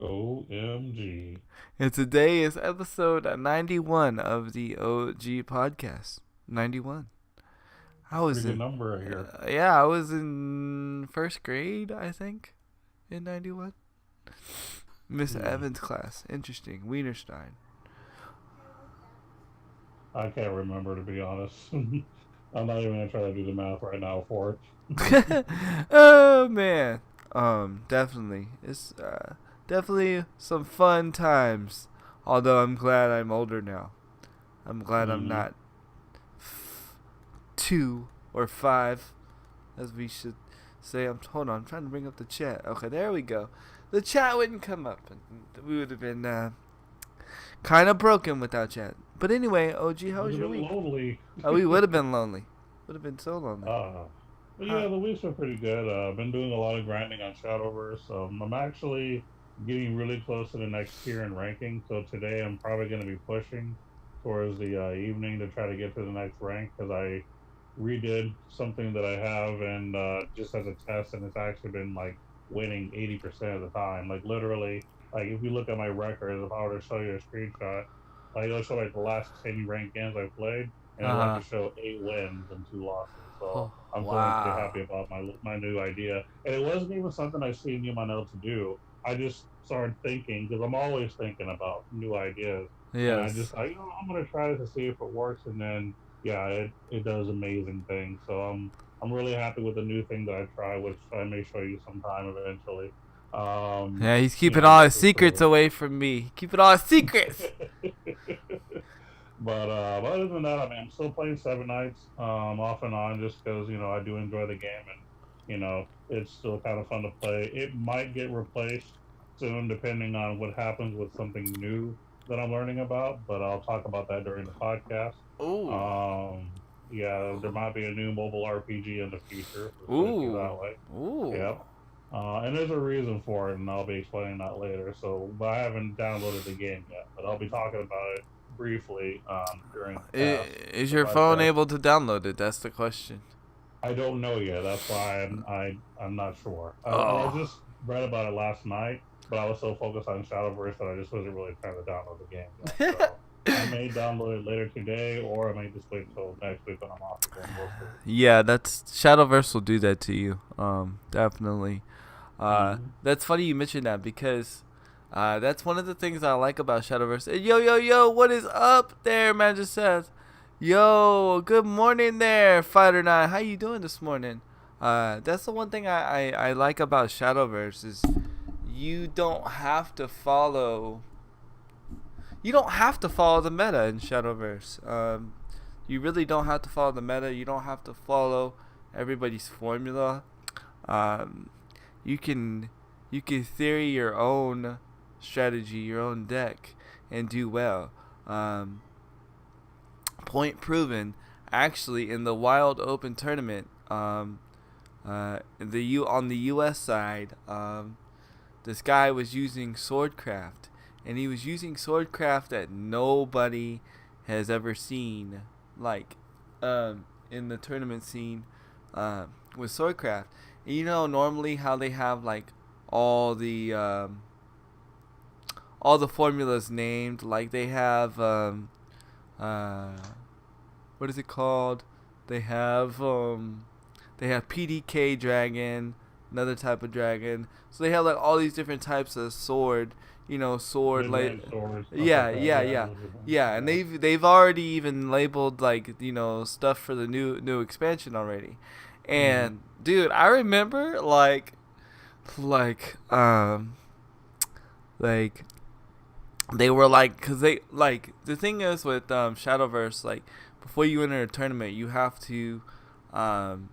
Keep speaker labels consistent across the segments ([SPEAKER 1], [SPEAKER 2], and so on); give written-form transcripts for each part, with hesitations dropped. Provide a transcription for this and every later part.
[SPEAKER 1] OMG.
[SPEAKER 2] And today is episode 91 of the OG podcast. 91. I
[SPEAKER 1] Pretty
[SPEAKER 2] was
[SPEAKER 1] good
[SPEAKER 2] in,
[SPEAKER 1] number right here.
[SPEAKER 2] I was in first grade, I think, in 91. Miss
[SPEAKER 1] Hmm.
[SPEAKER 2] Evans' class. Interesting. Wienerstein.
[SPEAKER 1] I can't remember, to be honest. I'm not even going to try to do the math right now for it.
[SPEAKER 2] Oh, man. Definitely. It's, definitely some fun times. Although I'm glad I'm older now. I'm glad I'm
[SPEAKER 1] Hmm.
[SPEAKER 2] not 2 or 5, as we should say. Hold on, I'm trying to bring up the chat. Okay, there we go. The chat wouldn't come up, and we would have been kind of broken without chat. But anyway, OG, how
[SPEAKER 1] Would
[SPEAKER 2] was
[SPEAKER 1] have
[SPEAKER 2] your
[SPEAKER 1] been
[SPEAKER 2] week?
[SPEAKER 1] lonely.
[SPEAKER 2] Oh, we would have been lonely. Would have been so lonely.
[SPEAKER 1] uh, but
[SPEAKER 2] Huh.
[SPEAKER 1] yeah, the weeks are pretty good. I've been doing a lot of grinding on Shadowverse. I'm actually getting really close to the next tier in ranking. So today I'm probably going to be pushing towards the evening to try to get to the next rank because I redid something that I have and just as a test, and it's actually been like winning 80% of the time. Like literally, like if you look at my records, if I were to show you a screenshot, like it'll show like the last 10 ranked games I played, and it'll
[SPEAKER 2] Uh
[SPEAKER 1] actually show 8 wins and 2 losses. So
[SPEAKER 2] huh.
[SPEAKER 1] I'm feeling pretty
[SPEAKER 2] Wow.
[SPEAKER 1] happy about my new idea. And it wasn't even something I seen you know to do. I just started thinking because I'm always thinking about new ideas, and I
[SPEAKER 2] Yes.
[SPEAKER 1] just I'm gonna try this to see if it works, and then yeah, it does amazing things. So I'm really happy with the new thing that I try, which I may show you sometime eventually.
[SPEAKER 2] Yeah, he's
[SPEAKER 1] You
[SPEAKER 2] keeping
[SPEAKER 1] know,
[SPEAKER 2] all
[SPEAKER 1] just
[SPEAKER 2] his
[SPEAKER 1] to
[SPEAKER 2] secrets
[SPEAKER 1] prove
[SPEAKER 2] away from me. Keeping all his secrets.
[SPEAKER 1] it. But other than that, I mean, I'm still playing Seven Nights off and on just because I do enjoy the game and it's still kind of fun to play. It might get replaced soon depending on what happens with something new that I'm learning about, but I'll talk about that during the podcast.
[SPEAKER 2] Ooh.
[SPEAKER 1] Yeah, there might be a new mobile RPG in the future. Let's put it to you that
[SPEAKER 2] Ooh.
[SPEAKER 1] way.
[SPEAKER 2] Ooh.
[SPEAKER 1] Yep. And there's a reason for it, and I'll be explaining that later. So, but I haven't downloaded the game yet, but I'll be talking about it briefly during the cast,
[SPEAKER 2] Is
[SPEAKER 1] the
[SPEAKER 2] your phone
[SPEAKER 1] podcast.
[SPEAKER 2] able to download it? That's the question.
[SPEAKER 1] I don't know yet. That's why I'm not sure. I
[SPEAKER 2] Oh.
[SPEAKER 1] just read about it last night, but I was so focused on Shadowverse that I just wasn't really trying to download the game yet. So I may download it later today, or I may just wait until next week when I'm off again. We'll see.
[SPEAKER 2] Yeah, that's Shadowverse will do that to you. Definitely.
[SPEAKER 1] Mm-hmm.
[SPEAKER 2] That's funny you mentioned that because that's one of the things I like about Shadowverse. Yo, yo, yo, what is up there, man? Just says, yo, good morning there, Fighter Nine. How you doing this morning? That's the one thing I like about Shadowverse is you don't have to follow. You don't have to follow the meta in Shadowverse. You really don't have to follow the meta. You don't have to follow everybody's formula. Um, you can you can theory your own strategy, your own deck, and do well. Um, Point proven. Actually, in the Wild Open tournament, on the U.S. side, this guy was using Swordcraft, and he was using Swordcraft that nobody has ever seen, like, in the tournament scene, with Swordcraft. And you know, normally how they have like all the um, all the formulas named, like they have uh, what is it called? They have they have PDK dragon, another type of dragon. So they have like all these different types of sword, sword like
[SPEAKER 1] Mid-range swords, stuff
[SPEAKER 2] yeah,
[SPEAKER 1] like that.
[SPEAKER 2] yeah,
[SPEAKER 1] Yeah, I
[SPEAKER 2] yeah.
[SPEAKER 1] know what you're saying.
[SPEAKER 2] Yeah, and
[SPEAKER 1] Yeah.
[SPEAKER 2] they've already even labeled like, stuff for the new expansion already.
[SPEAKER 1] Mm-hmm.
[SPEAKER 2] And dude, I remember like like they were like, cuz they like the thing is with Shadowverse, like before you enter a tournament, you have to um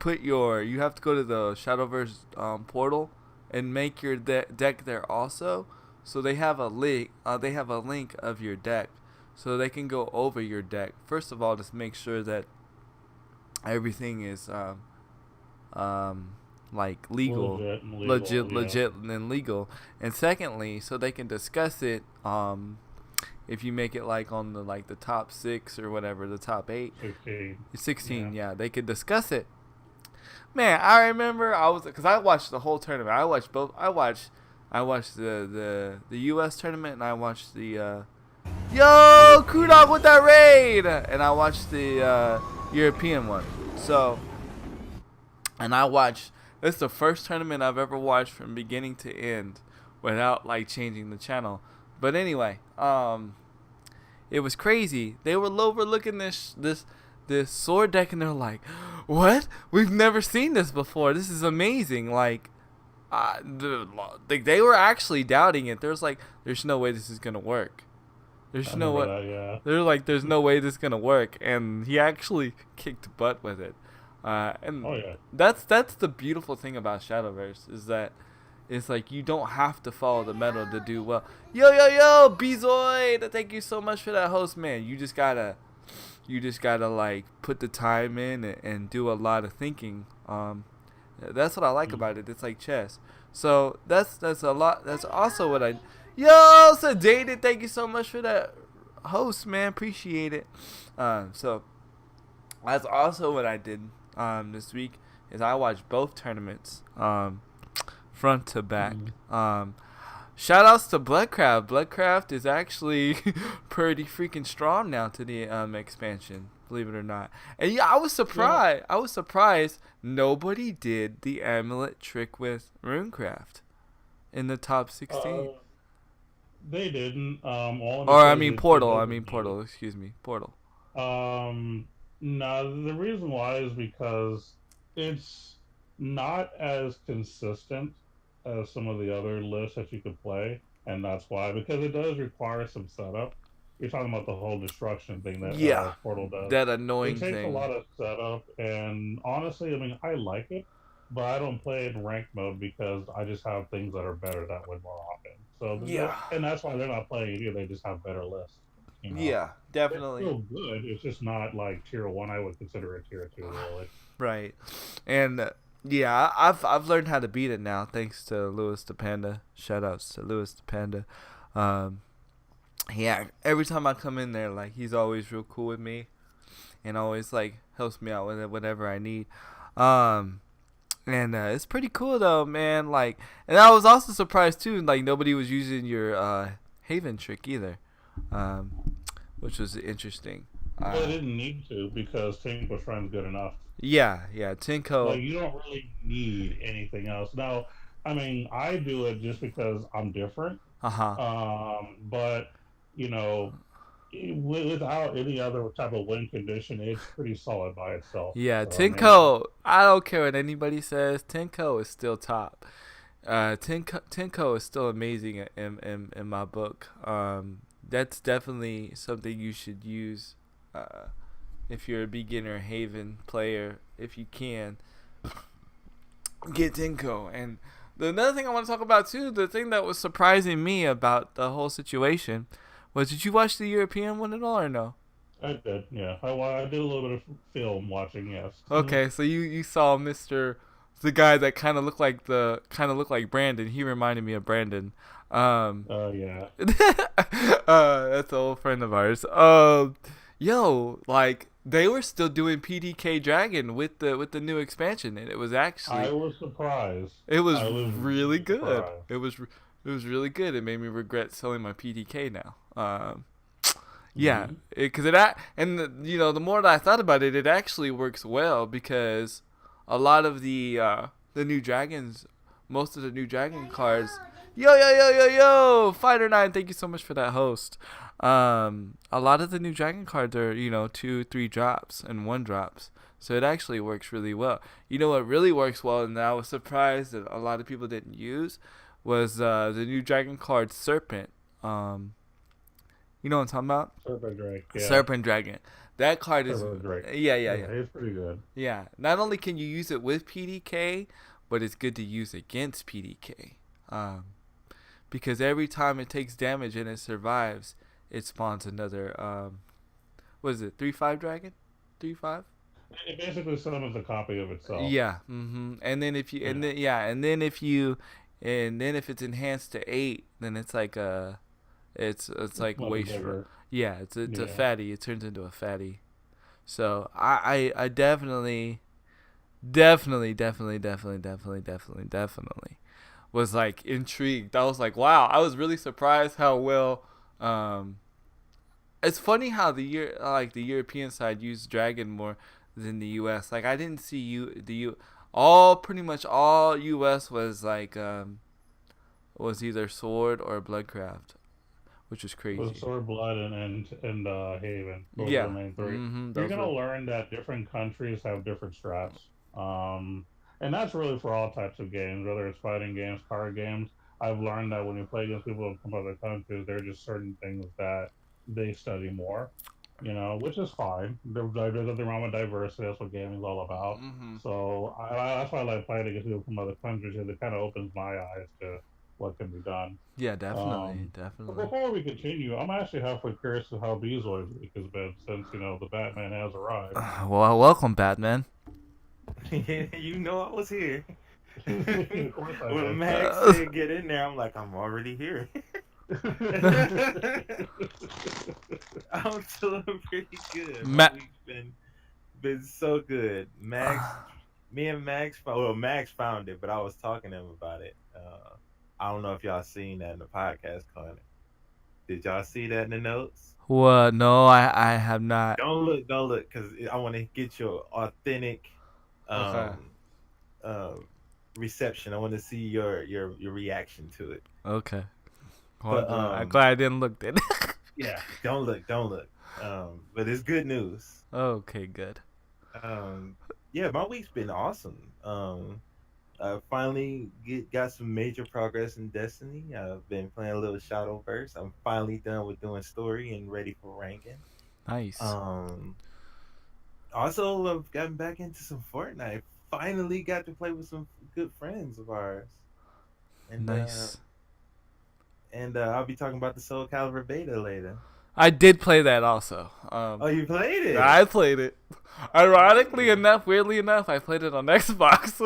[SPEAKER 2] you have to go to the Shadowverse portal and make your deck there also. So they have a link. They have a link of your deck, so they can go over your deck. First of all, just make sure that everything is like legal,
[SPEAKER 1] Legit and legal.
[SPEAKER 2] legit,
[SPEAKER 1] Yeah.
[SPEAKER 2] legit, and legal. And secondly, so they can discuss it. If you make it like on the top 6 or whatever, the top 8,
[SPEAKER 1] 16.
[SPEAKER 2] 16,
[SPEAKER 1] Yeah.
[SPEAKER 2] yeah, they could discuss it. Man, I remember because I watched the whole tournament. I watched both. I watched the U.S. tournament, and I watched the yo Kudok with that raid, and I watched the European one. So, and I watched. This is the first tournament I've ever watched from beginning to end without like changing the channel. But anyway, it was crazy. They were overlooking this sword deck, and they're like, "What? We've never seen this before. This is amazing!" Like, they were actually doubting it. There's like, "There's no way this is gonna work. There's no way."
[SPEAKER 1] Yeah.
[SPEAKER 2] They're like, "There's no way this is gonna work," and he actually kicked butt with it. And that's the beautiful thing about Shadowverse is that it's like you don't have to follow the meta to do well. Yo, Bezoid, thank you so much for that host, man. You just gotta like put the time in and do a lot of thinking. That's what I like about it. It's like chess. So that's a lot. That's also what I. Yo, Sedated, thank you so much for that host, man. Appreciate it. So that's also what I did this week is I watched both tournaments front to back. Shout outs to Bloodcraft. Bloodcraft is actually pretty freaking strong now to the expansion, believe it or not. And yeah, I was surprised. Yeah. I was surprised nobody did the amulet trick with Runecraft in the top 16.
[SPEAKER 1] They didn't.
[SPEAKER 2] Portal. Excuse me, Portal.
[SPEAKER 1] No, the reason why is because it's not as consistent as some of the other lists that you could play, and that's why, because it does require some setup. You're talking about the whole destruction thing that Portal does.
[SPEAKER 2] That annoying thing.
[SPEAKER 1] It takes a lot of setup, and honestly, I mean, I like it, but I don't play it in ranked mode because I just have things that are better that way more often. So and that's why they're not playing it either. They just have better lists. You know?
[SPEAKER 2] Yeah, definitely.
[SPEAKER 1] It's still good. It's just not like tier 1. I would consider it tier 2, really.
[SPEAKER 2] Right, and yeah, I've learned how to beat it now thanks to Louis the Panda. Shoutouts to Louis the Panda. Yeah, every time I come in there, like he's always real cool with me, and always like helps me out with it, whatever I need. And it's pretty cool though, man. Like, and I was also surprised too. Like nobody was using your Haven trick either, which was interesting.
[SPEAKER 1] They didn't need to because Tink was running good enough.
[SPEAKER 2] Yeah, Tinko.
[SPEAKER 1] Like, you don't really need anything else. Now, I mean, I do it just because I'm different. But you know, without any other type of win condition, it's pretty solid by itself.
[SPEAKER 2] Yeah, so, Tinko. I don't care what anybody says. Tinko is still top. Tinko is still amazing in my book. That's definitely something you should use if you're a beginner Haven player. If you can get Tinko. And another thing I want to talk about too, the thing that was surprising me about the whole situation was, did you watch the European one at all or no?
[SPEAKER 1] I did, yeah. I did a little bit of film watching, yes.
[SPEAKER 2] Okay, so you saw the guy that kind of looked like Brandon. He reminded me of Brandon.
[SPEAKER 1] Yeah.
[SPEAKER 2] That's an old friend of ours. Yo, like they were still doing PDK Dragon with the new expansion, and it was actually. I
[SPEAKER 1] was surprised.
[SPEAKER 2] It was really good. It was really good. It made me regret selling my PDK now. Yeah, because the more that I thought about it, it actually works well because a lot of the new dragons, most of the new dragon cards. Yo, Fighter 9, thank you so much for that host. A lot of the new dragon cards are 2-3 drops and 1 drops, so it actually works really well. You know what really works well, and I was surprised that a lot of people didn't use, was the new dragon card Serpent. You know what I'm talking about?
[SPEAKER 1] Serpent Dragon. Yeah.
[SPEAKER 2] Serpent Dragon. That card is yeah.
[SPEAKER 1] It's pretty good.
[SPEAKER 2] Yeah. Not only can you use it with PDK, but it's good to use against PDK. Because every time it takes damage and it survives, it spawns another. What is it? 3/5 dragon? 3/5?
[SPEAKER 1] It basically summons a copy of itself.
[SPEAKER 2] Yeah. And then if it's enhanced to 8, then it's like it's like way short. Yeah, it's a fatty. It turns into a fatty. So I definitely was like intrigued. I was like, wow. I was really surprised how well. It's funny how the European side used dragon more than the U.S. Like I didn't see pretty much all U.S. was like was either sword or bloodcraft, which was
[SPEAKER 1] It was
[SPEAKER 2] crazy.
[SPEAKER 1] Sword, Blood, and Haven. Those are the
[SPEAKER 2] Yeah.
[SPEAKER 1] main three. You're
[SPEAKER 2] Those
[SPEAKER 1] gonna
[SPEAKER 2] were.
[SPEAKER 1] learn that different countries have different strats. And that's really for all types of games, whether it's fighting games, card games. I've learned that when you play against people from other countries, there are just certain things that they study more, which is fine. There's nothing wrong with diversity. That's what gaming is all about.
[SPEAKER 2] Mm-hmm.
[SPEAKER 1] So that's why I like playing against people from other countries because it kind of opens my eyes to what can be done.
[SPEAKER 2] Yeah, definitely,
[SPEAKER 1] But
[SPEAKER 2] definitely.
[SPEAKER 1] before we continue, I'm actually halfway curious to how Bezoid's week has been since the Batman has arrived.
[SPEAKER 2] Well, welcome, Batman.
[SPEAKER 3] You know I was here.
[SPEAKER 1] Of course I
[SPEAKER 3] When
[SPEAKER 1] did.
[SPEAKER 3] Max said get in there, I'm like, I'm already here. I'm feeling pretty good. My
[SPEAKER 2] Ma-
[SPEAKER 3] week's been so good. Me and Max found it, but I was talking to him about it. I don't know if y'all seen that in the podcast corner. Did y'all see that in the notes?
[SPEAKER 2] What? No, I have not.
[SPEAKER 3] Don't look, because I want to get your authentic
[SPEAKER 2] Okay.
[SPEAKER 3] um, uh, reception. I want to see your reaction to it.
[SPEAKER 2] Okay.
[SPEAKER 3] But
[SPEAKER 2] I'm glad I didn't look then.
[SPEAKER 3] yeah, don't look. But it's good news.
[SPEAKER 2] Okay, good.
[SPEAKER 3] Yeah, my week's been awesome. I finally got some major progress in Destiny. I've been playing a little Shadowverse. I'm finally done with doing story and ready for ranking.
[SPEAKER 2] Nice.
[SPEAKER 3] Also, I've gotten back into some Fortnite. Finally got to play with some good friends of ours. And,
[SPEAKER 2] Nice.
[SPEAKER 3] I'll be talking about the Soul Calibur beta later.
[SPEAKER 2] I did play that also.
[SPEAKER 3] Oh, you played it?
[SPEAKER 2] I played it. Ironically enough, weirdly enough, I played it on Xbox.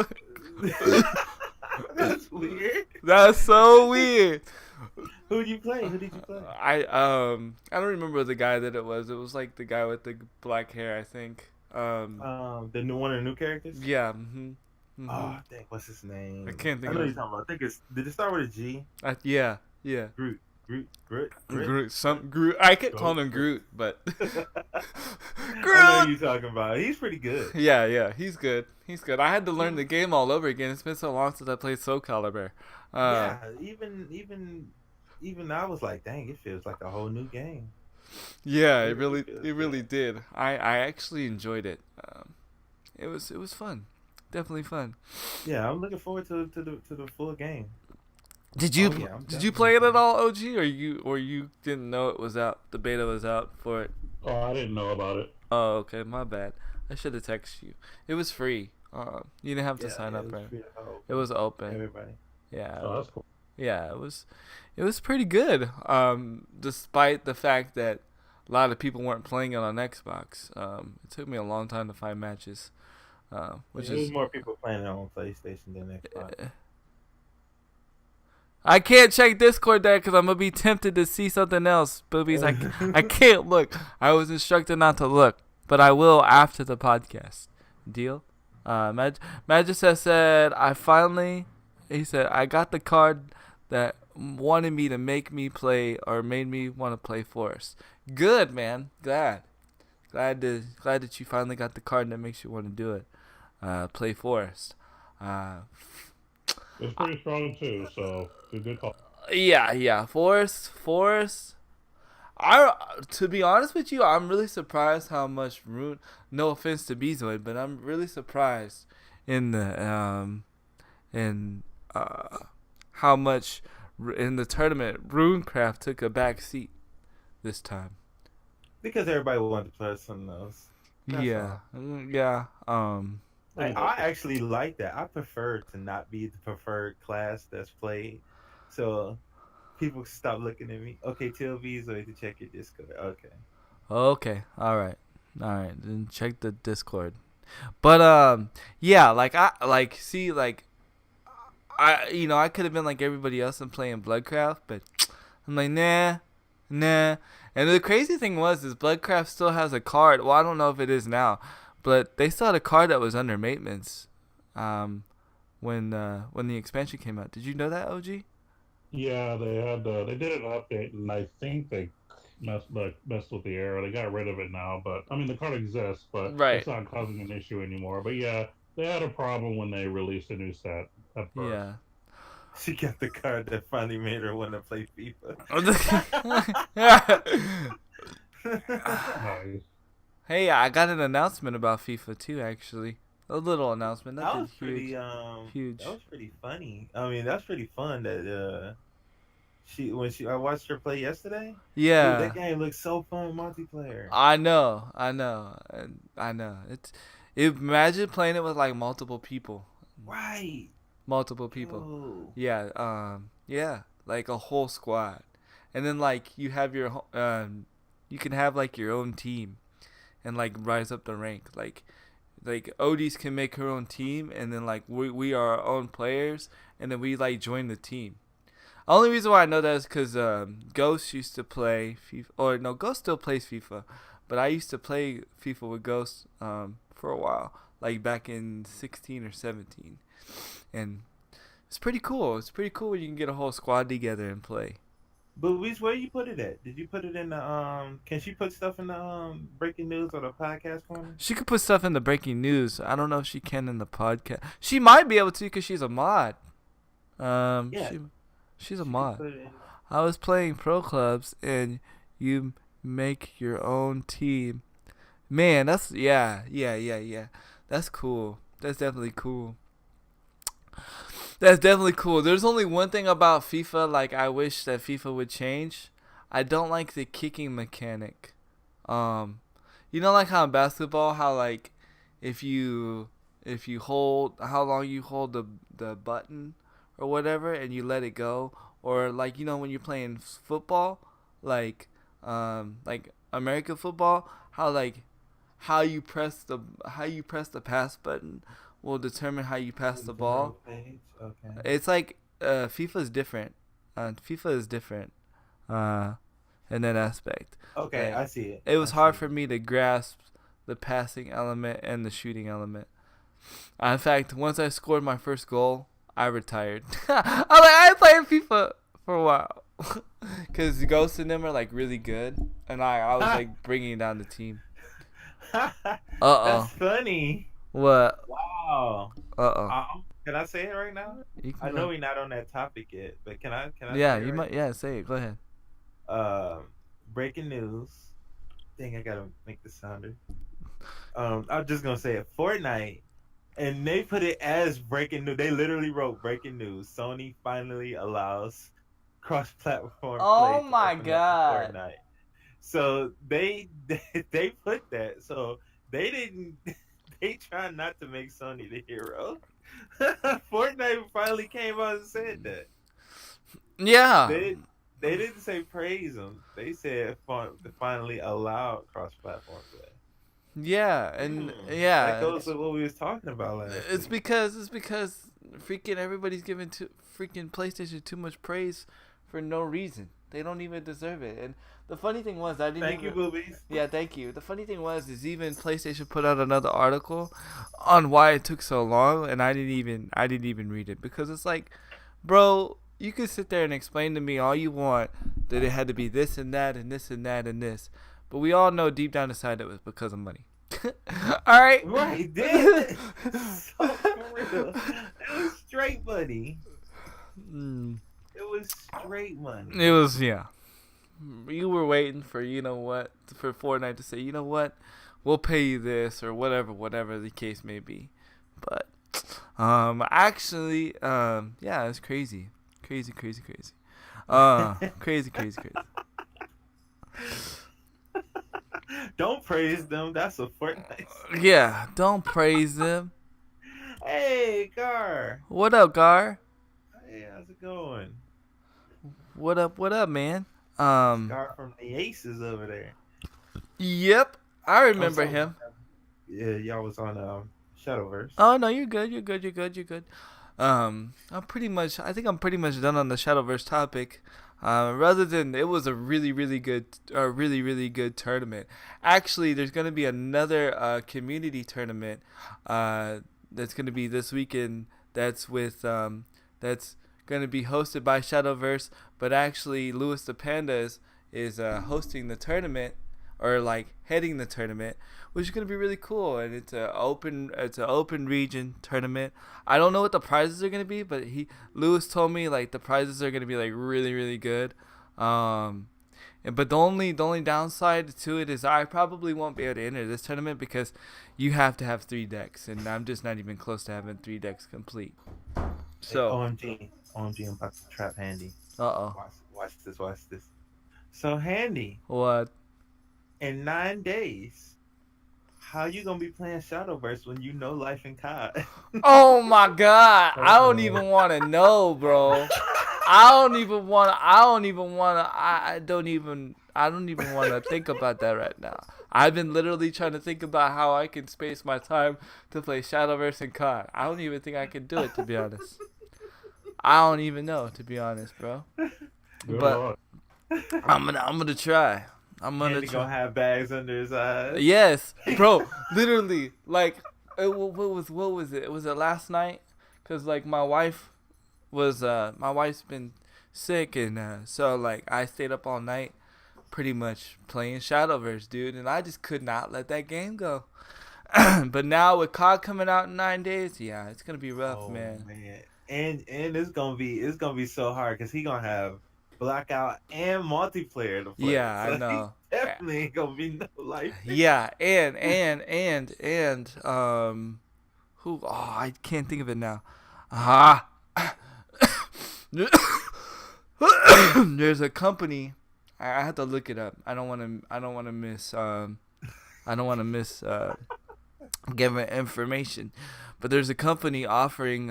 [SPEAKER 3] That's weird.
[SPEAKER 2] That's so weird.
[SPEAKER 3] Who did you play?
[SPEAKER 2] I don't remember the guy that it was. It was like the guy with the black hair, I think.
[SPEAKER 3] The new one of the new characters.
[SPEAKER 2] Yeah. Mm-hmm. Mm-hmm.
[SPEAKER 3] Oh, dang, what's his name?
[SPEAKER 2] I can't think
[SPEAKER 3] I know
[SPEAKER 2] of
[SPEAKER 3] you're talking about. I think did it start with a G?
[SPEAKER 2] Yeah. Yeah.
[SPEAKER 3] Groot.
[SPEAKER 2] Groot. I kept calling him Groot, but
[SPEAKER 3] I know
[SPEAKER 2] Groot.
[SPEAKER 3] you're talking about. He's pretty good.
[SPEAKER 2] Yeah. He's good. I had to learn the game all over again. It's been so long since I played Soul Calibur.
[SPEAKER 3] Yeah, even I was like, dang, it feels like a whole new game.
[SPEAKER 2] Yeah, it really did. I actually enjoyed it. It was fun, definitely fun.
[SPEAKER 3] Yeah, I'm looking forward to the full game.
[SPEAKER 2] Did you
[SPEAKER 3] Yeah,
[SPEAKER 2] did you play it at all, OG, or you didn't know it was out? The beta was out for it.
[SPEAKER 1] Oh, I didn't know about it.
[SPEAKER 2] Oh, okay, my bad. I should have texted you. It was free. You didn't have to sign up, right? It was open.
[SPEAKER 3] Everybody.
[SPEAKER 2] Yeah.
[SPEAKER 1] Oh, that's cool.
[SPEAKER 2] Yeah, it was pretty good. Despite the fact that a lot of people weren't playing it on Xbox. It took me a long time to find matches. Which
[SPEAKER 3] There's
[SPEAKER 2] is
[SPEAKER 3] more people playing it on PlayStation than Xbox.
[SPEAKER 2] I can't check Discord there because I'm gonna be tempted to see something else. Boobies, I can't look. I was instructed not to look, but I will after the podcast. Deal? Magis said he said I got the card that wanted me to make me play or made me want to play Forest. Good, man. Glad that you finally got the card that makes you want to do it. Play Forest.
[SPEAKER 1] It's pretty strong too, so good call.
[SPEAKER 2] Yeah. Forest. To be honest with you, I'm really surprised how much rune. No offense to Bezoid, but I'm really surprised in the how much in the tournament Runecraft took a back seat this time.
[SPEAKER 3] Because everybody wanted to play something else.
[SPEAKER 2] Yeah.
[SPEAKER 3] I actually like that. I prefer to not be the preferred class that's played. So people stop looking at me. Okay, tell Bezoid to check your Discord. Okay.
[SPEAKER 2] All right. Then check the Discord. But yeah, I could have been like everybody else and playing Bloodcraft, but I'm like nah. And the crazy thing is Bloodcraft still has a card. Well, I don't know if it is now, but they still had a card that was under maintenance. when the expansion came out. Did you know that, OG?
[SPEAKER 1] Yeah, they did an update, and I think they messed with the error. They got rid of it now, but I mean the card exists, but
[SPEAKER 2] Right.
[SPEAKER 1] it's not causing an issue anymore. But yeah, they had a problem when they released a new set at first.
[SPEAKER 2] Yeah.
[SPEAKER 3] She got the card that finally made her want to play FIFA.
[SPEAKER 1] Nice.
[SPEAKER 2] Hey, I got an announcement about FIFA too. Actually, a little announcement.
[SPEAKER 3] That
[SPEAKER 2] Nothing
[SPEAKER 3] was pretty
[SPEAKER 2] huge.
[SPEAKER 3] That was pretty funny. I mean, that's pretty fun. That I watched her play yesterday.
[SPEAKER 2] Yeah.
[SPEAKER 3] Dude, that game looks so fun multiplayer.
[SPEAKER 2] I know. Imagine playing it with like multiple people.
[SPEAKER 3] Right.
[SPEAKER 2] Multiple people.
[SPEAKER 3] Yo.
[SPEAKER 2] Yeah. Yeah. Like a whole squad, and then like you have your you can have like your own team, and like rise up the rank. Like Odie's can make her own team, and then like we are our own players, and then we like join the team. Only reason why I know that is because Ghost used to play FIFA, or no, Ghost still plays FIFA, but I used to play FIFA with Ghost for a while, like back in 16 or 17, and it's pretty cool. It's pretty cool when you can get a whole squad together and play.
[SPEAKER 3] But where you put it at? Did you put it in the Can she put stuff in the breaking news or the podcast corner?
[SPEAKER 2] She could put stuff in the breaking news. I don't know if she can in the podcast. She might be able to because she's a mod.
[SPEAKER 3] Yeah.
[SPEAKER 2] She's a mod. I was playing pro clubs and you make your own team. Man, that's yeah. That's cool. That's definitely cool. There's only one thing about FIFA like I wish that FIFA would change. I don't like the kicking mechanic. You know, like how in basketball, how like if you hold how long you hold the button or whatever and you let it go, or like, you know, when you're playing football, like American football, how you press the pass button will determine how you pass the ball.
[SPEAKER 3] Okay.
[SPEAKER 2] It's like FIFA is different. FIFA is different in that aspect.
[SPEAKER 3] Okay,
[SPEAKER 2] Like,
[SPEAKER 3] I see it.
[SPEAKER 2] it was hard for me to grasp the passing element and the shooting element. In fact, once I scored my first goal, I retired. I ain't playing FIFA for a while because Ghost and them are like really good, and I was like bringing down the team.
[SPEAKER 3] That's funny.
[SPEAKER 2] What?
[SPEAKER 3] Wow. Can I say it right now? I know we're not on that topic yet, but can I?
[SPEAKER 2] Yeah,
[SPEAKER 3] say it
[SPEAKER 2] you
[SPEAKER 3] right
[SPEAKER 2] might. Yeah, say it. Go ahead.
[SPEAKER 3] Breaking news. Dang, I gotta make the sounder. I'm just gonna say it. Fortnite, and they put it as breaking news. They literally wrote breaking news. Sony finally allows cross-platform
[SPEAKER 2] Oh
[SPEAKER 3] play.
[SPEAKER 2] my God.
[SPEAKER 3] Fortnite. So they put that. So they didn't. They try not to make Sony the hero. Fortnite finally came out and said that.
[SPEAKER 2] Yeah.
[SPEAKER 3] They didn't say praise them. They said finally allowed cross-platform play.
[SPEAKER 2] Yeah, and yeah.
[SPEAKER 3] That goes with what we was talking about last
[SPEAKER 2] It's
[SPEAKER 3] week.
[SPEAKER 2] because freaking everybody's giving freaking PlayStation too much praise for no reason. They don't even deserve it. And the funny thing was, I didn't.
[SPEAKER 3] Thank you, boobies.
[SPEAKER 2] Yeah, thank you. The funny thing was, is even PlayStation put out another article on why it took so long, and I didn't even read it because it's like, bro, you can sit there and explain to me all you want that it had to be this and that and this and that and this, but we all know deep down inside it was because of money. All right.
[SPEAKER 3] Right, dude. So for real. It was straight money. It was straight money.
[SPEAKER 2] It was, yeah. You were waiting for, you know what, for Fortnite to say, you know what, we'll pay you this or whatever the case may be. But actually, yeah, it's crazy. Crazy. Crazy.
[SPEAKER 3] Don't praise them. That's a Fortnite.
[SPEAKER 2] Yeah, don't praise them.
[SPEAKER 3] Hey, Gar.
[SPEAKER 2] What up, Gar?
[SPEAKER 3] Hey, how's it going?
[SPEAKER 2] What up, man?
[SPEAKER 3] Gar from the Aces over there.
[SPEAKER 2] Yep, I remember him.
[SPEAKER 3] Yeah, y'all was on Shadowverse.
[SPEAKER 2] Oh no, you're good. I think I'm pretty much done on the Shadowverse topic. Rather than, it was a really good tournament. Actually, there's gonna be another community tournament that's gonna be this weekend that's with that's going to be hosted by Shadowverse, but actually Louis the Panda is hosting the tournament, or like heading the tournament, which is going to be really cool. And it's an open region tournament. I don't know what the prizes are going to be, but Louis told me like the prizes are going to be like really, really good. But the only downside to it is I probably won't be able to enter this tournament because you have to have 3 decks, and I'm just not even close to having 3 decks complete. So
[SPEAKER 3] OMG, I'm about to trap Handy.
[SPEAKER 2] uh-oh.
[SPEAKER 3] Watch this. So Handy,
[SPEAKER 2] What?
[SPEAKER 3] in 9 days, how you gonna be playing Shadowverse when you know life in COD?
[SPEAKER 2] Oh my god, I don't even want to know, bro. I don't even want to think about that right now. I've been literally trying to think about how I can space my time to play Shadowverse and COD. I don't even think I can do it, to be honest. I don't even know, to be honest, bro. But I'm gonna try.
[SPEAKER 3] Handy gonna have bags under his eyes.
[SPEAKER 2] Yes, bro. Literally, like, what was it? Was it last night? Cause like my wife's been sick, and so like I stayed up all night, pretty much playing Shadowverse, dude, and I just could not let that game go. But now with COD coming out in 9 days, yeah, it's gonna be rough, man.
[SPEAKER 3] And it's gonna be so hard because he gonna have Blackout and multiplayer to play.
[SPEAKER 2] Yeah,
[SPEAKER 3] so
[SPEAKER 2] I know.
[SPEAKER 3] Definitely ain't gonna be no life.
[SPEAKER 2] Yeah, and who? Oh, I can't think of it now. There's a company. I have to look it up. I don't want to miss giving information. But there's a company offering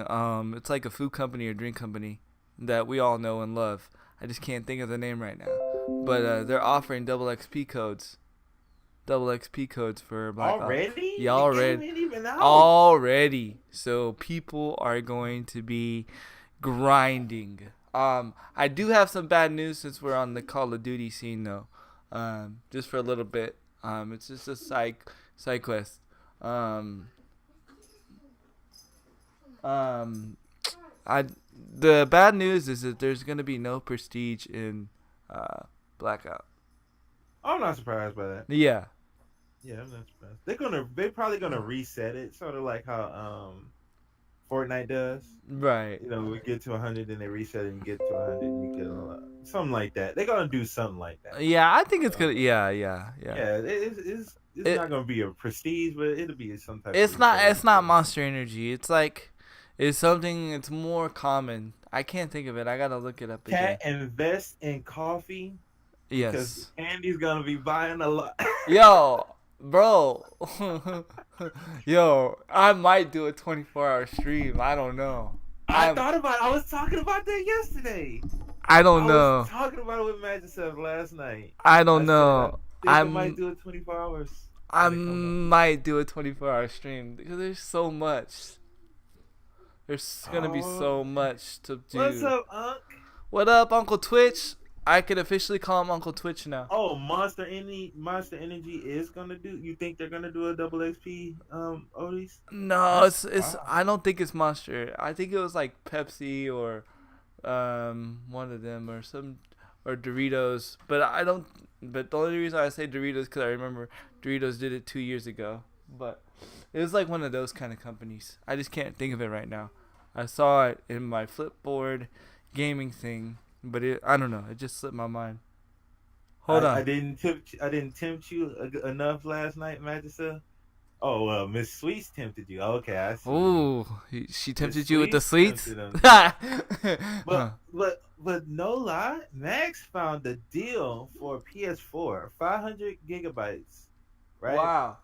[SPEAKER 2] it's like a food company or drink company that we all know and love. I just can't think of the name right now. But they're offering double XP codes. Double XP codes for Black Ops.
[SPEAKER 3] Already?
[SPEAKER 2] Yeah, already.
[SPEAKER 3] The game ain't even out.
[SPEAKER 2] Already. So people are going to be grinding. I do have some bad news since we're on the Call of Duty scene though. Just for a little bit. It's just a side quest. The bad news is that there's gonna be no prestige in Blackout.
[SPEAKER 3] I'm not surprised by that.
[SPEAKER 2] Yeah.
[SPEAKER 3] Yeah, I'm not surprised. They're probably gonna reset it, sort of like how Fortnite does.
[SPEAKER 2] Right.
[SPEAKER 3] You know, we get to 100 and they reset it and get to 100 and you get something like that. They're gonna do something like that.
[SPEAKER 2] Yeah, I think it's gonna. Yeah.
[SPEAKER 3] Yeah, it's not gonna be a prestige, but it'll be some type.
[SPEAKER 2] It's not Monster Energy. It's like it's something. It's more common. I can't think of it. I gotta look it up again.
[SPEAKER 3] Cat invest in coffee.
[SPEAKER 2] Yes.
[SPEAKER 3] Because Andy's gonna be buying a lot.
[SPEAKER 2] Yo, bro. Yo, I might do a 24-hour stream. I don't know.
[SPEAKER 3] I was talking about that yesterday.
[SPEAKER 2] I don't know.
[SPEAKER 3] I was talking about it with Magicef last night.
[SPEAKER 2] I don't know.
[SPEAKER 3] I might do it 24 hours.
[SPEAKER 2] I might do a 24-hour stream because there's so much. There's gonna be so much to do.
[SPEAKER 3] What's up, Unc?
[SPEAKER 2] What up, Uncle Twitch? I can officially call him Uncle Twitch now.
[SPEAKER 3] Oh, Monster Energy is gonna do. You think they're gonna do a double XP, Odis?
[SPEAKER 2] No, it's. I don't think it's Monster. I think it was like Pepsi or, one of them or Doritos. But I don't. But the only reason I say Doritos because I remember Doritos did it 2 years ago. But it was like one of those kind of companies. I just can't think of it right now. I saw it in my Flipboard gaming thing. But I don't know. It just slipped my mind. Hold on.
[SPEAKER 3] I didn't tempt you enough last night, Magicef. Oh well, Miss Sweets tempted you. Okay, I see.
[SPEAKER 2] Ooh, she tempted you with the sweets.
[SPEAKER 3] But no lie, Max found a deal for PS4, 500 gigabytes. Right.
[SPEAKER 2] Wow.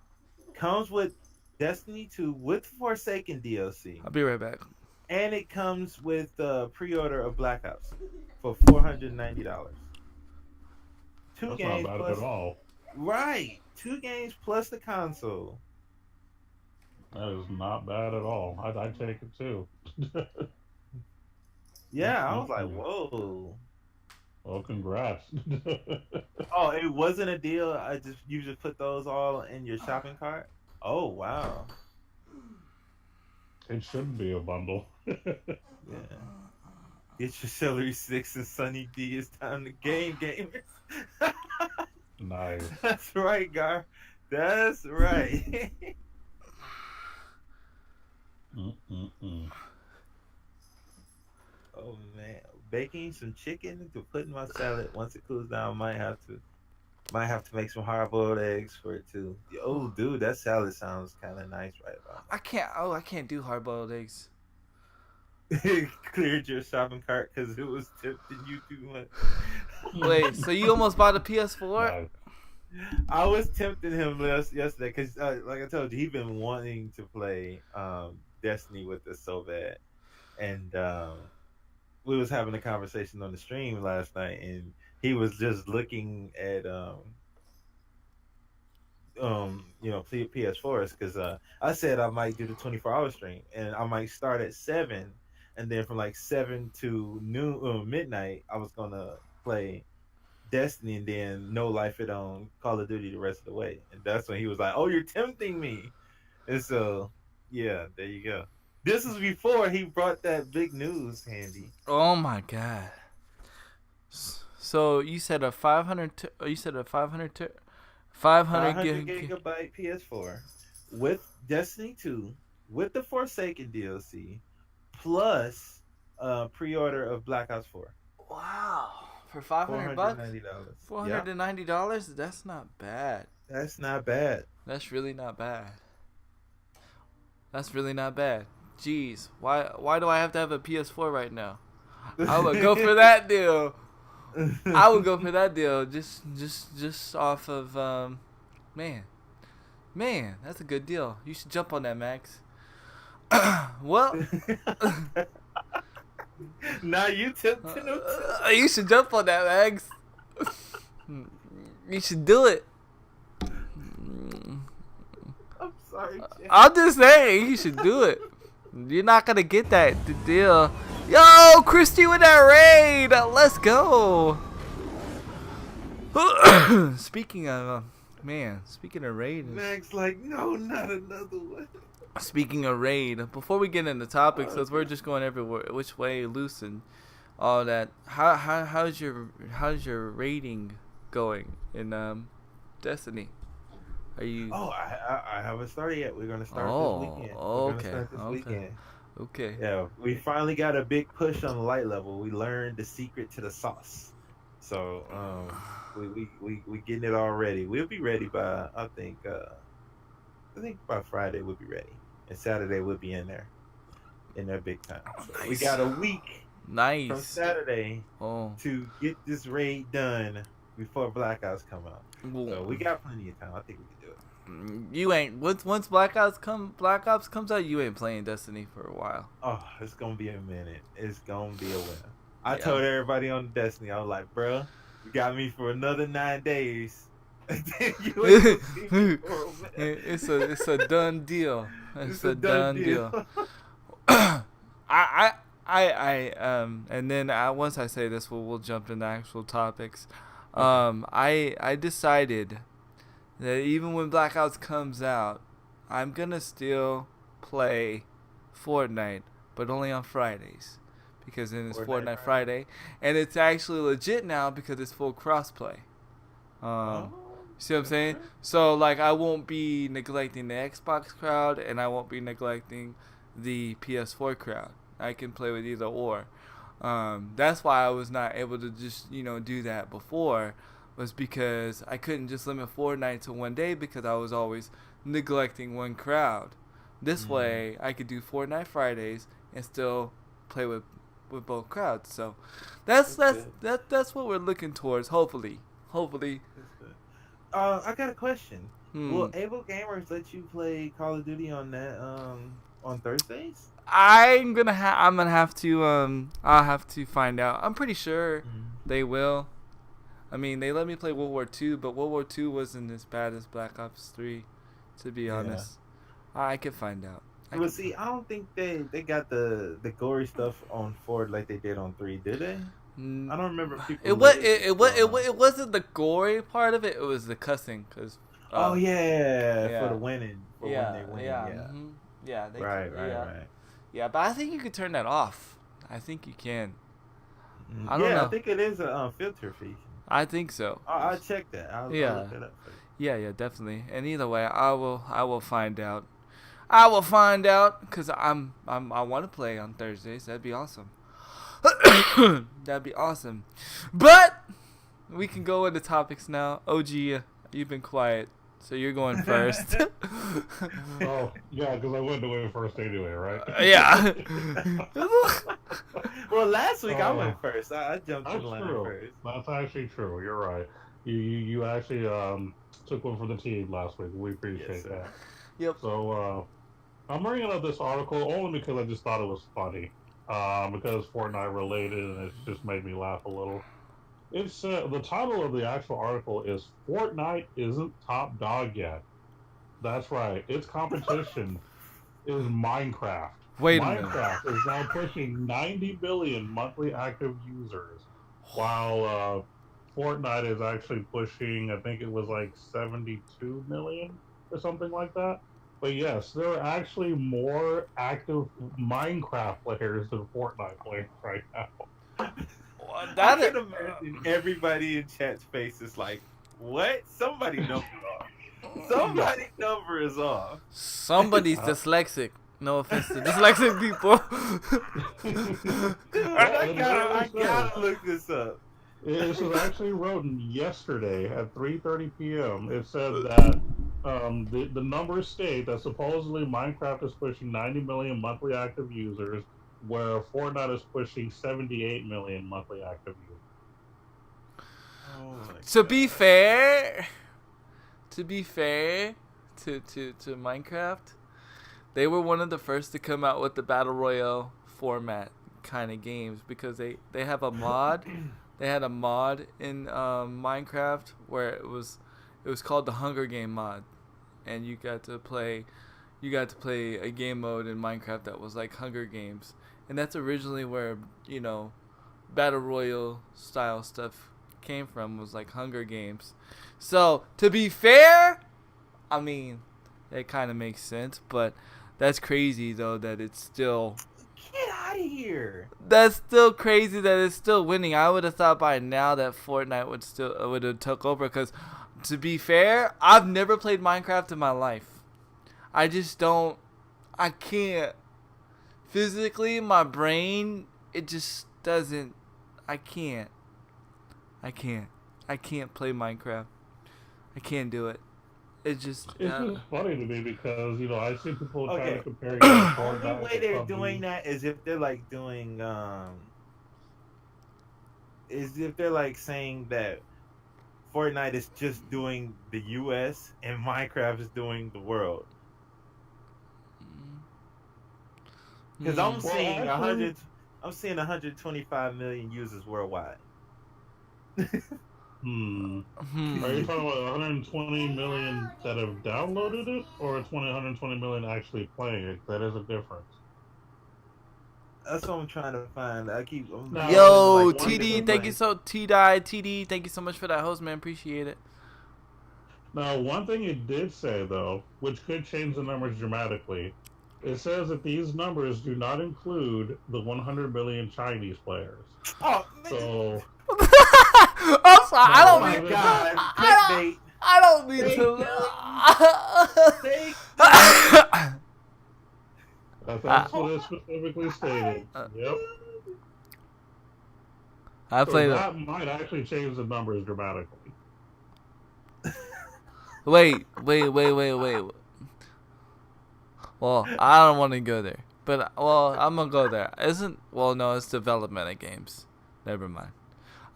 [SPEAKER 3] Comes with Destiny 2 with Forsaken DLC.
[SPEAKER 2] I'll be right back.
[SPEAKER 3] And it comes with the pre-order of Black Ops for $490.
[SPEAKER 1] That's not bad at all.
[SPEAKER 3] Right. 2 games plus the console.
[SPEAKER 1] That is not bad at all. I'd take it too.
[SPEAKER 3] Yeah, I was like, whoa.
[SPEAKER 1] Well, congrats.
[SPEAKER 3] Oh, it wasn't a deal. You just put those all in your shopping cart? Oh, wow.
[SPEAKER 1] It should be a bundle.
[SPEAKER 3] Yeah. Get your celery sticks and Sunny D. It's time to game, gamers.
[SPEAKER 1] Nice.
[SPEAKER 3] That's right, Gar. That's right.
[SPEAKER 1] Mm-mm-mm.
[SPEAKER 3] Oh man, baking some chicken to put in my salad. Once it cools down, might have to make some hard boiled eggs for it too. Oh, dude, that salad sounds kind of nice right about
[SPEAKER 2] I can't. Oh, I can't do hard boiled eggs.
[SPEAKER 3] now. Cleared your shopping cart because it was tempting you too much.
[SPEAKER 2] Wait, so you almost bought a PS4?
[SPEAKER 1] Nice.
[SPEAKER 3] I was tempting him yesterday because, like I told you, he's been wanting to play Destiny with us so bad, and we was having a conversation on the stream last night, and he was just looking at PS4s because I said I might do the 24-hour stream, and I might start at 7, and then from like 7 to noon midnight I was gonna play Destiny and then No Life at Call of Duty the rest of the way. And that's when he was like, "Oh, you're tempting me." And so, yeah, there you go. This was before he brought that big news handy.
[SPEAKER 2] Oh my god. So you said a 500. You said a 500. 500
[SPEAKER 3] gigabyte PS4 with Destiny 2, with the Forsaken DLC, plus pre-order of Black Ops 4.
[SPEAKER 2] Wow. For $500?
[SPEAKER 3] $490.
[SPEAKER 2] $490? That's not bad.
[SPEAKER 3] That's not bad.
[SPEAKER 2] That's really not bad. That's really not bad. Jeez, why do I have to have a PS4 right now? I would go for that deal. I would go for that deal just off of man, that's a good deal. You should jump on that, Max. Well,
[SPEAKER 3] now you tempting him.
[SPEAKER 2] You should jump on that, Max. You should do it.
[SPEAKER 3] I'm sorry, Jay.
[SPEAKER 2] I'm just saying you should do it. You're not gonna get that deal. Yo, Christy with that raid. Let's go. Speaking of speaking of raid.
[SPEAKER 3] Max like, no, not another one.
[SPEAKER 2] Speaking of raid, before we get into topics, because we're just going everywhere, which way, loose and all that. How's your rating going in Destiny? Are you?
[SPEAKER 3] Oh, I haven't started yet. We're gonna start this weekend.
[SPEAKER 2] Okay. Okay.
[SPEAKER 3] Yeah, we finally got a big push on the light level. We learned the secret to the sauce. So we getting it all ready. We'll be ready by I think by Friday we'll be ready, and Saturday we'll be in there big time. So
[SPEAKER 2] Nice.
[SPEAKER 3] we got a week from Saturday to get this raid done before Black Ops come out. So we got plenty of time. I think we can do it.
[SPEAKER 2] You ain't once Black Ops comes out, you ain't playing Destiny for a while.
[SPEAKER 3] Oh, it's gonna be a minute. It's gonna be a winner. I told everybody on Destiny, I was like, bro, you got me for another 9 days. You ain't gonna see me for a minute.
[SPEAKER 2] It's a done deal. It's a done deal. And then once I say this, we'll jump into actual topics. I decided that even when Black Ops comes out, I'm gonna still play Fortnite, but only on Fridays, because then it's Fortnite Friday, and it's actually legit now because it's full crossplay. See what I'm saying? So like, I won't be neglecting the Xbox crowd, and I won't be neglecting the PS4 crowd. I can play with either or. That's why I was not able to just do that before, was because I couldn't just limit Fortnite to one day because I was always neglecting one crowd. This way I could do Fortnite Fridays and still play with both crowds. So that's what we're looking towards. Hopefully.
[SPEAKER 3] I got a question. Will Able Gamers let you play Call of Duty on that on Thursdays?
[SPEAKER 2] I'm gonna have to I'll have to find out. I'm pretty sure they will. I mean, they let me play World War II, but World War II wasn't as bad as Black Ops 3, to be honest. I can find out.
[SPEAKER 3] I don't think they got the gory stuff on 4 like they did on 3, did they? I don't remember people.
[SPEAKER 2] It wasn't the gory part of it. It was the cussing, cause.
[SPEAKER 3] For the winning, when they win.
[SPEAKER 2] Yeah.
[SPEAKER 3] Right.
[SPEAKER 2] Yeah, but I think you could turn that off. I think you can. I don't
[SPEAKER 3] Yeah,
[SPEAKER 2] know.
[SPEAKER 3] I think it is a filter feature.
[SPEAKER 2] I think so.
[SPEAKER 3] I'll check that. I'll look that up for you.
[SPEAKER 2] Yeah, definitely. And either way, I will find out. I will find out because I want to play on Thursdays. That'd be awesome. That'd be awesome. But we can go into topics now. OG, you've been quiet, so you're going first.
[SPEAKER 1] Oh, yeah, because I went away first anyway, right?
[SPEAKER 2] Yeah.
[SPEAKER 3] Well, last week I went first. I jumped in line
[SPEAKER 1] true.
[SPEAKER 3] first.
[SPEAKER 1] That's actually true. You're right. You actually took one for the team last week. We appreciate that.
[SPEAKER 2] Yep.
[SPEAKER 1] So I'm bringing up this article only because I just thought it was funny. Because Fortnite related, and it just made me laugh a little. It's the title of the actual article is "Fortnite isn't top dog yet." That's right. Its competition is Minecraft.
[SPEAKER 2] Wait a minute.
[SPEAKER 1] Minecraft is now pushing 90 million monthly active users, while Fortnite is actually pushing, I think it was like 72 million or something like that. But yes, there are actually more active Minecraft players than Fortnite players right now.
[SPEAKER 3] I can imagine everybody in chat's face is like, "What? Somebody number off. Somebody number is off.
[SPEAKER 2] Somebody's dyslexic. No offense to dyslexic people."
[SPEAKER 3] Dude, I gotta look this up.
[SPEAKER 1] This was actually written yesterday at 3:30 p.m. It said that the numbers state that supposedly Minecraft is pushing 90 million monthly active users, where Fortnite is pushing 78 million monthly active users.
[SPEAKER 2] To be fair to Minecraft, they were one of the first to come out with the battle royale format kind of games because they have a mod. They had a mod in Minecraft where it was called the Hunger Game mod, and you got to play a game mode in Minecraft that was like Hunger Games, and that's originally where battle royale style stuff came from, was like Hunger Games. So to be fair, I mean, it kind of makes sense, but that's crazy though that it's still.
[SPEAKER 3] Get out of here!
[SPEAKER 2] That's still crazy that it's still winning. I would have thought by now that Fortnite would have took over. Because to be fair, I've never played Minecraft in my life. I just don't. I can't. Physically, my brain, it just doesn't. I can't play Minecraft. I can't do it. It's just
[SPEAKER 3] funny
[SPEAKER 1] to me because I see people trying to compare.
[SPEAKER 3] The only way they're doing that is if they're like doing is if they're like saying that Fortnite is just doing the U.S. and Minecraft is doing the world. Because I'm seeing 125 million users worldwide.
[SPEAKER 1] Are you talking about 120 million that have downloaded it, or 120 million actually playing it? That is a difference.
[SPEAKER 3] That's what I'm trying to find.
[SPEAKER 2] Yo, TD, thank you so TD, thank you so much for that host, man. Appreciate it.
[SPEAKER 1] Now, one thing it did say though, which could change the numbers dramatically, it says that these numbers do not include the 100 million Chinese players.
[SPEAKER 3] Oh,
[SPEAKER 1] so.
[SPEAKER 2] I'm sorry. I don't mean.
[SPEAKER 3] God,
[SPEAKER 2] I don't mean to.
[SPEAKER 1] That's what it specifically stated. Yep. That might actually change the numbers dramatically.
[SPEAKER 2] Wait. Well, I don't want to go there, but I'm gonna go there. No, it's development of games. Never mind.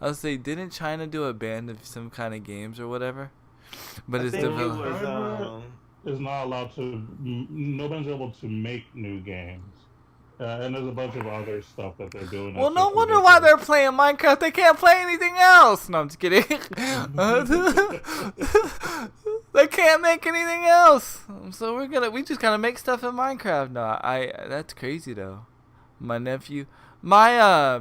[SPEAKER 2] I was say, didn't China do a ban of some kind of games or whatever? But it's development.
[SPEAKER 1] China is not allowed to. Nobody's able to make new games, and there's a bunch of other stuff that they're doing.
[SPEAKER 2] Well, no wonder why they're playing Minecraft. They can't play anything else. No, I'm just kidding. They can't make anything else. So we just kind of make stuff in Minecraft. No, that's crazy though. My nephew, my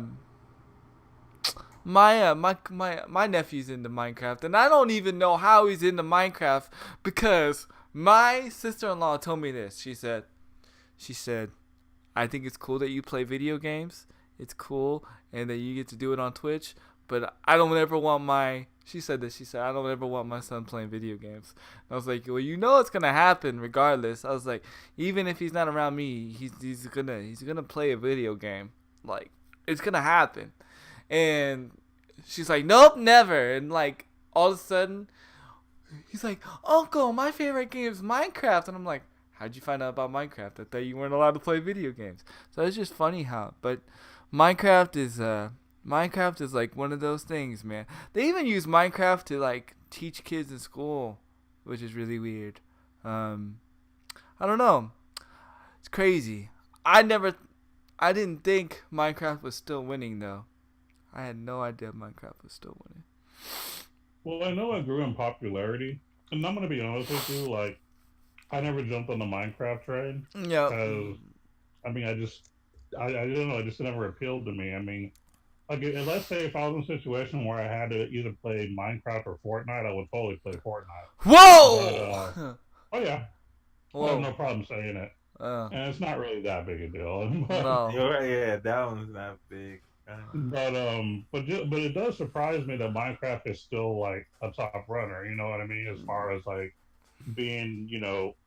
[SPEAKER 2] nephew's into Minecraft, and I don't even know how he's into Minecraft because my sister-in-law told me this. She said, I think it's cool that you play video games. It's cool, and that you get to do it on Twitch. But I don't ever want my. She said this. She said I don't ever want my son playing video games. And I was like, well, you know it's gonna happen regardless. I was like, even if he's not around me, he's gonna play a video game. Like it's gonna happen. And she's like, nope, never. And like all of a sudden, he's like, Uncle, my favorite game is Minecraft. And I'm like, how'd you find out about Minecraft? I thought you weren't allowed to play video games. So it's just funny how. But Minecraft is like one of those things, man. They even use Minecraft to like teach kids in school, which is really weird. I don't know. It's crazy. I didn't think Minecraft was still winning though. I had no idea Minecraft was still winning.
[SPEAKER 1] Well, I know it grew in popularity, and I'm gonna be honest with you. Like, I never jumped on the Minecraft train
[SPEAKER 2] Yep.
[SPEAKER 1] because, I mean, I don't know. It just never appealed to me. I mean, like, let's say if I was in a situation where I had to either play Minecraft or Fortnite, I would totally play Fortnite.
[SPEAKER 2] Whoa!
[SPEAKER 1] But, oh yeah, I have no problem saying it, and it's not really that big a deal.
[SPEAKER 2] No.
[SPEAKER 3] You're right, yeah, that one's not big.
[SPEAKER 1] But it does surprise me that Minecraft is still like a top runner. You know what I mean? As far as like being,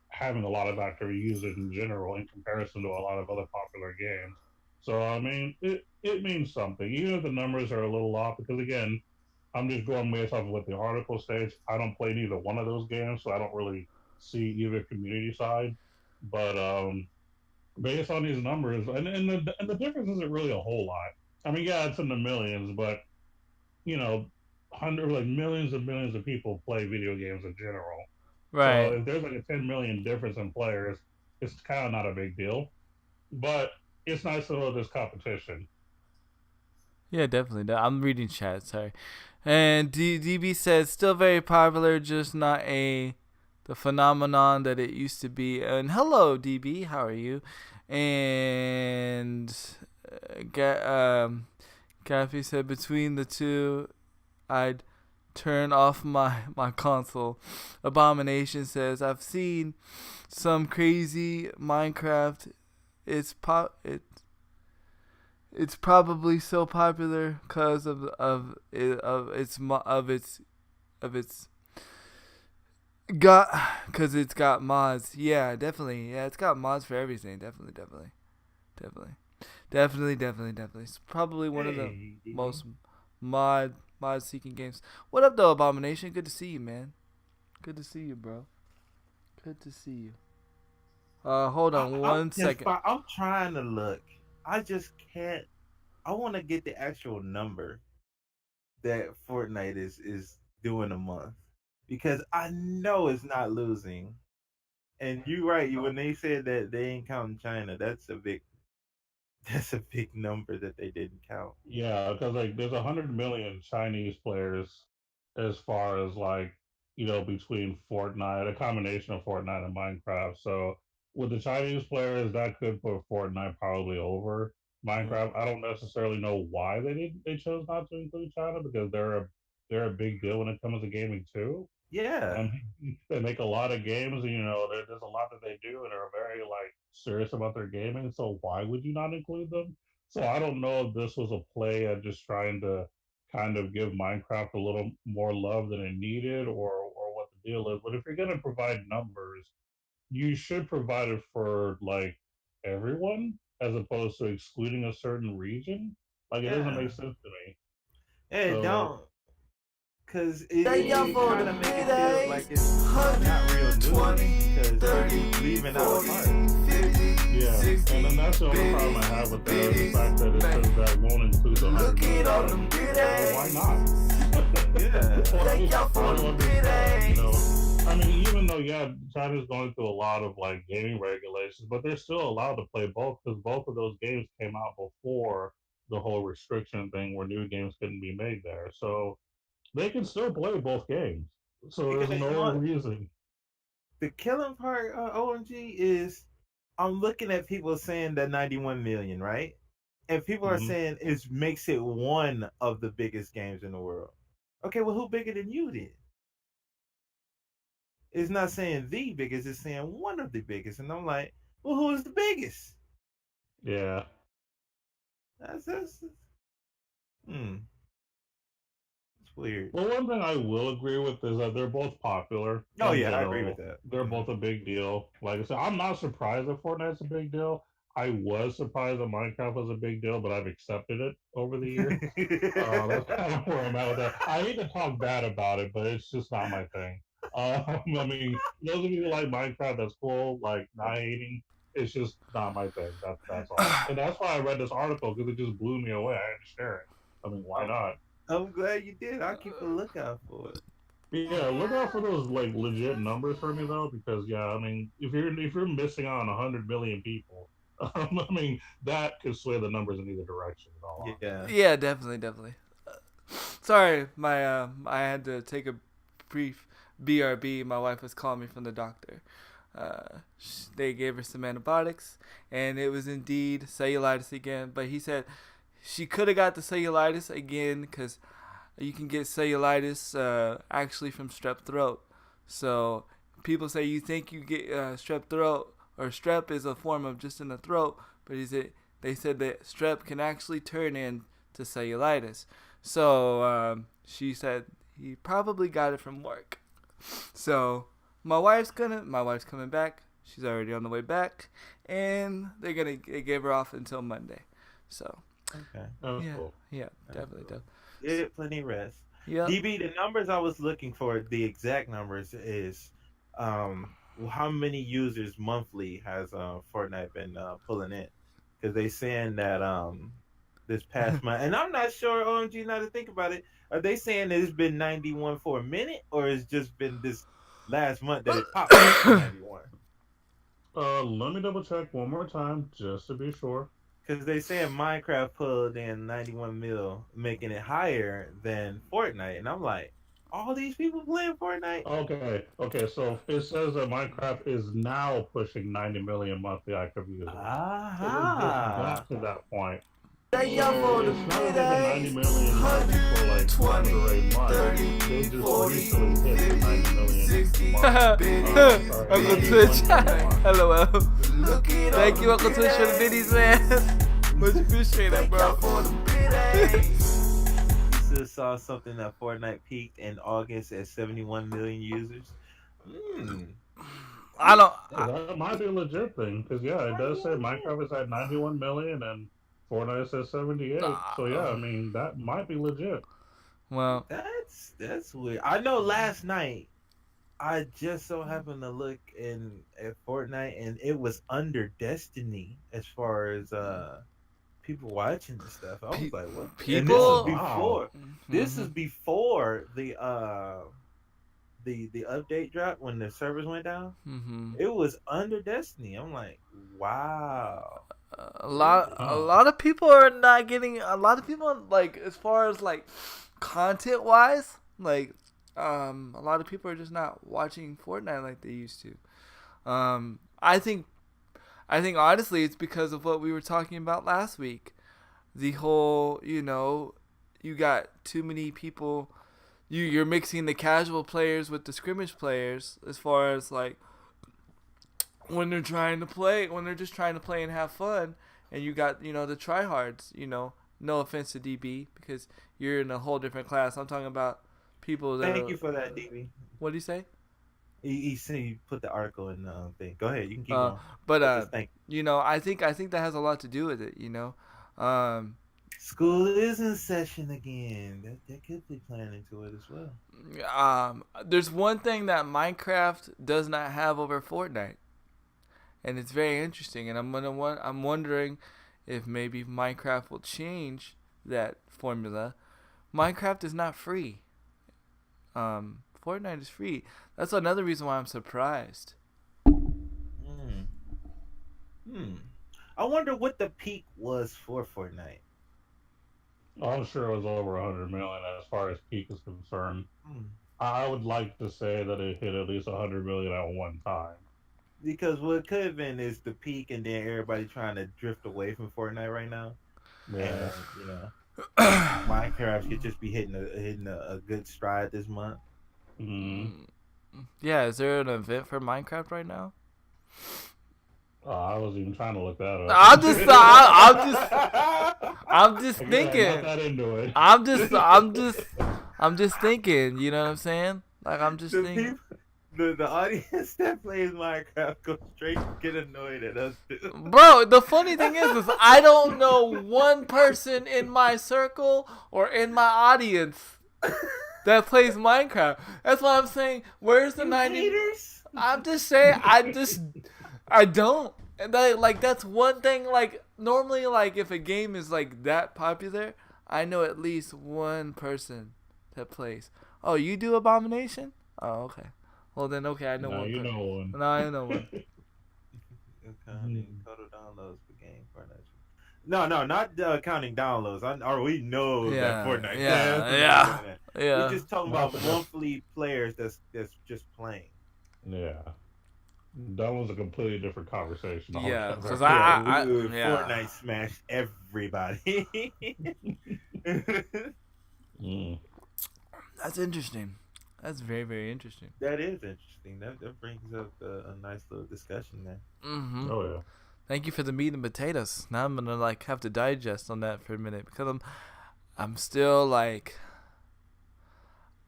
[SPEAKER 1] having a lot of active users in general in comparison to a lot of other popular games. So I mean, it means something, even if the numbers are a little off. Because again, I'm just going based off of what the article states. I don't play neither one of those games, so I don't really see either community side. But based on these numbers, and the difference isn't really a whole lot. I mean, yeah, it's in the millions, but hundreds, like millions and millions of people play video games in general.
[SPEAKER 2] Right.
[SPEAKER 1] So if there's like a 10 million difference in players, it's kind of not a big deal. But it's nice to know there's competition.
[SPEAKER 2] Yeah, definitely. I'm reading chat. Sorry. And DB says still very popular, just not the phenomenon that it used to be. And hello, DB. How are you? And Gaffy said between the two, I'd turn off my console. Abomination says I've seen some crazy Minecraft. It's probably so popular because of its because it's got mods. Yeah, definitely. Yeah, it's got mods for everything. Definitely. It's probably one of the most mod seeking games. What up though, Abomination? Good to see you, man. Good to see you, bro. Good to see you. Hold on one second.
[SPEAKER 3] I'm trying to look. I just can't. I want to get the actual number that Fortnite is doing a month because I know it's not losing. And you're right. When they said that they ain't counting China, that's a big number that they didn't count.
[SPEAKER 1] Yeah, because like there's 100 million Chinese players as far as like between Fortnite, a combination of Fortnite and Minecraft. So with the Chinese players, that could put Fortnite probably over Minecraft. I don't necessarily know why they chose not to include China because they're a big deal when it comes to gaming too.
[SPEAKER 3] Yeah.
[SPEAKER 1] They make a lot of games, and there's a lot that they do, and are very like serious about their gaming. So why would you not include them? So I don't know if this was a play at just trying to kind of give Minecraft a little more love than it needed, or what the deal is. But if you're going to provide numbers, you should provide it for like everyone as opposed to excluding a certain region. Like it doesn't make sense to me.
[SPEAKER 3] Hey,
[SPEAKER 1] So,
[SPEAKER 3] don't. Because it trying to make it feel like it's not real news because you're leaving out a part.
[SPEAKER 1] Yeah, and then that's the only problem I have with that is the fact that it says that won't include the 100 million. Well, why not? I mean, even though China's going through a lot of like gaming regulations, but they're still allowed to play both because both of those games came out before the whole restriction thing where new games couldn't be made there. So they can still play both games. So there's no reason.
[SPEAKER 3] The killing part, OMG, is I'm looking at people saying that 91 million, right? And people are saying it makes it one of the biggest games in the world. Okay, well, who bigger than you then? It's not saying the biggest, it's saying one of the biggest. And I'm like, well, who is the biggest?
[SPEAKER 1] Yeah.
[SPEAKER 3] That's hmm. It's weird.
[SPEAKER 1] Well, one thing I will agree with is that they're both popular
[SPEAKER 3] Oh
[SPEAKER 1] in
[SPEAKER 3] yeah, I agree with
[SPEAKER 1] general.
[SPEAKER 3] that.
[SPEAKER 1] They're
[SPEAKER 3] Hmm.
[SPEAKER 1] both a big deal. Like I said, I'm not surprised that Fortnite's a big deal. I was surprised that Minecraft was a big deal, but I've accepted it over the years. That's kind of where I'm at with that. I hate to talk bad about it, but it's just not my thing. I mean, those of you who like Minecraft, that's cool. Like, not hating. It's just not my thing. That's all. And that's why I read this article because it just blew me away. I had to share it. I mean, why
[SPEAKER 3] I'm,
[SPEAKER 1] not?
[SPEAKER 3] I'm glad you did. I'll keep a lookout for it.
[SPEAKER 1] Yeah, look out for those like legit numbers for me though, because yeah, I mean, if you're missing on 100 million people, I mean that could sway the numbers in either direction. In all
[SPEAKER 3] Yeah.
[SPEAKER 2] Yeah, definitely, definitely. Sorry, my I had to take a brief BRB. My wife was calling me from the doctor. They gave her some antibiotics, and it was indeed cellulitis again. But he said she could have got the cellulitis again because you can get cellulitis actually from strep throat. So people say you think you get strep throat, or strep is a form of just in the throat, but they said that strep can actually turn into cellulitis. So she said he probably got it from work. So my wife's coming back. She's already on the way back, and they gave her off until Monday. So
[SPEAKER 3] Okay.
[SPEAKER 1] that's
[SPEAKER 2] yeah,
[SPEAKER 1] cool.
[SPEAKER 2] yeah,
[SPEAKER 3] That's
[SPEAKER 2] definitely,
[SPEAKER 3] cool.
[SPEAKER 2] definitely.
[SPEAKER 3] Get plenty of rest.
[SPEAKER 2] Yep.
[SPEAKER 3] DB, the numbers I was looking for, the exact numbers is how many users monthly has Fortnite been pulling in? Because they saying that this past month, and I'm not sure. OMG, now to think about it, are they saying that it's been 91 for a minute, or it's just been this last month that it popped up to 91?
[SPEAKER 1] Let me double check one more time just to be sure.
[SPEAKER 3] Because they saying Minecraft pulled in 91 mil, making it higher than Fortnite, and I'm like, all these people playing Fortnite?
[SPEAKER 1] Okay. So it says that Minecraft is now pushing 90 million monthly active users. So they just
[SPEAKER 3] Aha!
[SPEAKER 1] got to that point.
[SPEAKER 2] Thank y'all
[SPEAKER 1] So
[SPEAKER 2] for the
[SPEAKER 1] it's not that they've been 90
[SPEAKER 2] biddies.
[SPEAKER 1] million for like 7 or 8 months. They just recently hit the 90 million mark. I'm sorry,
[SPEAKER 2] Uncle
[SPEAKER 1] 91
[SPEAKER 2] Twitch.
[SPEAKER 1] million mark.
[SPEAKER 2] LOL. Thank you, Uncle Twitch, for the biddies, man. Much appreciated, bro.
[SPEAKER 3] Just saw something that Fortnite peaked in August at 71 million users. Hmm.
[SPEAKER 2] I don't.
[SPEAKER 1] Yeah, that might be a legit thing because yeah, it does say Minecraft is at 91 million and Fortnite says 78. So yeah, I mean that might be legit.
[SPEAKER 2] Well,
[SPEAKER 3] That's weird. I know last night I just so happened to look in at Fortnite and it was under Destiny as far as people watching and stuff. I was like, what? And this is
[SPEAKER 2] people.
[SPEAKER 1] Wow.
[SPEAKER 3] before. This
[SPEAKER 2] Mhm.
[SPEAKER 3] is before the update dropped when the servers went down.
[SPEAKER 2] Mhm.
[SPEAKER 3] It was under Destiny. I'm like, wow.
[SPEAKER 2] A lot.
[SPEAKER 3] Really?
[SPEAKER 2] A
[SPEAKER 1] Oh.
[SPEAKER 2] lot of people are not getting. A lot of people like as far as like content wise, like a lot of people are just not watching Fortnite like they used to. I think honestly it's because of what we were talking about last week. The whole, you got too many people. You're mixing the casual players with the scrimmage players as far as like when they're just trying to play and have fun, and you got the tryhards. No offense to DB because you're in a whole different class. I'm talking about people that
[SPEAKER 3] Thank
[SPEAKER 2] are.
[SPEAKER 3] you for that, DB.
[SPEAKER 2] What do you say?
[SPEAKER 3] He said he put the article in the thing. Go ahead, you can keep
[SPEAKER 2] Uh,
[SPEAKER 3] going.
[SPEAKER 2] but
[SPEAKER 3] But just thank
[SPEAKER 2] I think that has a lot to do with it. Um,
[SPEAKER 3] School is in session again. That could be playing into it as well.
[SPEAKER 2] there's one thing that Minecraft does not have over Fortnite, and it's very interesting. And I'm wondering if maybe Minecraft will change that formula. Minecraft is not free. Fortnite is free. That's another reason why I'm surprised.
[SPEAKER 3] Hmm. Hmm. I wonder what the peak was for Fortnite.
[SPEAKER 1] I'm sure it was over 100 million as far as peak is concerned.
[SPEAKER 3] Hmm.
[SPEAKER 1] I would like to say that it hit at least 100 million at one time.
[SPEAKER 3] Because what could have been is the peak, and then everybody trying to drift away from Fortnite right now,
[SPEAKER 1] Yeah.
[SPEAKER 3] and Minecraft could just be hitting a good stride this month.
[SPEAKER 1] Mm-hmm.
[SPEAKER 2] Yeah, is there an event for Minecraft right now?
[SPEAKER 1] I wasn't even trying to look that up.
[SPEAKER 2] I'm just
[SPEAKER 1] Again, not
[SPEAKER 2] thinking.
[SPEAKER 1] that into it.
[SPEAKER 2] I'm just thinking. You know what I'm saying? Like I'm just
[SPEAKER 3] The
[SPEAKER 2] thinking.
[SPEAKER 3] people, the audience that plays Minecraft go straight get annoyed at us too.
[SPEAKER 2] Bro, the funny thing is I don't know one person in my circle or in my audience that plays Minecraft. That's why I'm saying, where's the
[SPEAKER 3] You
[SPEAKER 2] 90?
[SPEAKER 3] haters?
[SPEAKER 2] I'm just saying, I don't. And that's one thing. Like normally, like if a game is like that popular, I know at least one person that plays. Oh, you do Abomination? Oh, okay. Well then, okay, I know
[SPEAKER 1] No,
[SPEAKER 2] one
[SPEAKER 1] you
[SPEAKER 2] person.
[SPEAKER 1] know one.
[SPEAKER 2] No, I know one.
[SPEAKER 3] Counting total downloads per game Fortnite. No, not counting downloads. Or we know that
[SPEAKER 2] Yeah,
[SPEAKER 3] Fortnite.
[SPEAKER 2] yeah.
[SPEAKER 3] We're just talking
[SPEAKER 1] Not
[SPEAKER 3] about
[SPEAKER 1] for
[SPEAKER 3] monthly players that's just playing.
[SPEAKER 1] Yeah. That was a completely different conversation.
[SPEAKER 2] Yeah,
[SPEAKER 1] altogether.
[SPEAKER 2] because
[SPEAKER 3] Fortnite smashed everybody.
[SPEAKER 1] Mm.
[SPEAKER 2] That's interesting. That's very, very interesting.
[SPEAKER 3] That is interesting. That brings up a nice little discussion there.
[SPEAKER 2] Mm-hmm.
[SPEAKER 1] Oh yeah.
[SPEAKER 2] Thank you for the meat and potatoes. Now I'm gonna like have to digest on that for a minute because I'm still like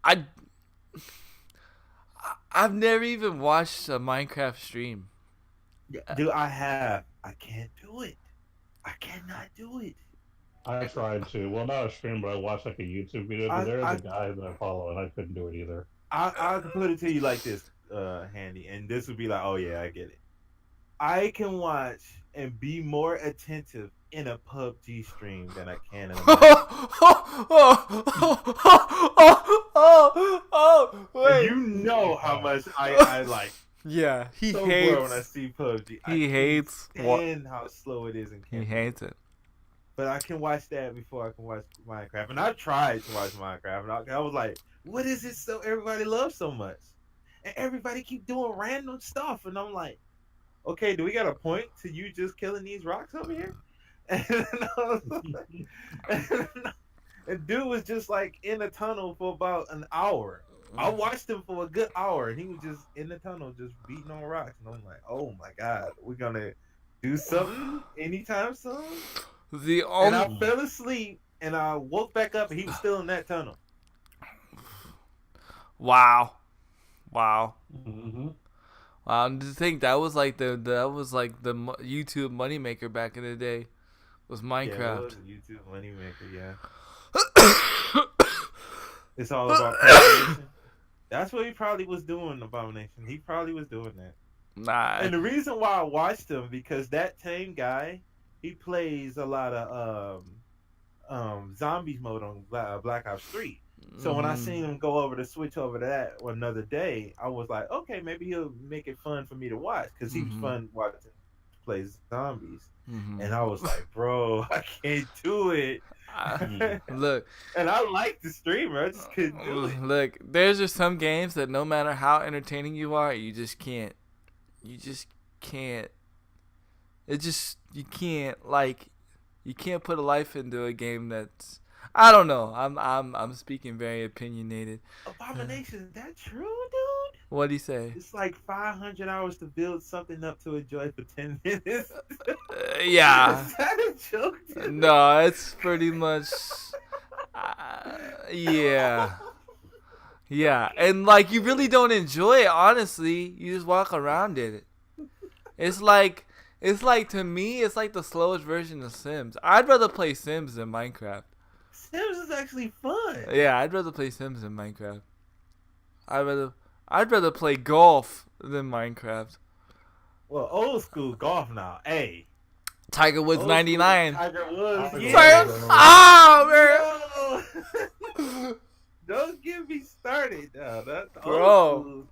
[SPEAKER 2] I I've never even watched a Minecraft stream.
[SPEAKER 3] Dude, I can't do it. I cannot do it.
[SPEAKER 1] I tried to. Well, not a stream, but I watched like a YouTube video. But there is a guy that I follow, and I couldn't do it either.
[SPEAKER 3] I can put it to you like this, Handy, and this would be like, oh yeah, I get it. I can watch and be more attentive in a PUBG stream than I can in a
[SPEAKER 2] wait.
[SPEAKER 3] You know how much I like.
[SPEAKER 2] Yeah, he
[SPEAKER 3] So
[SPEAKER 2] hates.
[SPEAKER 3] when I see PUBG,
[SPEAKER 2] He hates.
[SPEAKER 3] and how slow it is in
[SPEAKER 2] He
[SPEAKER 3] campaign.
[SPEAKER 2] hates it.
[SPEAKER 3] But I can watch that before I can watch Minecraft, and I tried to watch Minecraft, and I was like, what is it so everybody loves so much, and everybody keep doing random stuff, and I'm like, okay, do we got a point to you just killing these rocks over here? And dude was just like in the tunnel for about an hour. I watched him for a good hour, and he was just in the tunnel, just beating on rocks. And I'm like, oh my god, we're gonna do something anytime soon? And I fell asleep, and I woke back up, and he was still in that tunnel.
[SPEAKER 2] Wow.
[SPEAKER 1] Mm-hmm.
[SPEAKER 2] Wow, and to think that was like the YouTube moneymaker back in the day was Minecraft.
[SPEAKER 3] Yeah, that was a YouTube moneymaker, yeah. It's all about Abomination. That's what he probably was doing, Abomination. He probably was doing that.
[SPEAKER 2] Nah.
[SPEAKER 3] And the reason why I watched him, because that same guy, he plays a lot of zombies mode on Black Ops 3. So when I seen him go over to switch over to that another day, I was like, okay, maybe he'll make it fun for me to watch, because he was fun watching play zombies. And I was like, bro, I can't do it.
[SPEAKER 2] Look,
[SPEAKER 3] and I like the streamer, I just couldn't do it.
[SPEAKER 2] Look, there's just some games that no matter how entertaining you are, you just can't. You just can't. It just you can't put a life into a game that's. I don't know. I'm speaking very opinionated.
[SPEAKER 3] Abomination, is that true, dude?
[SPEAKER 2] What'd he say?
[SPEAKER 3] It's like 500 hours to build something up to enjoy for 10 minutes.
[SPEAKER 2] Yeah.
[SPEAKER 3] Is that a joke? Dude?
[SPEAKER 2] No, it's pretty much. Yeah. Yeah, and like you really don't enjoy it. Honestly, you just walk around in it. It's like to me, it's like the slowest version of Sims. I'd rather play Sims than Minecraft.
[SPEAKER 3] Sims is actually fun.
[SPEAKER 2] Yeah, I'd rather play Sims than Minecraft. I'd rather play golf than Minecraft.
[SPEAKER 3] Well, old school golf now. Hey.
[SPEAKER 2] Tiger Woods 99.
[SPEAKER 3] Tiger Woods.
[SPEAKER 2] Yeah. Oh
[SPEAKER 3] man. Don't get me started now. That's
[SPEAKER 2] bro.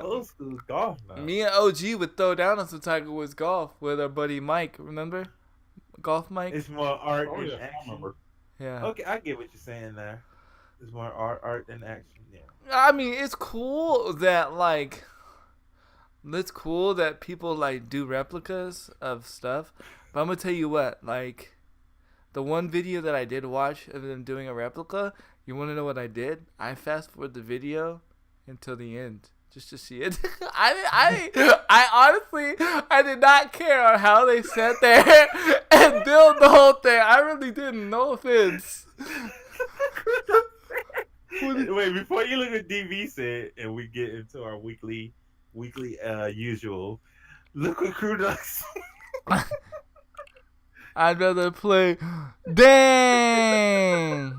[SPEAKER 3] Old school golf now.
[SPEAKER 2] Me and OG would throw down on some Tiger Woods golf with our buddy Mike. Remember? Golf Mike.
[SPEAKER 3] It's more art than action.
[SPEAKER 2] Yeah.
[SPEAKER 3] Okay, I get what you're saying there. It's more art than action. Yeah.
[SPEAKER 2] I mean, it's cool that it's cool that people like do replicas of stuff. But I'm gonna tell you what, like, the one video that I did watch of them doing a replica. You want to know what I did? I fast forward the video until the end just to see it. I honestly, I did not care on how they sat there and built the whole thing. I really didn't. No offense.
[SPEAKER 3] Wait, before you look at DV said, and we get into our weekly usual, look what Crew Ducks.
[SPEAKER 2] I'd rather play. Dang.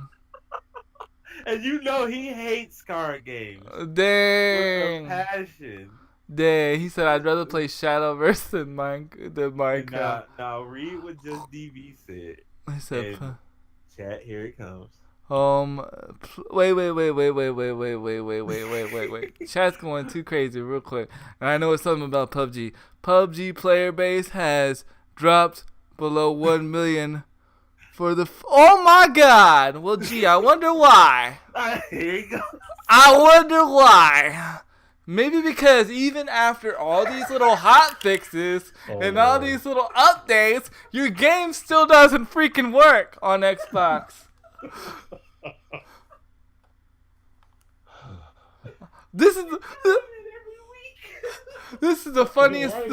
[SPEAKER 3] And you know he hates card games.
[SPEAKER 2] Dang.
[SPEAKER 3] With a passion.
[SPEAKER 2] Dang. He said I'd rather play Shadowverse than Minecraft.
[SPEAKER 3] Now read what just DV said.
[SPEAKER 2] I said,
[SPEAKER 3] And chat, here it comes.
[SPEAKER 2] Wait. Chat's going too crazy real quick. And I know it's something about PUBG. PUBG player base has dropped below 1 million for the... Oh my god! Well, gee, I wonder why.
[SPEAKER 3] Here you go.
[SPEAKER 2] I wonder why. Maybe because even after all these little hot fixes and all these little updates, your game still doesn't freaking work on Xbox. This is the funniest thing.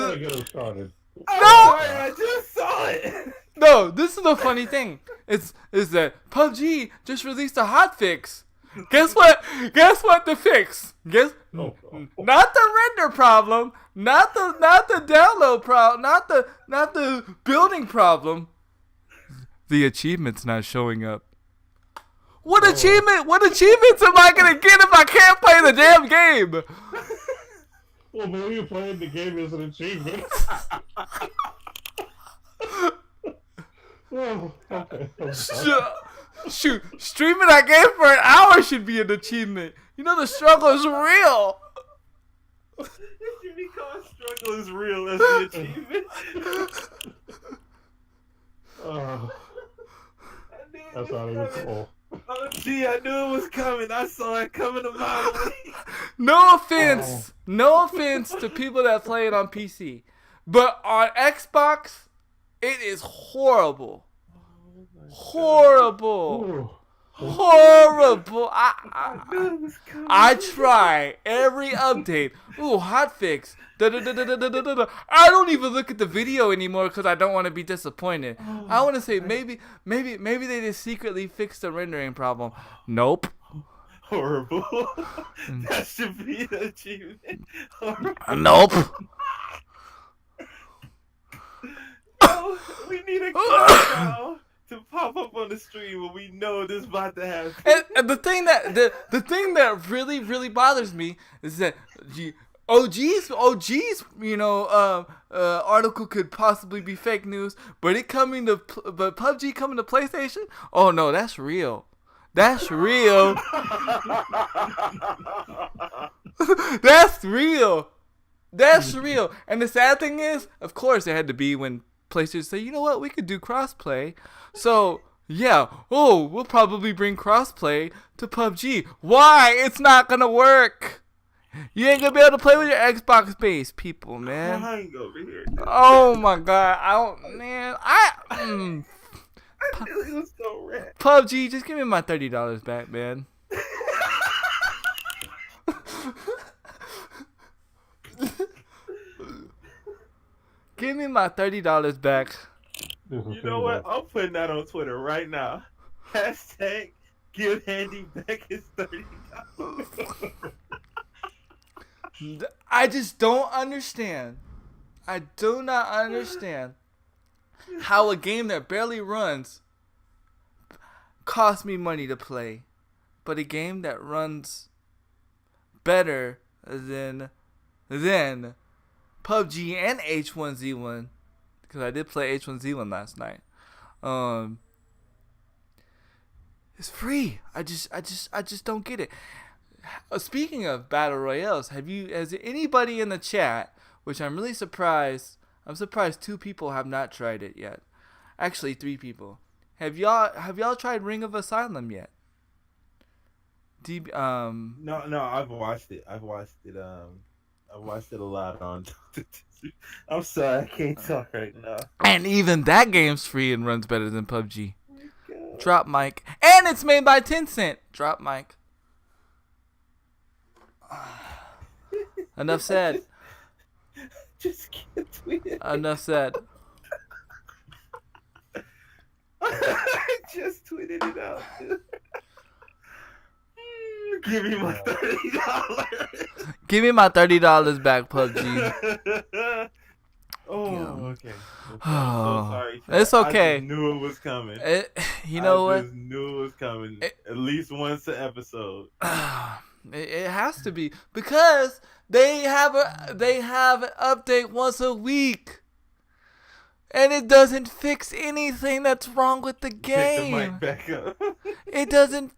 [SPEAKER 3] No, I just saw it.
[SPEAKER 2] No, this is the funny thing. Is that PUBG just released a hot fix. Guess what? Guess what the fix? Not the render problem, not the download problem, not the building problem. The achievement's not showing up. What achievement? What achievements am I gonna get if I can't play the damn game?
[SPEAKER 1] Well, maybe you playing the game is an achievement. Oh, okay.
[SPEAKER 2] Shoot, streaming that game for an hour should be an achievement. You know the struggle is real.
[SPEAKER 3] It should be called struggle is real as the achievement.
[SPEAKER 1] That's not even cool.
[SPEAKER 3] Oh, gee, I knew it was coming. I saw it coming a mile away.
[SPEAKER 2] No offense to people that play it on PC, but on Xbox, it is horrible. Horrible. I try every update. Ooh, hotfix. I don't even look at the video anymore because I don't want to be disappointed. I want to say maybe they just secretly fixed the rendering problem. Nope.
[SPEAKER 3] Horrible. That should be an achievement.
[SPEAKER 2] Nope.
[SPEAKER 3] No, we need a countdown to pop up on the stream when we know this about to happen.
[SPEAKER 2] And the thing that really bothers me is that OG's article could possibly be fake news, but PUBG coming to PlayStation? Oh no, that's real. That's real. That's real. That's real. And the sad thing is, of course, it had to be when PlayStation said, you know what, we could do crossplay. So, yeah, we'll probably bring crossplay to PUBG. Why? It's not going to work. You ain't going to be able to play with your Xbox base, people, man.
[SPEAKER 3] I ain't over here.
[SPEAKER 2] Oh, my God. I
[SPEAKER 3] knew it was so red.
[SPEAKER 2] PUBG, just give me my $30 back, man. Give me my $30 back.
[SPEAKER 3] You know what? I'm putting that on Twitter right now. Hashtag give Handy back his $30.
[SPEAKER 2] I just don't understand. I do not understand how a game that barely runs costs me money to play, but a game that runs better than PUBG and H1Z1, because I did play H1Z1 last night. It's free. I just don't get it. Speaking of battle royales, has anybody in the chat, which I'm really surprised. I'm surprised 2 people have not tried it yet. Actually, 3 people. Have y'all tried Ring of Asylum yet?
[SPEAKER 3] No, I've watched it. I've watched it a lot on. I'm sorry, I can't talk right now.
[SPEAKER 2] And even that game's free and runs better than PUBG. Oh, drop mic, and it's made by Tencent. Drop mic. Enough said.
[SPEAKER 3] Just can't tweet it.
[SPEAKER 2] Enough said.
[SPEAKER 3] I just tweeted it out. Give me my $30.
[SPEAKER 2] Give me my $30 back, PUBG.
[SPEAKER 3] Okay. I'm so sorry. Chat.
[SPEAKER 2] It's okay.
[SPEAKER 3] I just knew it was coming.
[SPEAKER 2] You know what?
[SPEAKER 3] I just knew it was coming. At least once an episode.
[SPEAKER 2] It has to be because they have an update once a week, and it doesn't fix anything that's wrong with the game.
[SPEAKER 3] Pick the mic back up.
[SPEAKER 2] It doesn't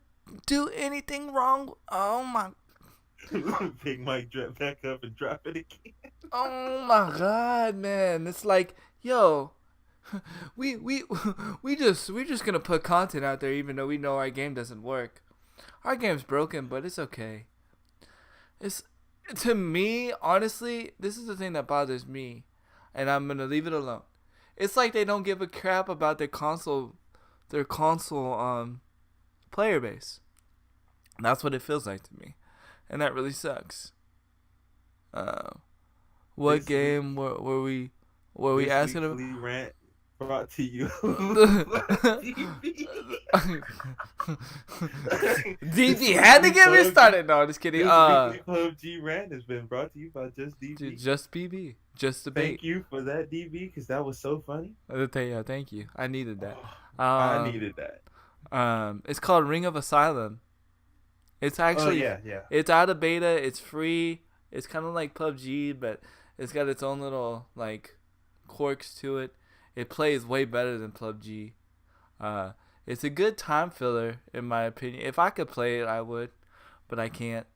[SPEAKER 2] do anything wrong. Oh my.
[SPEAKER 3] Big Mike back up and drop it again.
[SPEAKER 2] Oh my God, man! It's like, yo, we're just gonna put content out there, even though we know our game doesn't work. Our game's broken, but it's okay. To me, honestly, this is the thing that bothers me, and I'm gonna leave it alone. It's like they don't give a crap about their console player base. That's what it feels like to me, and that really sucks. What game were we asking about?
[SPEAKER 3] Rant brought to you.
[SPEAKER 2] DB had to get me started. No, just kidding.
[SPEAKER 3] PUBG rant has been brought to you by Just DB.
[SPEAKER 2] Just BB. Just debate.
[SPEAKER 3] Thank you for that, DB, because that was so funny.
[SPEAKER 2] Thank you. I needed that.
[SPEAKER 3] I needed that.
[SPEAKER 2] It's called Ring of Asylum. It's actually
[SPEAKER 3] yeah.
[SPEAKER 2] It's out of beta. It's free. It's kind of like PUBG, but it's got its own little like quirks to it. It plays way better than PUBG. It's a good time filler in my opinion. If I could play it, I would, but I can't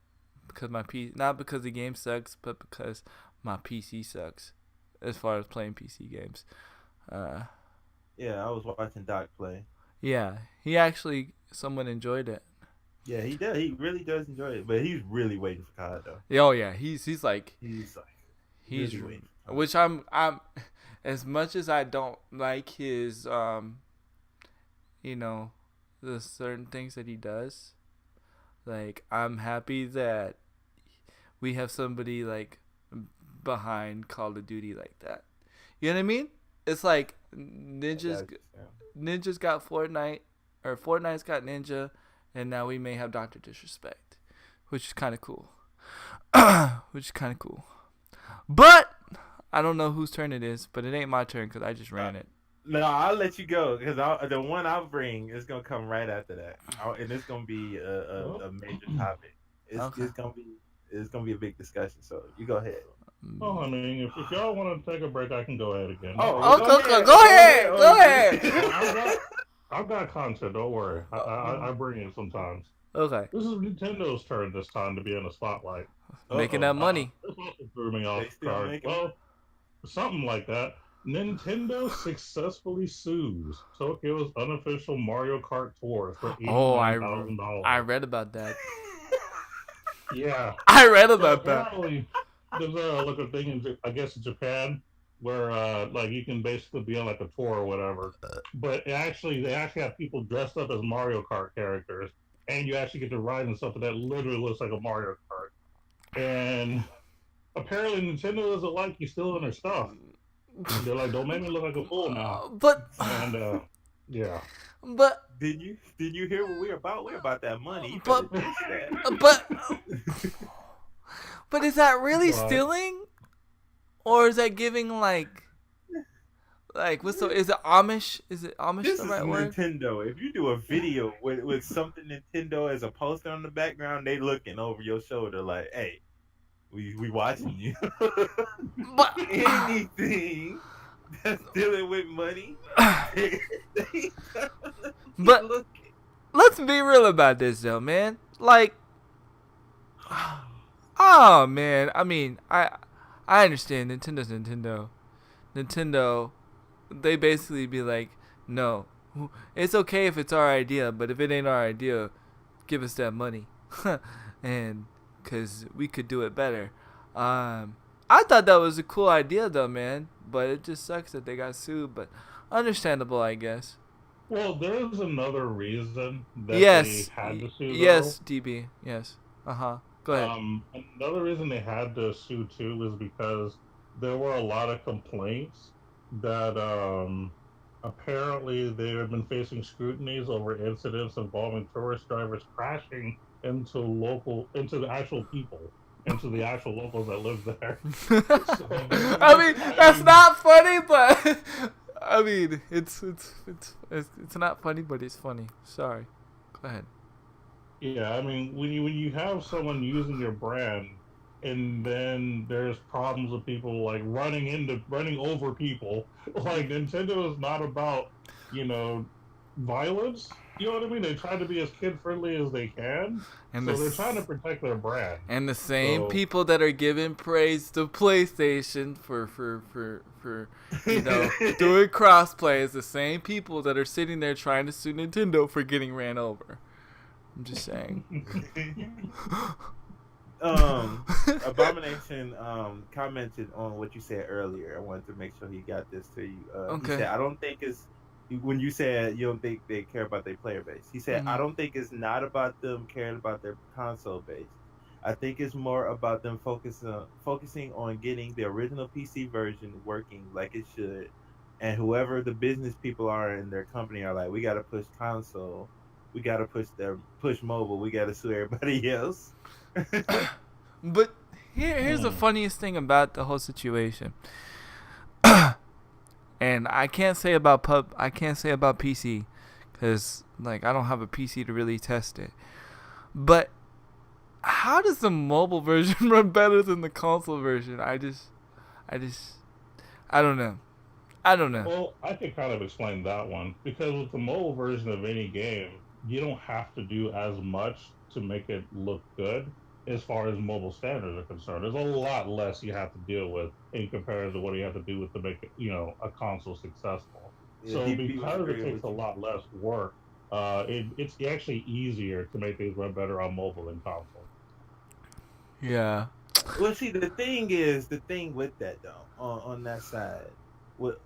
[SPEAKER 2] because not because the game sucks, but because my PC sucks as far as playing PC games.
[SPEAKER 3] Yeah, I was watching Doc play.
[SPEAKER 2] Yeah, someone enjoyed it.
[SPEAKER 3] Yeah, he does. He really does enjoy it, but he's really waiting for COD though.
[SPEAKER 2] Oh yeah, he's
[SPEAKER 3] really waiting.
[SPEAKER 2] Which I'm as much as I don't like his the certain things that he does, like I'm happy that we have somebody like behind Call of Duty like that. You know what I mean? It's like Ninja's got Fortnite, or Fortnite's got Ninja, and now we may have Dr. Disrespect, which is kind of cool. But I don't know whose turn it is, but it ain't my turn because I just ran it.
[SPEAKER 3] No, I'll let you go because the one I'll bring is gonna come right after that, and it's gonna be a major topic. It's gonna be a big discussion. So you go ahead.
[SPEAKER 1] Oh, I mean, if y'all want to take a break, I can go ahead again.
[SPEAKER 2] Okay, go ahead.
[SPEAKER 1] I've got content. Don't worry. I bring it sometimes.
[SPEAKER 2] Okay.
[SPEAKER 1] This is Nintendo's turn this time to be in the spotlight.
[SPEAKER 2] Making that money.
[SPEAKER 1] This also threw me off guard. Well, something like that. Nintendo successfully sues Tokyo's unofficial Mario Kart tour for $89,000.
[SPEAKER 2] I read about that.
[SPEAKER 1] Yeah.
[SPEAKER 2] I read about that.
[SPEAKER 1] There's a thing in, I guess, in Japan where like you can basically be on like a tour or whatever, but they actually have people dressed up as Mario Kart characters, and you actually get to ride in something that literally looks like a Mario Kart. And apparently Nintendo doesn't like you stealing their stuff. They're like, don't make me look like a fool now. Yeah.
[SPEAKER 2] But
[SPEAKER 3] did you hear what we're about? We're about that money.
[SPEAKER 2] But is that really stealing, or is that giving like what's is it Amish? Is it Amish
[SPEAKER 3] this
[SPEAKER 2] the right
[SPEAKER 3] is
[SPEAKER 2] word?
[SPEAKER 3] Nintendo. If you do a video with something Nintendo as a poster on the background, they looking over your shoulder like, hey, we watching you.
[SPEAKER 2] But
[SPEAKER 3] anything that's dealing with money.
[SPEAKER 2] But let's be real about this though, man. Like, oh man, I mean, I understand Nintendo's Nintendo. Nintendo, they basically be like, no, it's okay if it's our idea, but if it ain't our idea, give us that money, and because we could do it better. I thought that was a cool idea though, man, but it just sucks that they got sued, but understandable, I guess.
[SPEAKER 1] Well, there's another reason that
[SPEAKER 2] yes.
[SPEAKER 1] they had to sue.
[SPEAKER 2] Yes, DB. Yes. Go Go ahead.
[SPEAKER 1] Another reason they had to sue too was because there were a lot of complaints that apparently they had been facing scrutinies over incidents involving tourist drivers crashing into the actual people, into the actual locals that live there. So,
[SPEAKER 2] I mean, that's not funny, but I mean, it's not funny, but it's funny. Sorry. Go ahead.
[SPEAKER 1] yeah, I mean, when you have someone using your brand, and then there's problems with people like running over people, like Nintendo is not about you know violence. You know what I mean? They try to be as kid friendly as they can,
[SPEAKER 2] And
[SPEAKER 1] so they're trying to protect their brand.
[SPEAKER 2] And the same
[SPEAKER 1] So,
[SPEAKER 2] people that are giving praise to PlayStation for doing crossplay is the same people that are sitting there trying to sue Nintendo for getting ran over. I'm just saying.
[SPEAKER 3] Abomination commented on what you said earlier. I wanted to make sure he got this to you.
[SPEAKER 2] Okay.
[SPEAKER 3] He said, I don't think it's when you said you don't think they care about their player base. He said, I don't think it's not about them caring about their console base. I think it's more about them focusing on getting the original PC version working like it should. And whoever the business people are in their company are like, we got to push console. We got to push mobile. We got to sue everybody else.
[SPEAKER 2] But here's the funniest thing about the whole situation. And I can't say about PC because like I don't have a PC to really test it. But how does the mobile version run better than the console version? I don't know.
[SPEAKER 1] well, I could kind of explain that one because with the mobile version of any game, you don't have to do as much to make it look good as far as mobile standards are concerned. There's a lot less you have to deal with in comparison to what you have to do with to make it, a console successful.
[SPEAKER 3] Yeah,
[SPEAKER 1] So because it takes a lot less work, it's actually easier to make things run better on mobile than console.
[SPEAKER 2] Yeah.
[SPEAKER 3] Well, see, the thing with that though, on that side, what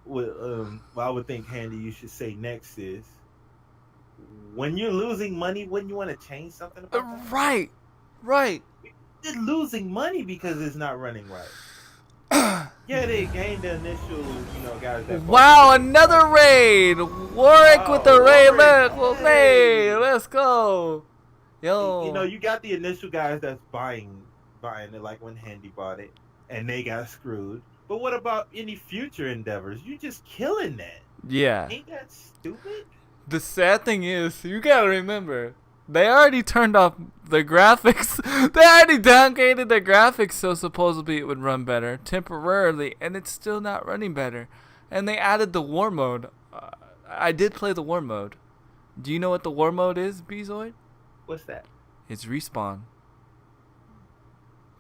[SPEAKER 3] I would think, Handy, you should say next is, when you're losing money, wouldn't you want to change something about that?
[SPEAKER 2] Right.
[SPEAKER 3] You're losing money because it's not running right. Yeah, they gained the initial, guys that.
[SPEAKER 2] Wow, another raid! Warwick with the raid. Hey, let's go. Yo.
[SPEAKER 3] You got the initial guys that's buying it, like when Handy bought it, and they got screwed. But what about any future endeavors? You just killing that.
[SPEAKER 2] Yeah.
[SPEAKER 3] Ain't that stupid?
[SPEAKER 2] The sad thing is, you gotta remember, they already turned off the graphics. They already downgraded the graphics, so supposedly it would run better temporarily, and it's still not running better. And they added the war mode. I did play the war mode. Do you know what the war mode is, Bzoid?
[SPEAKER 3] What's that?
[SPEAKER 2] It's respawn.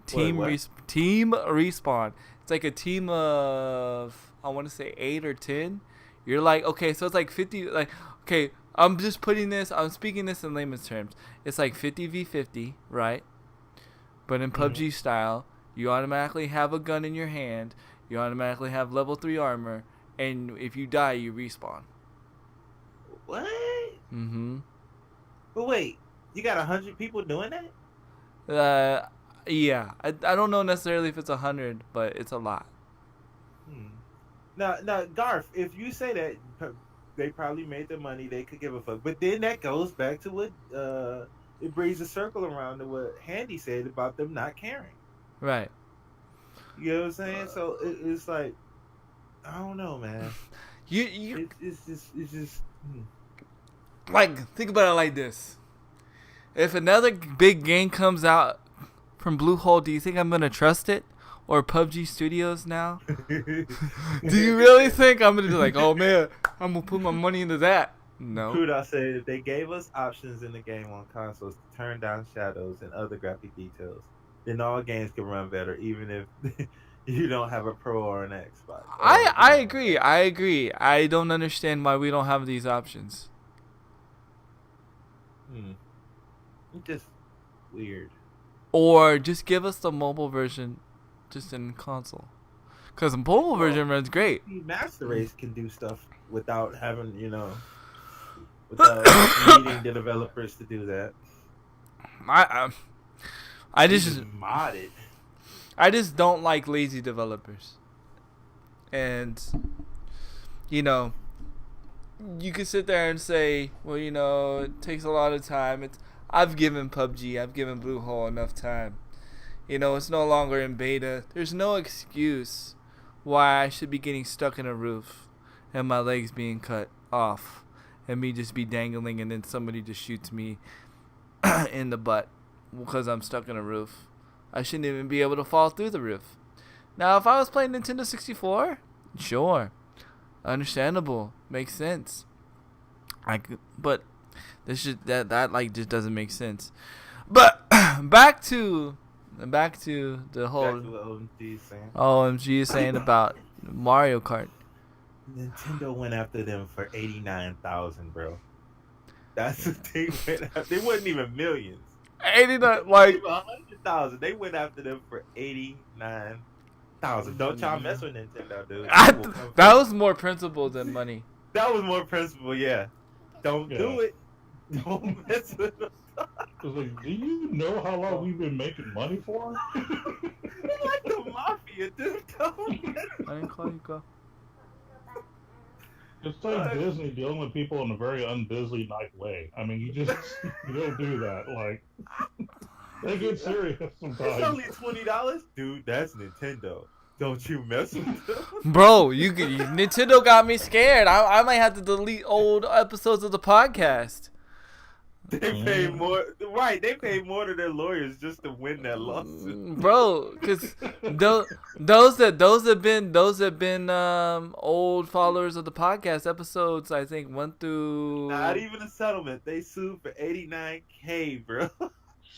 [SPEAKER 3] Team
[SPEAKER 2] respawn. It's like a team of, I want to say 8 or 10. You're like, okay, so it's like 50. Like, okay, I'm speaking this in layman's terms. It's like 50v50, right? But in PUBG style, you automatically have a gun in your hand. You automatically have level 3 armor. And if you die, you respawn.
[SPEAKER 3] What?
[SPEAKER 2] Mm-hmm.
[SPEAKER 3] But wait, you got 100 people doing that?
[SPEAKER 2] Yeah. I don't know necessarily if it's 100, but it's a lot.
[SPEAKER 3] Now, Garth, if you say that they probably made the money, they could give a fuck. But then that goes back to what it brings a circle around to what Handy said about them not caring.
[SPEAKER 2] Right.
[SPEAKER 3] You know what I'm saying? So it's like, I don't know, man. It's just.
[SPEAKER 2] Like, think about it like this. If another big game comes out from Bluehole, do you think I'm gonna trust it? Or PUBG Studios now? Do you really think I'm going to be like, oh man, I'm going to put my money into that? No.
[SPEAKER 3] Kudos said if they gave us options in the game on consoles to turn down shadows and other graphic details, then all games can run better, even if you don't have a Pro or an Xbox.
[SPEAKER 2] I agree. I don't understand why we don't have these options.
[SPEAKER 3] It's just weird.
[SPEAKER 2] Or just give us the mobile version just in console, because the mobile version runs great.
[SPEAKER 3] Master Race can do stuff without having, without needing the developers to do that.
[SPEAKER 2] I
[SPEAKER 3] You
[SPEAKER 2] just
[SPEAKER 3] mod it.
[SPEAKER 2] I just don't like lazy developers. And you know, you can sit there and say, well, you know, it takes a lot of time. I've given PUBG, I've given Bluehole enough time. You know, it's no longer in beta. There's no excuse why I should be getting stuck in a roof and my legs being cut off and me just be dangling and then somebody just shoots me in the butt because I'm stuck in a roof. I shouldn't even be able to fall through the roof. Now, if I was playing Nintendo 64, sure. Understandable. Makes sense. But this that like just doesn't make sense. But back to the whole
[SPEAKER 3] That's what OMG is saying.
[SPEAKER 2] OMG is saying about Mario Kart.
[SPEAKER 3] Nintendo went after them for 89,000, bro. That's what they went after. They wasn't even millions.
[SPEAKER 2] 89, like
[SPEAKER 3] 100,000. They went after them for 89,000. Don't y'all mess with Nintendo, dude.
[SPEAKER 2] that was more principle than money.
[SPEAKER 3] That was more principle, yeah. Don't do it. Don't mess with them.
[SPEAKER 1] I was like, do you know how long we've been making money for?
[SPEAKER 3] They're like the mafia, dude. Don't mess
[SPEAKER 2] I didn't call you, go.
[SPEAKER 1] It's like Disney dealing with people in a very un-Disney-like way. I mean, you don't do that. Like, they get serious sometimes.
[SPEAKER 3] It's only $20, dude. That's Nintendo. Don't you mess with them,
[SPEAKER 2] bro. Nintendo got me scared. I might have to delete old episodes of the podcast.
[SPEAKER 3] They paid more, right? They paid more to their lawyers just to win that lawsuit,
[SPEAKER 2] bro. Because those have been old followers of the podcast episodes. I think 1 through
[SPEAKER 3] not even a settlement. They sued for $89K, bro.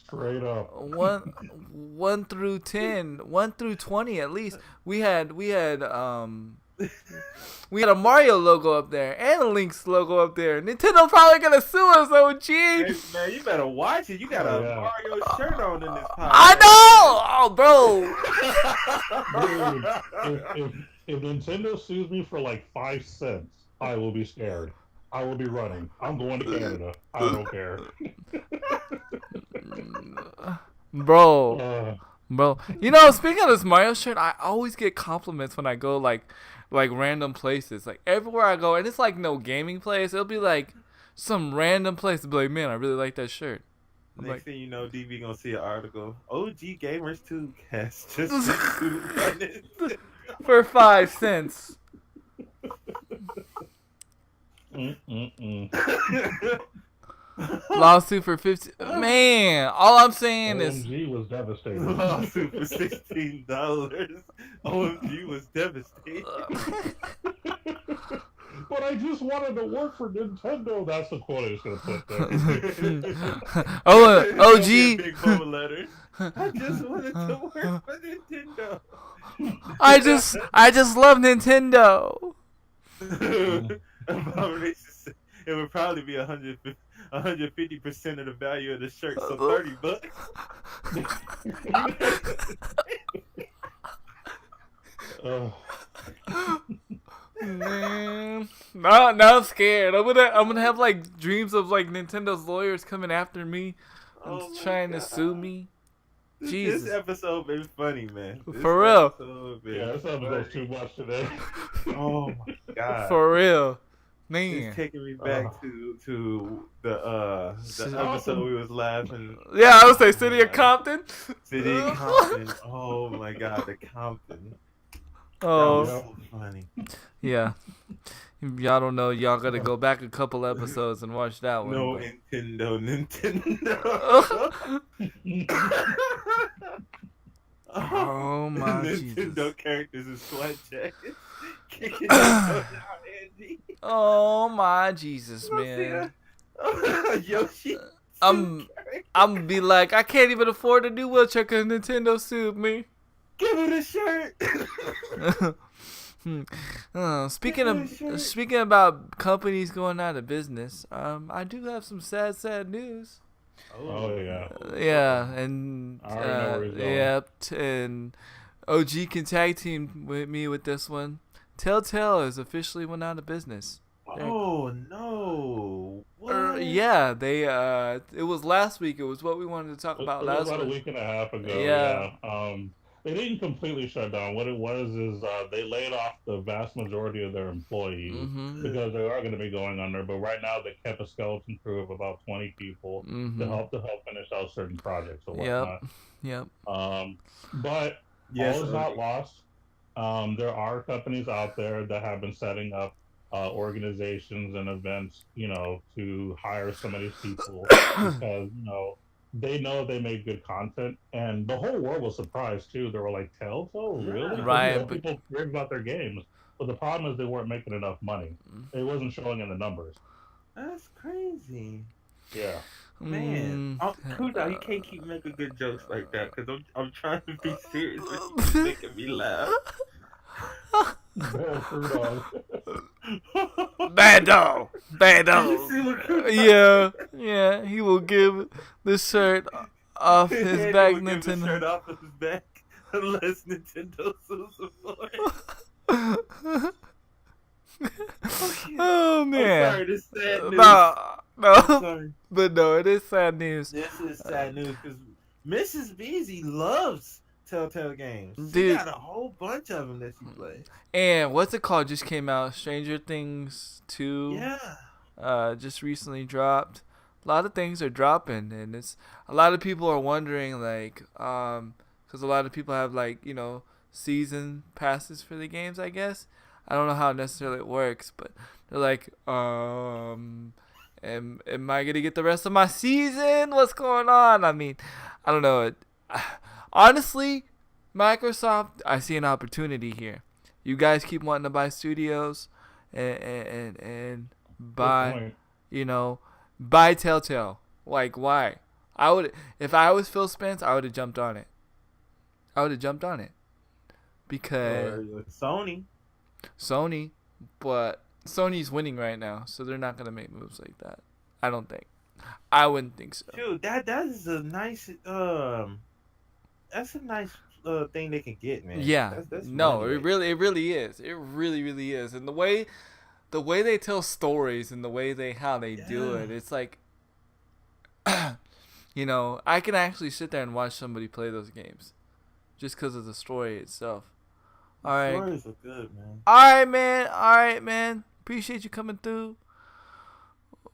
[SPEAKER 1] Straight up.
[SPEAKER 2] 1 through 10, 1 through 20 at least. We had a Mario logo up there and a Link's logo up there. Nintendo probably gonna sue us, OG.
[SPEAKER 3] Hey, man, you better watch it. You got a Mario shirt on in this podcast.
[SPEAKER 2] I know,
[SPEAKER 1] bro. Dude, if Nintendo sues me for like 5 cents, I will be scared. I will be running. I'm going to Canada. I don't care.
[SPEAKER 2] Bro. You know, speaking of this Mario shirt, I always get compliments when I go like random places. Like everywhere I go, and it's like no gaming place. It'll be like some random place to be like, man, I really like that shirt.
[SPEAKER 3] Next thing you know, DB gonna see an article. OG Gamers 2 has just
[SPEAKER 2] for 5 cents. Lawsuit for 50. Man, all I'm saying is
[SPEAKER 1] OMG was devastated.
[SPEAKER 3] Lawsuit for $16. OMG was devastated.
[SPEAKER 1] But I just wanted to work for Nintendo. That's the quote I was gonna put there.
[SPEAKER 2] OG.
[SPEAKER 3] Big bubble letters. I just wanted to work for Nintendo.
[SPEAKER 2] I just love Nintendo.
[SPEAKER 3] It would probably be 150% of the value of the shirt, so $30.
[SPEAKER 2] Man, now I'm scared. I'm gonna have like dreams of like Nintendo's lawyers coming after me and trying to sue me. Jesus.
[SPEAKER 3] This episode been funny, man.
[SPEAKER 2] For real.
[SPEAKER 1] This episode's too much today.
[SPEAKER 3] Oh my god.
[SPEAKER 2] For real. Man.
[SPEAKER 3] It's taking me back to the episode we was laughing.
[SPEAKER 2] Yeah, I would say City of Compton.
[SPEAKER 3] City of Compton. Oh my god, the Compton.
[SPEAKER 2] Oh,
[SPEAKER 3] that was so funny.
[SPEAKER 2] Yeah. If y'all don't know, y'all gotta go back a couple episodes and watch that one.
[SPEAKER 3] No,
[SPEAKER 2] but...
[SPEAKER 3] Nintendo.
[SPEAKER 2] Oh my
[SPEAKER 3] Nintendo
[SPEAKER 2] Jesus.
[SPEAKER 3] characters in sweat jackets. Kicking out Andy.
[SPEAKER 2] Oh my Jesus, man.
[SPEAKER 3] Yoshi.
[SPEAKER 2] I'm be like, I can't even afford a new wheelchair because Nintendo sued me.
[SPEAKER 3] Give it a shirt.
[SPEAKER 2] Speaking about companies going out of business, I do have some sad news.
[SPEAKER 1] Oh yeah.
[SPEAKER 2] Yeah, and
[SPEAKER 1] I already know where he's going.
[SPEAKER 2] yep, and OG can tag team with me with this one. Telltale has officially went out of business.
[SPEAKER 3] Oh no!
[SPEAKER 2] Yeah, they it was last week. It was what we wanted to talk
[SPEAKER 1] It
[SPEAKER 2] about
[SPEAKER 1] was
[SPEAKER 2] last
[SPEAKER 1] about a
[SPEAKER 2] week.
[SPEAKER 1] week and a half ago.
[SPEAKER 2] Yeah.
[SPEAKER 1] Yeah. They didn't completely shut down. What it was is they laid off the vast majority of their employees
[SPEAKER 2] Mhm.
[SPEAKER 1] because they are going to be going under. But right now, they kept a skeleton crew of about 20 people
[SPEAKER 2] Mhm.
[SPEAKER 1] to help finish out certain projects or
[SPEAKER 2] Yep.
[SPEAKER 1] whatnot.
[SPEAKER 2] Yep.
[SPEAKER 1] But
[SPEAKER 3] Yes,
[SPEAKER 1] all is not
[SPEAKER 3] Odie.
[SPEAKER 1] lost. There are companies out there that have been setting up organizations and events, to hire some of these people because they know they make good content, and the whole world was surprised too. They were like, "Telltale, really?"
[SPEAKER 3] Yeah,
[SPEAKER 1] Because
[SPEAKER 2] Right, but
[SPEAKER 1] people rave about their games, but the problem is they weren't making enough money. It wasn't showing in the numbers.
[SPEAKER 3] that's crazy.
[SPEAKER 1] Yeah.
[SPEAKER 3] Man,
[SPEAKER 2] mm,
[SPEAKER 3] cool dog, you can't keep making good jokes like that because I'm trying to be serious, but you keep making me laugh.
[SPEAKER 1] Bad crew dog.
[SPEAKER 2] bad dog. Bad
[SPEAKER 3] Did you
[SPEAKER 2] dog.
[SPEAKER 3] see what Crew Dog
[SPEAKER 2] Yeah, yeah. He will give the shirt off his
[SPEAKER 3] and he
[SPEAKER 2] back,
[SPEAKER 3] would give his
[SPEAKER 2] Nintendo.
[SPEAKER 3] shirt off of his back unless Nintendo sues him for it. Okay.
[SPEAKER 2] Oh
[SPEAKER 3] I'm
[SPEAKER 2] man.
[SPEAKER 3] sorry, this is sad news.
[SPEAKER 2] No,
[SPEAKER 3] I'm
[SPEAKER 2] no,
[SPEAKER 3] sorry.
[SPEAKER 2] but no, it is sad news,
[SPEAKER 3] This is sad news because Mrs. Beasy loves Telltale games. She
[SPEAKER 2] dude.
[SPEAKER 3] got a whole bunch of them that she plays.
[SPEAKER 2] And what's it called? Just came out. Stranger Things 2.
[SPEAKER 3] Yeah.
[SPEAKER 2] Just recently dropped. A lot of things are dropping, and it's a lot of people are wondering, like, because a lot of people have season passes for the games. I guess I don't know how necessarily it works, but they're like, am I gonna get the rest of my season? What's going on? I mean, I don't know. Honestly, Microsoft, I see an opportunity here. You guys keep wanting to buy studios and
[SPEAKER 1] Good
[SPEAKER 2] buy,
[SPEAKER 1] point.
[SPEAKER 2] buy Telltale. Like, why? If I was Phil Spence, I would have jumped on it. Because
[SPEAKER 3] Sony.
[SPEAKER 2] but Sony's winning right now, so they're not gonna make moves like that. I don't think. I wouldn't think so.
[SPEAKER 3] Dude, that is a nice that's a nice thing they can get, man.
[SPEAKER 2] Yeah.
[SPEAKER 3] That's
[SPEAKER 2] No,
[SPEAKER 3] money
[SPEAKER 2] it really is. It really is. And the way they tell stories and the way how they do it, it's like I can actually sit there and watch somebody play those games just because of the story itself. All right.
[SPEAKER 3] Stories are good, man.
[SPEAKER 2] All right, man. Appreciate you coming through.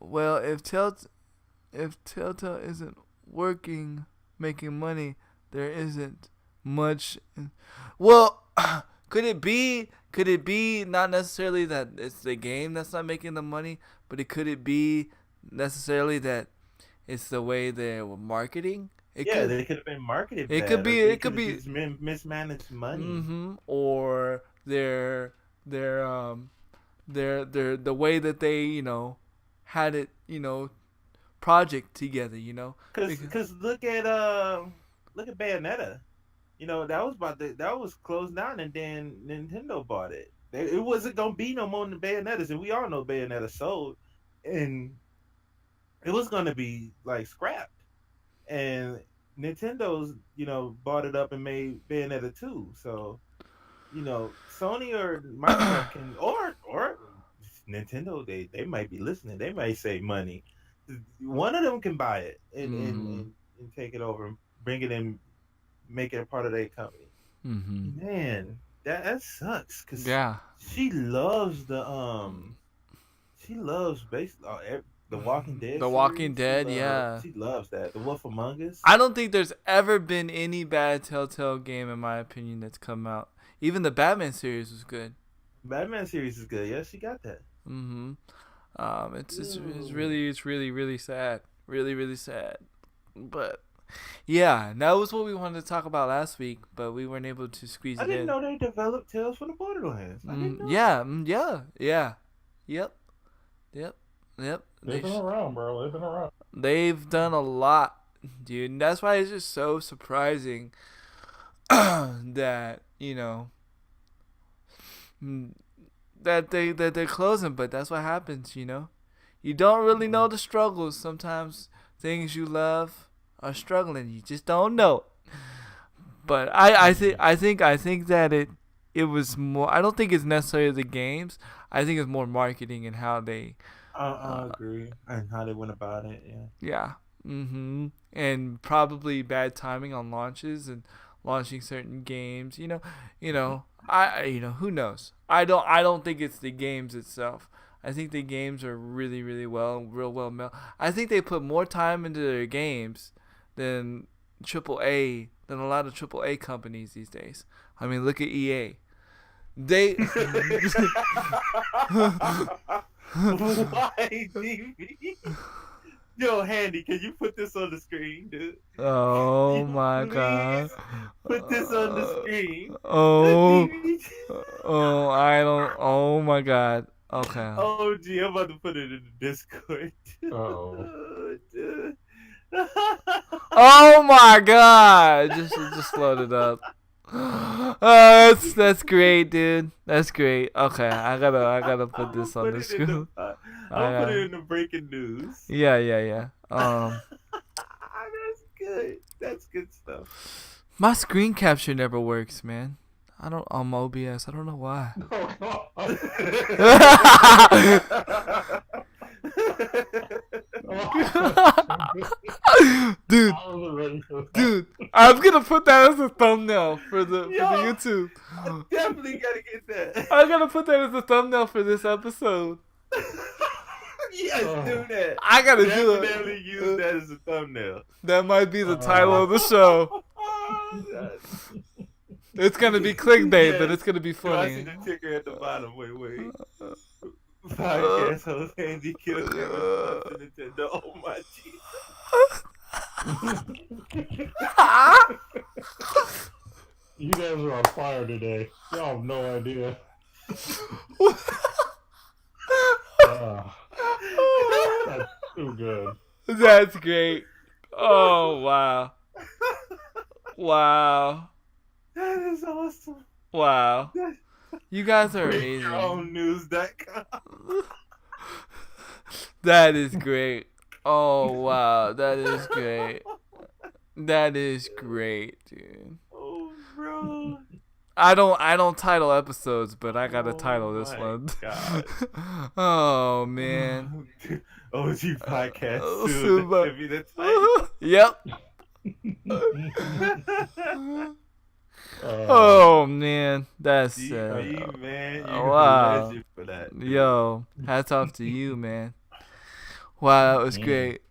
[SPEAKER 2] Well, if Telltale isn't working, making money, there isn't much. Well, could it be not necessarily that it's the game that's not making the money, but could it be necessarily that it's the way they were marketing?
[SPEAKER 3] They could have been marketed.
[SPEAKER 2] It
[SPEAKER 3] bad,
[SPEAKER 2] could be.
[SPEAKER 3] or
[SPEAKER 2] It could be
[SPEAKER 3] just mismanaged money.
[SPEAKER 2] Mm-hmm. Or their the way that they had it project together.
[SPEAKER 3] Because look at Bayonetta. That was closed down, and then Nintendo bought it. It wasn't gonna be no more than Bayonettas, and we all know Bayonetta sold, and it was gonna be like scrapped. And Nintendo's bought it up and made Bayonetta 2. So Sony or Microsoft can or Nintendo, they might be listening. They might save money. One of them can buy it and take it over, and bring it in, make it a part of their company.
[SPEAKER 2] Mm-hmm.
[SPEAKER 3] Man, that sucks because
[SPEAKER 2] Yeah.
[SPEAKER 3] she loves the Walking Dead.
[SPEAKER 2] The Walking
[SPEAKER 3] series.
[SPEAKER 2] Dead, yeah.
[SPEAKER 3] She loves that. The Wolf Among Us.
[SPEAKER 2] I don't think there's ever been any bad Telltale game, in my opinion, that's come out. Even the Batman series was good.
[SPEAKER 3] Batman series is good. Yeah, she got that.
[SPEAKER 2] Mm-hmm. It's really sad. Really sad. But yeah, that was what we wanted to talk about last week, but we weren't able to squeeze it in.
[SPEAKER 3] I didn't know they developed Tales from the Borderlands. I didn't know.
[SPEAKER 2] Yeah. Yep.
[SPEAKER 1] They've been around, bro. They've been around.
[SPEAKER 2] They've done a lot, dude. And that's why it's just so surprising that that they're closing. But that's what happens, You don't really know the struggles. Sometimes things you love are struggling. You just don't know. But I think that it was more. I don't think it's necessarily the games. I think it's more marketing and how they.
[SPEAKER 3] I agree. And how they went about it, yeah.
[SPEAKER 2] Yeah. And probably bad timing on launches and launching certain games. Who knows? I don't think it's the games itself. I think the games are really, really real well made. I think they put more time into their games than than a lot of AAA companies these days. I mean, look at EA. They.
[SPEAKER 3] Why, DV? Yo, Handy, can you put this on the screen, dude?
[SPEAKER 2] Oh my god.
[SPEAKER 3] Put this on the screen.
[SPEAKER 2] Oh. I don't. Oh my god. Okay.
[SPEAKER 3] Oh, gee, I'm about to put it in the Discord.
[SPEAKER 1] Oh.
[SPEAKER 2] Oh my god. Just load it up. That's great, dude. That's great. Okay, I gotta put this on the screen.
[SPEAKER 3] I'll put it in the breaking news.
[SPEAKER 2] Yeah.
[SPEAKER 3] That's good. That's good stuff.
[SPEAKER 2] My screen capture never works, man. I don't on OBS. I don't know why. Dude, I'm gonna put that as a thumbnail for the YouTube.
[SPEAKER 3] I definitely gotta get that.
[SPEAKER 2] I gotta put that as a thumbnail for this episode.
[SPEAKER 3] Yes, do that.
[SPEAKER 2] I gotta do it.
[SPEAKER 3] Definitely use that as a thumbnail.
[SPEAKER 2] That might be the title of the show. It's gonna be clickbait, but it's gonna be funny.
[SPEAKER 3] I see the ticker at the bottom. Wait. Podcast host Andy Kill Nintendo. Oh my Jesus.
[SPEAKER 1] You guys are on fire today. Y'all have no idea. That's too good.
[SPEAKER 2] That's great. Oh wow. Wow.
[SPEAKER 3] That is awesome.
[SPEAKER 2] Wow. You guys are amazing.
[SPEAKER 3] News.com.
[SPEAKER 2] That is great. Oh wow, that is great. That is great, dude.
[SPEAKER 3] Oh, bro.
[SPEAKER 2] I don't title episodes, but I gotta title this one.
[SPEAKER 3] God.
[SPEAKER 2] Oh man.
[SPEAKER 3] OG podcast.
[SPEAKER 2] Super.
[SPEAKER 3] Give me the title.
[SPEAKER 2] Yep. Oh man, that's
[SPEAKER 3] man.
[SPEAKER 2] Wow.
[SPEAKER 3] For that,
[SPEAKER 2] yo, hats off to you, man. Wow, that was great.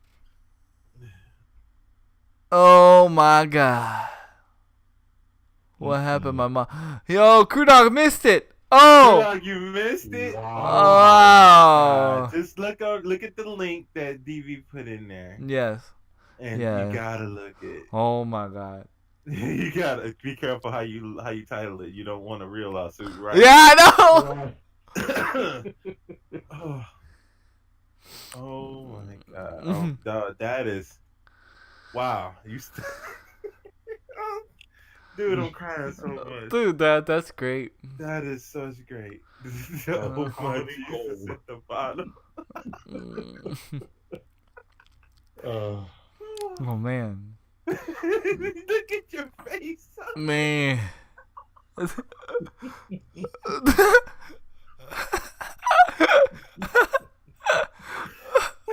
[SPEAKER 2] Oh my god, what happened, my mom? Yo, Crew Dog missed it. Oh,
[SPEAKER 3] Dog, you missed it.
[SPEAKER 2] Wow.
[SPEAKER 3] Just look at the link that DV put in there.
[SPEAKER 2] Yes.
[SPEAKER 3] And
[SPEAKER 2] yeah.
[SPEAKER 3] You gotta look it.
[SPEAKER 2] Oh my god.
[SPEAKER 3] You gotta be careful how you title it. You don't want a real lawsuit, right?
[SPEAKER 2] Yeah, I
[SPEAKER 3] know. Oh my god. Oh, dog, that is wow. Dude, I'm crying so much.
[SPEAKER 2] Dude, that's great.
[SPEAKER 3] That is such great. Oh my Jesus at the bottom.
[SPEAKER 2] Oh man.
[SPEAKER 3] Look at your face.
[SPEAKER 2] Man.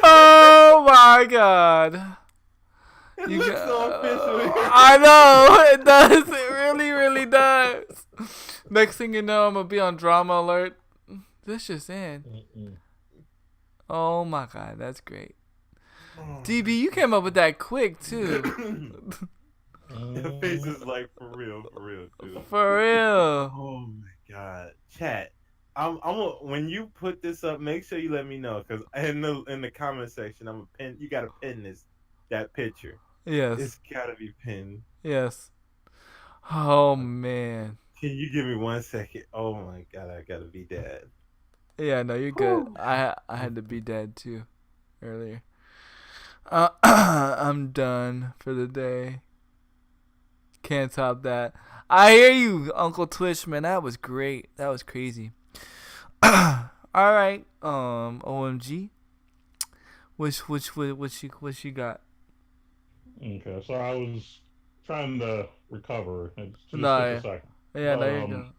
[SPEAKER 2] Oh my god.
[SPEAKER 3] It looks so official.
[SPEAKER 2] I know, it does. It really, really does. Next thing you know, I'm gonna be on drama alert. This just in. Oh my god, that's great. DB, you came up with that quick too.
[SPEAKER 3] The face is like for real, dude.
[SPEAKER 2] For real.
[SPEAKER 3] Oh my god, chat. I'm when you put this up, make sure you let me know, because in the comment section, you gotta pin that picture.
[SPEAKER 2] Yes.
[SPEAKER 3] It's gotta be pinned.
[SPEAKER 2] Yes. Oh man.
[SPEAKER 3] Can you give me 1 second? Oh my god, I gotta be dead.
[SPEAKER 2] Yeah, no, you're good. I had to be dead too earlier. I'm done for the day. Can't top that. I hear you, Uncle Twitch, man. That was great. That was crazy. All right. OMG. What you got?
[SPEAKER 1] Okay, so I was trying to recover. It's just
[SPEAKER 2] No,
[SPEAKER 1] a second.
[SPEAKER 2] Yeah, there you go.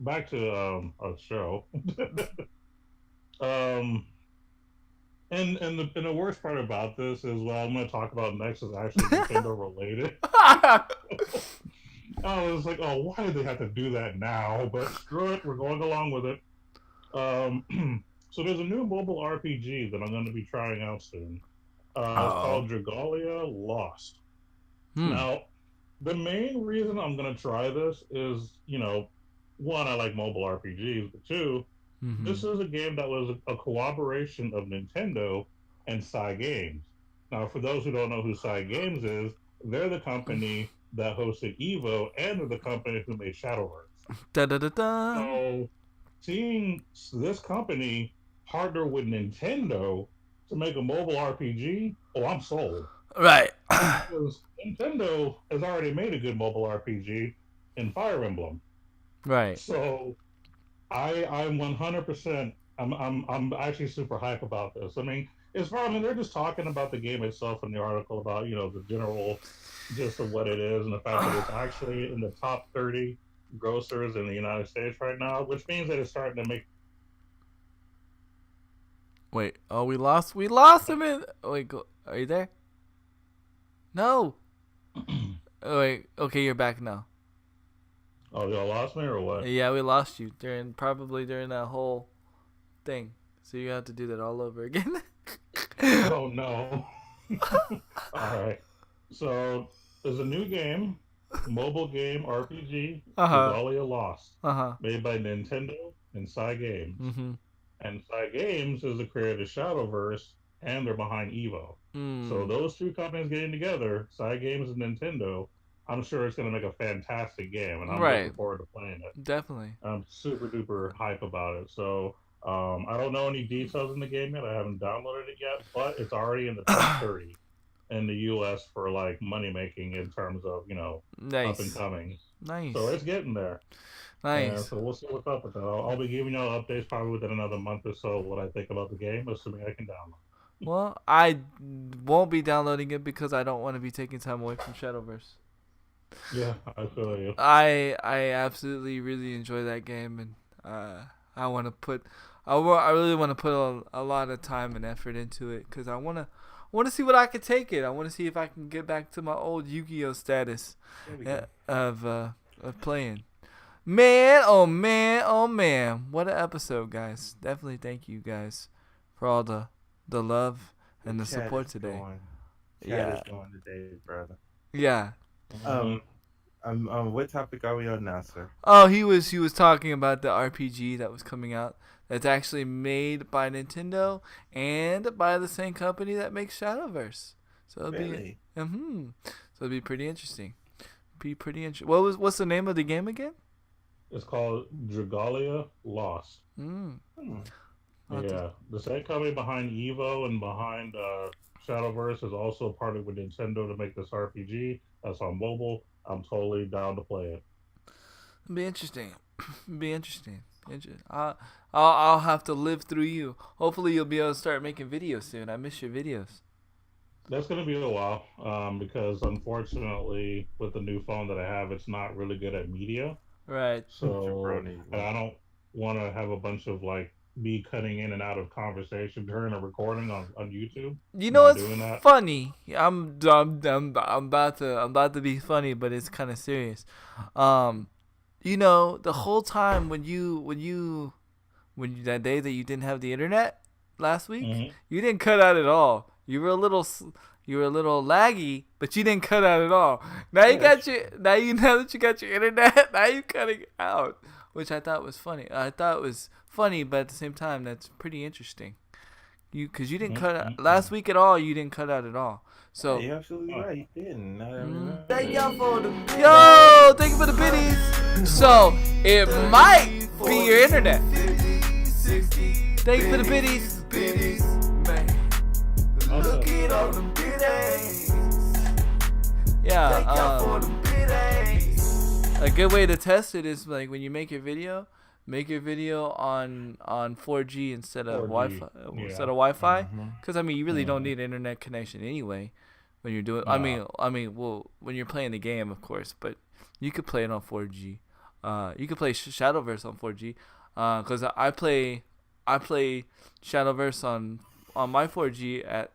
[SPEAKER 1] back to a show. um, and the worst part about this is what I'm going to talk about next is actually Nintendo related. I was like, oh, why do they have to do that now? But screw it, we're going along with it. So there's a new mobile RPG that I'm going to be trying out soon. It's
[SPEAKER 2] Oh.
[SPEAKER 1] called Dragalia Lost.
[SPEAKER 2] Hmm.
[SPEAKER 1] Now, the main reason I'm going to try this is, one, I like mobile RPGs, but two, this is a game that was a cooperation of Nintendo and Games. Now, for those who don't know who Games is, they're the company that hosted Evo and they're the company who made Shadowverse.
[SPEAKER 2] Da da da da.
[SPEAKER 1] So, seeing this company partner with Nintendo to make a mobile RPG, oh, I'm sold.
[SPEAKER 2] Right.
[SPEAKER 1] Because Nintendo has already made a good mobile RPG in Fire Emblem.
[SPEAKER 2] Right.
[SPEAKER 1] So I'm 100%. I'm actually super hype about this. I mean, they're just talking about the game itself in the article about the general gist of what it is and the fact that it's actually in the top 30 grossers in the United States right now, which means that it's starting to make.
[SPEAKER 2] Wait. Oh, we lost him. Wait. Are you there? No. Oh, wait. Okay, you're back now.
[SPEAKER 1] Oh, y'all lost me or what?
[SPEAKER 2] Yeah, we lost you probably during that whole thing. So you have to do that all over again.
[SPEAKER 1] Oh no. All right. So there's a new game, mobile game RPG, Dragalia Lost, made by Nintendo and Games.
[SPEAKER 2] Mm-hmm.
[SPEAKER 1] And Games is the creator of Shadowverse, and they're behind Evo. So those two companies getting together, Games and Nintendo, I'm sure it's going to make a fantastic game, and I'm looking forward to playing it.
[SPEAKER 2] Definitely.
[SPEAKER 1] I'm super duper hype about it. So I don't know any details in the game yet. I haven't downloaded it yet, but it's already in the top 30 in the U.S. for like money making in terms of
[SPEAKER 2] nice.
[SPEAKER 1] Up and coming.
[SPEAKER 2] Nice.
[SPEAKER 1] So it's getting there.
[SPEAKER 2] Nice.
[SPEAKER 1] And so we'll see what's up with that. I'll be giving y'all updates probably within another month or so what I think about the game, assuming I can download.
[SPEAKER 2] Well, I won't be downloading it because I don't want to be taking time away from Shadowverse.
[SPEAKER 1] Yeah, I feel you.
[SPEAKER 2] I absolutely really enjoy that game, and I want to put I really want to put a lot of time and effort into it because I want to see what I can take it. I want to see if I can get back to my old Yu-Gi-Oh status of playing. Man, oh man, oh man! What an episode, guys! Definitely thank you guys for all the love and the support today.
[SPEAKER 3] Chat is going today, brother.
[SPEAKER 2] Yeah.
[SPEAKER 3] What topic are we on now, sir?
[SPEAKER 2] Oh, he was talking about the RPG that was coming out. That's actually made by Nintendo and by the same company that makes Shadowverse. So it'll be So it'll be pretty interesting. What's the name of the game again?
[SPEAKER 1] It's called Dragalia Lost. Yeah, the same company behind Evo and behind Shadowverse is also partnered with Nintendo to make this RPG. That's on mobile. I'm totally down to play it.
[SPEAKER 2] It'll be interesting. I'll have to live through you. Hopefully you'll be able to start making videos soon. I miss your videos.
[SPEAKER 1] That's going to be a while because unfortunately with the new phone that I have, it's not really good at media.
[SPEAKER 2] Right.
[SPEAKER 1] So I don't want to have a bunch of like me cutting in and out of conversation during a recording on YouTube.
[SPEAKER 2] You know what's funny? I'm about to be funny, but it's kind of serious. The whole time when that day that you didn't have the internet last week, you didn't cut out at all. You were a little laggy, but you didn't cut out at all. Now now that you got your internet, now you're cutting out, which I thought was funny. I thought it was funny, but at the same time, that's pretty interesting. Because you didn't cut out last week at all. You didn't cut out at all. So
[SPEAKER 3] you're absolutely right. You didn't.
[SPEAKER 2] Thank y'all thank you for the biddies. So it might be your internet. Thank you for the biddies.
[SPEAKER 4] Look at all them biddies.
[SPEAKER 2] Yeah. A good way to test it is like when you make your video. Make your video on 4G instead of
[SPEAKER 1] 4G.
[SPEAKER 2] Wi-Fi, because you really don't need an internet connection anyway when you're doing. When you're playing the game, of course, but you could play it on 4G. You can play Shadowverse on 4G. Cause I play Shadowverse on my 4G at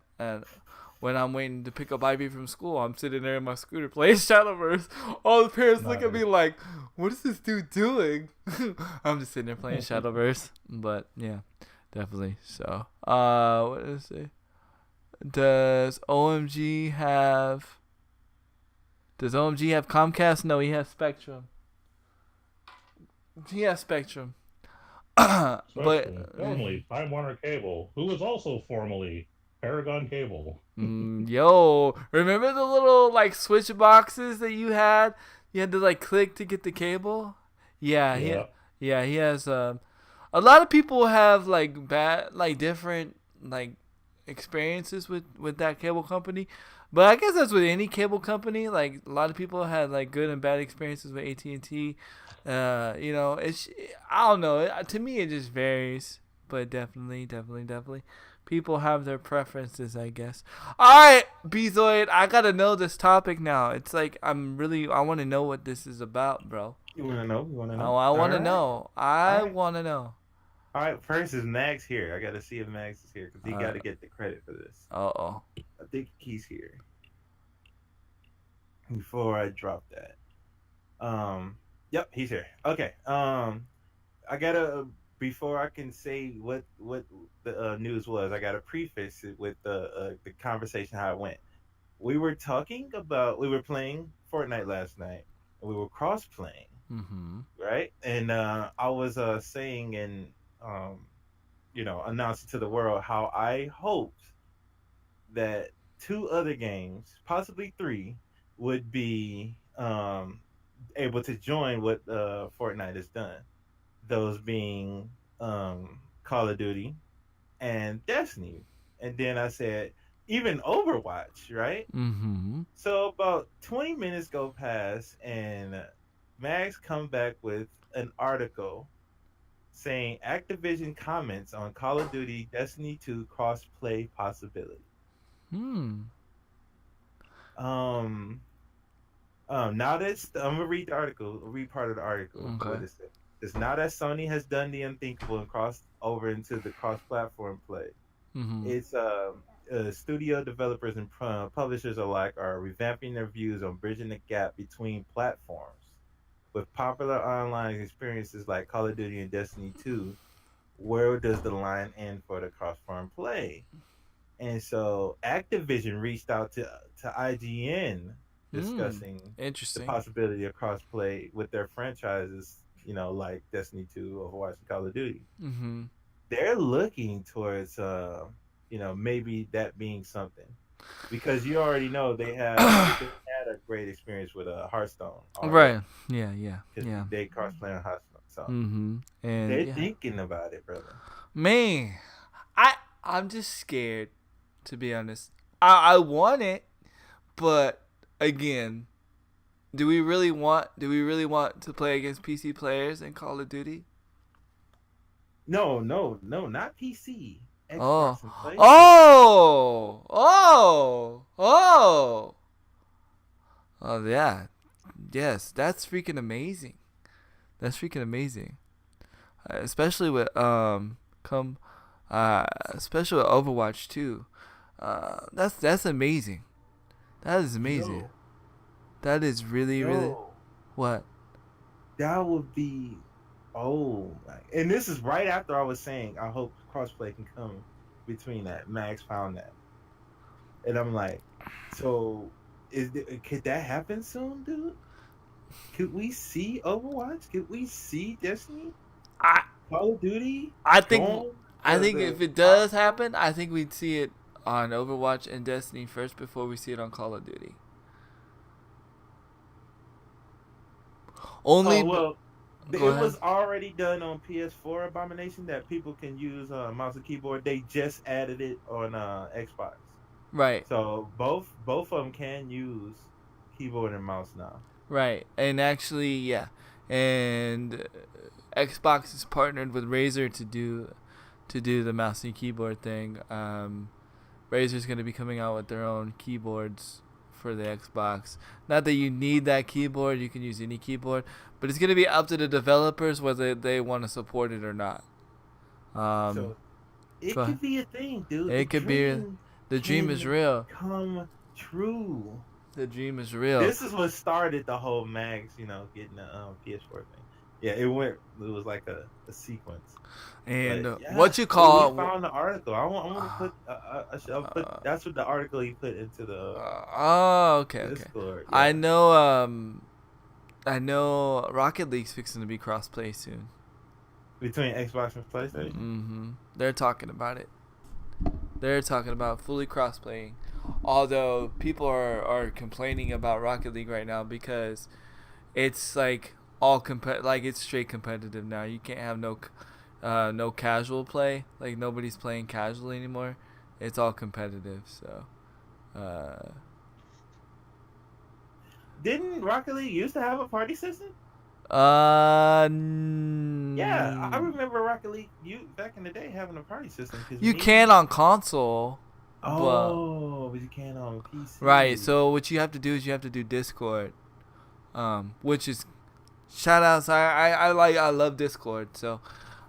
[SPEAKER 2] when I'm waiting to pick up Ivy from school. I'm sitting there in my scooter playing Shadowverse. All the parents look at me like, "What is this dude doing?" I'm just sitting there playing Shadowverse. But yeah, definitely. So, what did I say? Does OMG have Comcast? No, he has Spectrum. He has Spectrum. But
[SPEAKER 1] formerly Time Warner Cable, who was also formerly Paragon Cable.
[SPEAKER 2] Yo, remember the little like switch boxes that you had? You had to like click to get the cable. Yeah, he has. A lot of people have like different like experiences with that cable company, but I guess that's with any cable company. Like a lot of people had like good and bad experiences with AT&T. It's I don't know. To me, it just varies, but definitely, people have their preferences, I guess. All right, Bezoid, I gotta know this topic now. It's like I want to know what this is about, bro.
[SPEAKER 3] You wanna know?
[SPEAKER 2] Oh, I want to know. I want to know.
[SPEAKER 3] All right, first is Max here. I gotta see if Max is here because he gotta get the credit for this.
[SPEAKER 2] Uh-oh.
[SPEAKER 3] I think he's here. Before I drop that. Yep, he's here. Okay. I gotta before I can say what the news was, I gotta preface it with the conversation how it went. We were playing Fortnite last night, and we were cross playing, right? And I was saying and announcing to the world how I hoped that 2 other games, possibly 3, would be able to join what Fortnite has done. Those being Call of Duty and Destiny. And then I said, even Overwatch, right?
[SPEAKER 2] Mm-hmm.
[SPEAKER 3] So about 20 minutes go past and Max come back with an article saying Activision comments on Call of Duty Destiny 2 cross-play possibility. Now that's I'm gonna read the article. Read part of the article.
[SPEAKER 2] Okay.
[SPEAKER 3] What it says. It's now that Sony has done the unthinkable and crossed over into the cross-platform play. It's studio developers and publishers alike are revamping their views on bridging the gap between platforms. With popular online experiences like Call of Duty and Destiny 2, where does the line end for the cross-platform play? And so Activision reached out to IGN discussing the possibility of crossplay with their franchises, like Destiny 2, Overwatch, and Call of Duty. They're looking towards, maybe that being something. Because you already know they had a great experience with Hearthstone.
[SPEAKER 2] Right. Yeah.
[SPEAKER 3] They crossplay on Hearthstone. So
[SPEAKER 2] And
[SPEAKER 3] they're thinking about it, brother.
[SPEAKER 2] Man, I'm just scared, to be honest. I want it, but again, do we really want to play against PC players in Call of Duty?
[SPEAKER 3] No, not PC.
[SPEAKER 2] Oh.
[SPEAKER 3] Xbox and PlayStation.
[SPEAKER 2] Oh yeah. Yes, that's freaking amazing. Especially with especially with Overwatch 2. That's amazing. That is amazing.
[SPEAKER 3] Yo.
[SPEAKER 2] That is really what?
[SPEAKER 3] That would be and this is right after I was saying I hope crossplay can come between that. Max found that. And I'm like, so could that happen soon, dude? Could we see Overwatch? Could we see Destiny? Call of Duty?
[SPEAKER 2] I think if it does happen, I think we'd see it on Overwatch and Destiny first before we see it on Call of Duty.
[SPEAKER 3] It was already done on PS4 Abomination that people can use mouse and keyboard. They just added it on Xbox.
[SPEAKER 2] Right.
[SPEAKER 3] So both of them can use keyboard and mouse now.
[SPEAKER 2] Right. And actually, yeah. And Xbox is partnered with Razer to do the mouse and keyboard thing. Razer's going to be coming out with their own keyboards for the Xbox. Not that you need that keyboard, you can use any keyboard, but it's gonna be up to the developers whether they want to support it or not.
[SPEAKER 3] So it
[SPEAKER 2] Go ahead.
[SPEAKER 3] could be a thing, dude.
[SPEAKER 2] It could be. The dream is real.
[SPEAKER 3] Come true.
[SPEAKER 2] The dream is real.
[SPEAKER 3] This is what started the whole Mags, getting the PS4 thing. Yeah, it was like a sequence.
[SPEAKER 2] And
[SPEAKER 3] But, yeah,
[SPEAKER 2] what you call?
[SPEAKER 3] We found the article. I want to put. I'll put. That's what the article he put into the
[SPEAKER 2] Okay.
[SPEAKER 3] Discord. Yeah.
[SPEAKER 2] I know. Rocket League's fixing to be cross-play soon.
[SPEAKER 3] Between Xbox and PlayStation.
[SPEAKER 2] Mm-hmm. They're talking about it. They're talking about fully cross-playing. Although people are complaining about Rocket League right now because it's like it's straight competitive now. You can't have no casual play. Like nobody's playing casually anymore. It's all competitive. So,
[SPEAKER 3] Didn't Rocket League used to have a party system?
[SPEAKER 2] yeah,
[SPEAKER 3] I remember Rocket League back in the day having a party system.
[SPEAKER 2] You can on console.
[SPEAKER 3] But you can't on PC.
[SPEAKER 2] Right. So what you have to do is you have to do Discord, which is shout outs. I love Discord. So,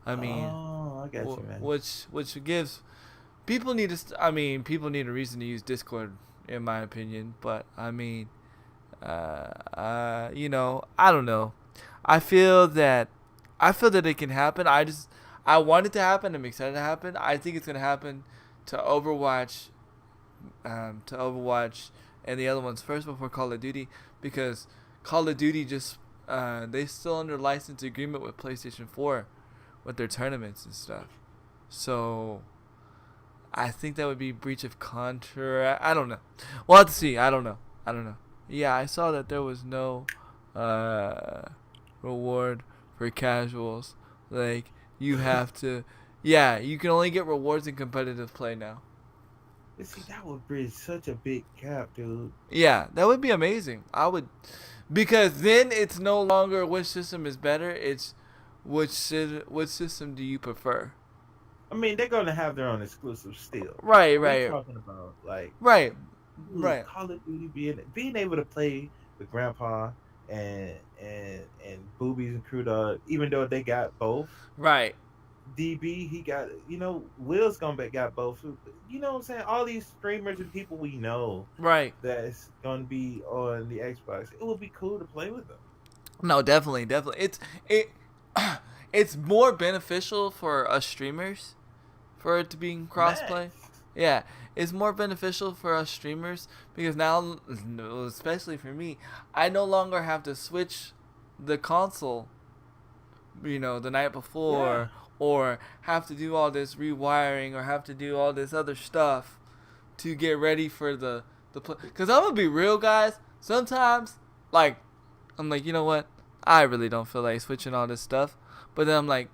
[SPEAKER 2] I mean,
[SPEAKER 3] I got you, man.
[SPEAKER 2] Which gives people need people need a reason to use Discord, in my opinion. But I mean, I don't know. I feel that it can happen. I want it to happen. I'm excited to happen. I think it's gonna happen to Overwatch, and the other ones first before Call of Duty, because Call of Duty just they still under license agreement with PlayStation 4 with their tournaments and stuff. So I think that would be breach of contract. I don't know. We'll have to see. I don't know. Yeah, I saw that there was no reward for casuals. Like you have to. Yeah, you can only get rewards in competitive play now.
[SPEAKER 3] See, that would bridge such a big gap, dude.
[SPEAKER 2] Yeah, that would be amazing. Because then it's no longer which system is better. It's which system do you prefer?
[SPEAKER 3] I mean, they're gonna have their own exclusive still.
[SPEAKER 2] Right.
[SPEAKER 3] We're talking about
[SPEAKER 2] right.
[SPEAKER 3] Call of Duty being able to play with Grandpa and Boobies and Crew Dog, even though they got both.
[SPEAKER 2] Right.
[SPEAKER 3] DB, he got, Will's got both. You know what I'm saying? All these streamers and people we know,
[SPEAKER 2] right,
[SPEAKER 3] that's gonna be on the Xbox. It would be cool to play with them.
[SPEAKER 2] No, definitely. It's more beneficial for us streamers for it to be crossplay. Yeah, it's more beneficial for us streamers because now, especially for me, I no longer have to switch the console, the night before. Yeah. Or have to do all this rewiring or have to do all this other stuff to get ready for the play. Because I'm going to be real, guys. Sometimes, I'm like, you know what? I really don't feel like switching all this stuff. But then I'm like,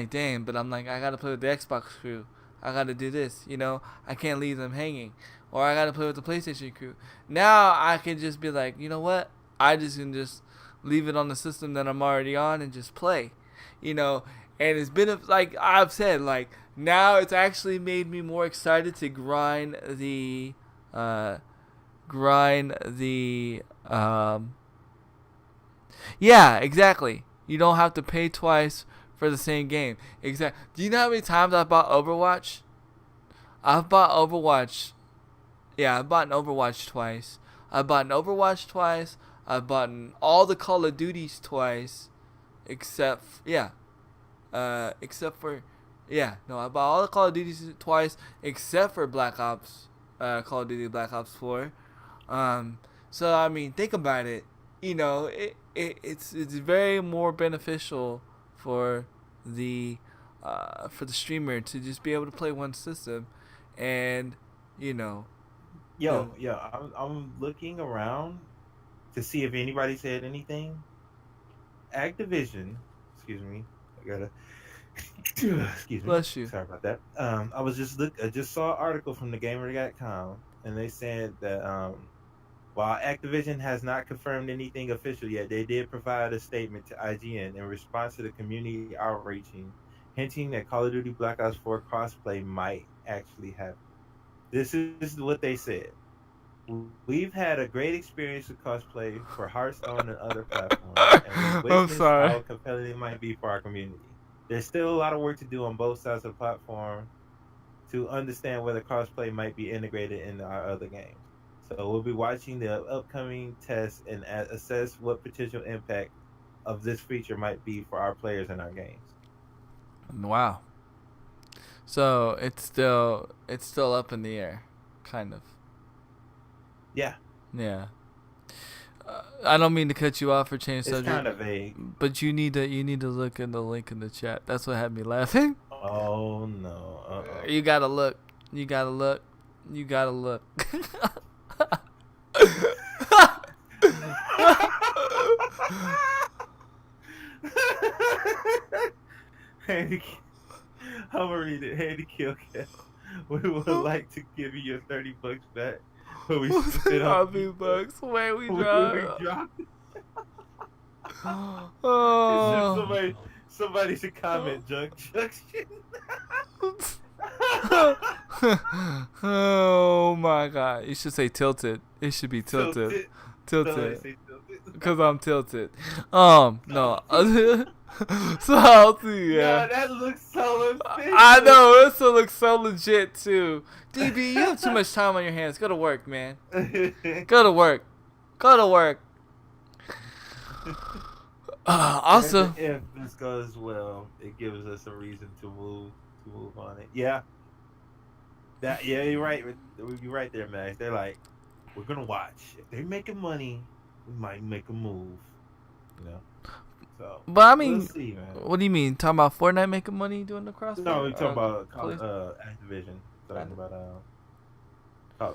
[SPEAKER 2] dang. But I'm like, I got to play with the Xbox crew. I got to do this. I can't leave them hanging. Or I got to play with the PlayStation crew. Now I can just be like, you know what? I just can just leave it on the system that I'm already on and just play. And it's been like I've said, now it's actually made me more excited to grind the yeah, exactly. You don't have to pay twice for the same game. Exactly. Do you know how many times I bought Overwatch? I've bought Overwatch. Yeah, I bought an Overwatch twice. I've bought all the Call of Duties twice. I bought all the Call of Duties twice except for Black Ops, Call of Duty Black Ops 4. So I mean, think about it. It's very more beneficial for the streamer to just be able to play one system, and
[SPEAKER 3] I'm looking around to see if anybody said anything. Activision, excuse me, I gotta excuse me.
[SPEAKER 2] Bless you.
[SPEAKER 3] Sorry about that. I just saw an article from thegamer.com, and they said that while Activision has not confirmed anything official yet, they did provide a statement to IGN in response to the community outreach, hinting that Call of Duty Black Ops 4 crossplay might actually happen. This is what they said. we've had a great experience with cosplay for Hearthstone and other platforms, and we
[SPEAKER 2] I'm
[SPEAKER 3] witnessed
[SPEAKER 2] sorry.
[SPEAKER 3] how compelling it might be for our community. There's still a lot of work to do on both sides of the platform to understand whether crossplay might be integrated into our other games. So we'll be watching the upcoming tests and assess what potential impact of this feature might be for our players in our games.
[SPEAKER 2] Wow. So it's still up in the air, kind of.
[SPEAKER 3] Yeah.
[SPEAKER 2] Yeah. I don't mean to cut you off or change
[SPEAKER 3] It's
[SPEAKER 2] subject.
[SPEAKER 3] kind of vague.
[SPEAKER 2] But you need to look in the link in the chat. That's what had me laughing.
[SPEAKER 3] Oh no. Uh-oh.
[SPEAKER 2] You gotta look. You gotta look. You gotta look.
[SPEAKER 3] Handy, I'm gonna read it. Handy Killcat. We would like to give you your $30 back. But we spit on
[SPEAKER 2] $30 where we
[SPEAKER 3] we
[SPEAKER 2] dropped.
[SPEAKER 3] dropped it.
[SPEAKER 2] Oh.
[SPEAKER 3] Somebody should comment junk shit.
[SPEAKER 2] Oh my god. You should say tilted. It should be tilted. Tilted. Because I'm tilted. No. So I'll see, yeah.
[SPEAKER 3] No, that looks so official.
[SPEAKER 2] I know, this will look so legit too. DB, you have too much time on your hands. Go to work, man. Go to work. Go to work. Also,
[SPEAKER 3] if this goes well, it gives us a reason to move on it. Yeah. Yeah, you're right. You're right there, Max. They're like, we're gonna watch. If they're making money, we might make a move. You know. So,
[SPEAKER 2] but I mean,
[SPEAKER 3] we'll see, man.
[SPEAKER 2] What do you mean? Talking about Fortnite making money doing the crossplay?
[SPEAKER 3] No, we're talking about Activision. Talking about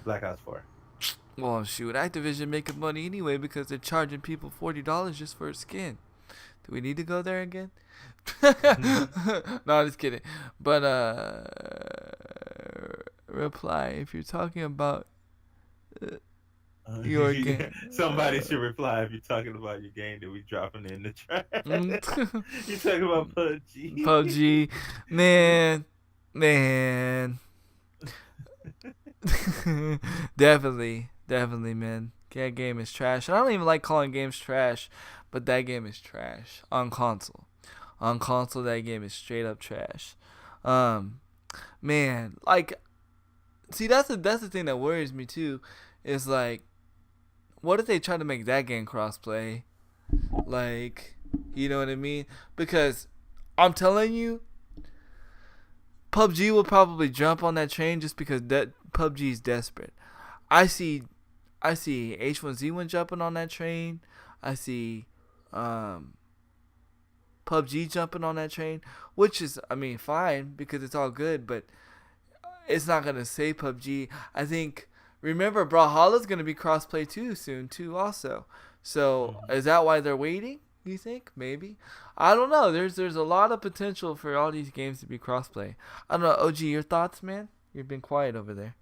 [SPEAKER 3] Black Ops 4.
[SPEAKER 2] Well, shoot, Activision making money anyway because they're charging people $40 just for a skin. Do we need to go there again? No, just kidding. But reply if you're talking about your game.
[SPEAKER 3] Somebody should reply if you're talking about your game that we dropping in the trash. You talking about PUBG?
[SPEAKER 2] PUBG, man. Definitely, man. That game is trash. And I don't even like calling games trash, but that game is trash on console. On console, that game is straight up trash. Man, like, see, that's the thing that worries me too. Is like, what if they try to make that game crossplay? Like, you know what I mean? Because I'm telling you, PUBG will probably jump on that train just because that PUBG is desperate. I see H1Z1 jumping on that train. I see PUBG jumping on that train, which is, I mean, fine because it's all good, but it's not gonna save PUBG. I think. Remember, Brawlhalla's gonna be crossplay soon too. Also, so is that why they're waiting? You think maybe? I don't know. There's a lot of potential for all these games to be crossplay. I don't know. OG, your thoughts, man? You've been quiet over there.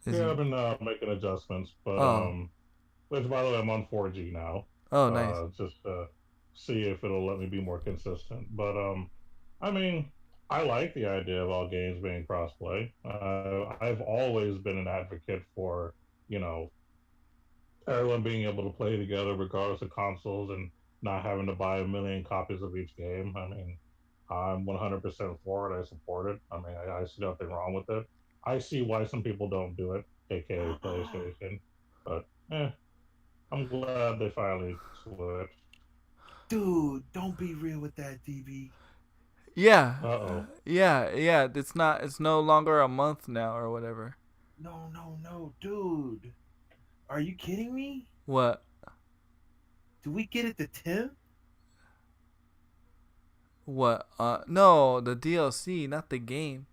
[SPEAKER 1] I've been making adjustments, but which by the way, I'm on 4G now.
[SPEAKER 2] Oh, nice.
[SPEAKER 1] Just to see if it'll let me be more consistent. But I mean, I like the idea of all games being crossplay. I've always been an advocate for, everyone being able to play together regardless of consoles and not having to buy a million copies of each game. I mean, I'm 100% for it. I support it. I mean, I see nothing wrong with it. I see why some people don't do it, aka PlayStation. But, I'm glad they finally switched.
[SPEAKER 3] Dude, don't be real with that, DB.
[SPEAKER 2] Yeah.
[SPEAKER 3] Uh-oh.
[SPEAKER 2] Yeah. It's no longer a month now or whatever.
[SPEAKER 3] No, dude. Are you kidding me?
[SPEAKER 2] What?
[SPEAKER 3] Do we get it to 10?
[SPEAKER 2] What? No, the DLC, not the game.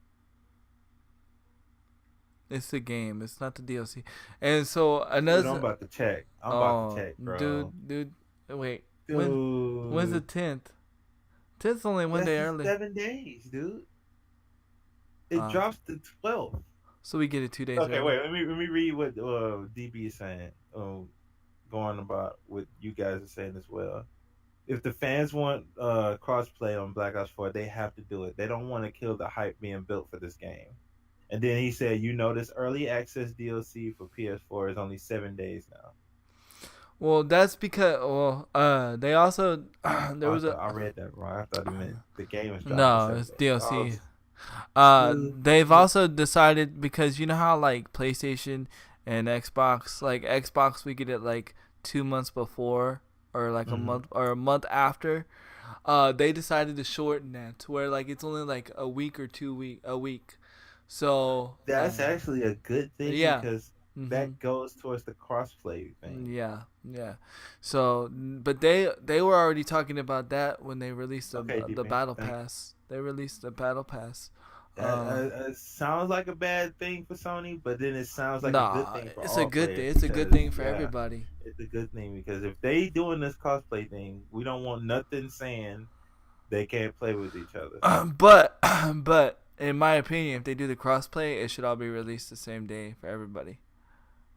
[SPEAKER 2] It's the game. It's not the DLC. And so another.
[SPEAKER 3] Dude, I'm about to check. About to check, bro.
[SPEAKER 2] Dude. Wait.
[SPEAKER 3] Dude.
[SPEAKER 2] When's the 10th? 10th's only one day early.
[SPEAKER 3] 7 days, dude. It drops to 12.
[SPEAKER 2] So we get it 2 days early.
[SPEAKER 3] Okay, wait. Let me read what DB is saying. Going about what you guys are saying as well. If the fans want crossplay on Black Ops 4, they have to do it. They don't want to kill the hype being built for this game. And then he said, this early access DLC for PS4 is only 7 days now.
[SPEAKER 2] Well, that's because they also there was a
[SPEAKER 3] I read that wrong. I thought he meant the game is dropping in
[SPEAKER 2] no,
[SPEAKER 3] 7
[SPEAKER 2] it's
[SPEAKER 3] days.
[SPEAKER 2] DLC.
[SPEAKER 3] Oh,
[SPEAKER 2] They've also decided because you know how like PlayStation and Xbox, like Xbox, we get it like 2 months before or like a month after. They decided to shorten that to where like it's only like a week or a week. So
[SPEAKER 3] that's actually a good thing
[SPEAKER 2] yeah.
[SPEAKER 3] because
[SPEAKER 2] Mhm.
[SPEAKER 3] that goes towards the crossplay thing.
[SPEAKER 2] Yeah, yeah. So, but they were already talking about that when they released
[SPEAKER 3] Okay,
[SPEAKER 2] the
[SPEAKER 3] D-Man,
[SPEAKER 2] battle
[SPEAKER 3] thank you.
[SPEAKER 2] pass. They released the battle pass.
[SPEAKER 3] It sounds like a bad thing for Sony, but then it sounds like a good
[SPEAKER 2] Nah,
[SPEAKER 3] thing for
[SPEAKER 2] it's a
[SPEAKER 3] all
[SPEAKER 2] good thing.
[SPEAKER 3] players
[SPEAKER 2] It's a good
[SPEAKER 3] because
[SPEAKER 2] thing for
[SPEAKER 3] yeah,
[SPEAKER 2] everybody.
[SPEAKER 3] it's a good thing because if they doing this cosplay thing, we don't want nothing saying they can't play with each other.
[SPEAKER 2] But in my opinion, if they do the crossplay, it should all be released the same day for everybody.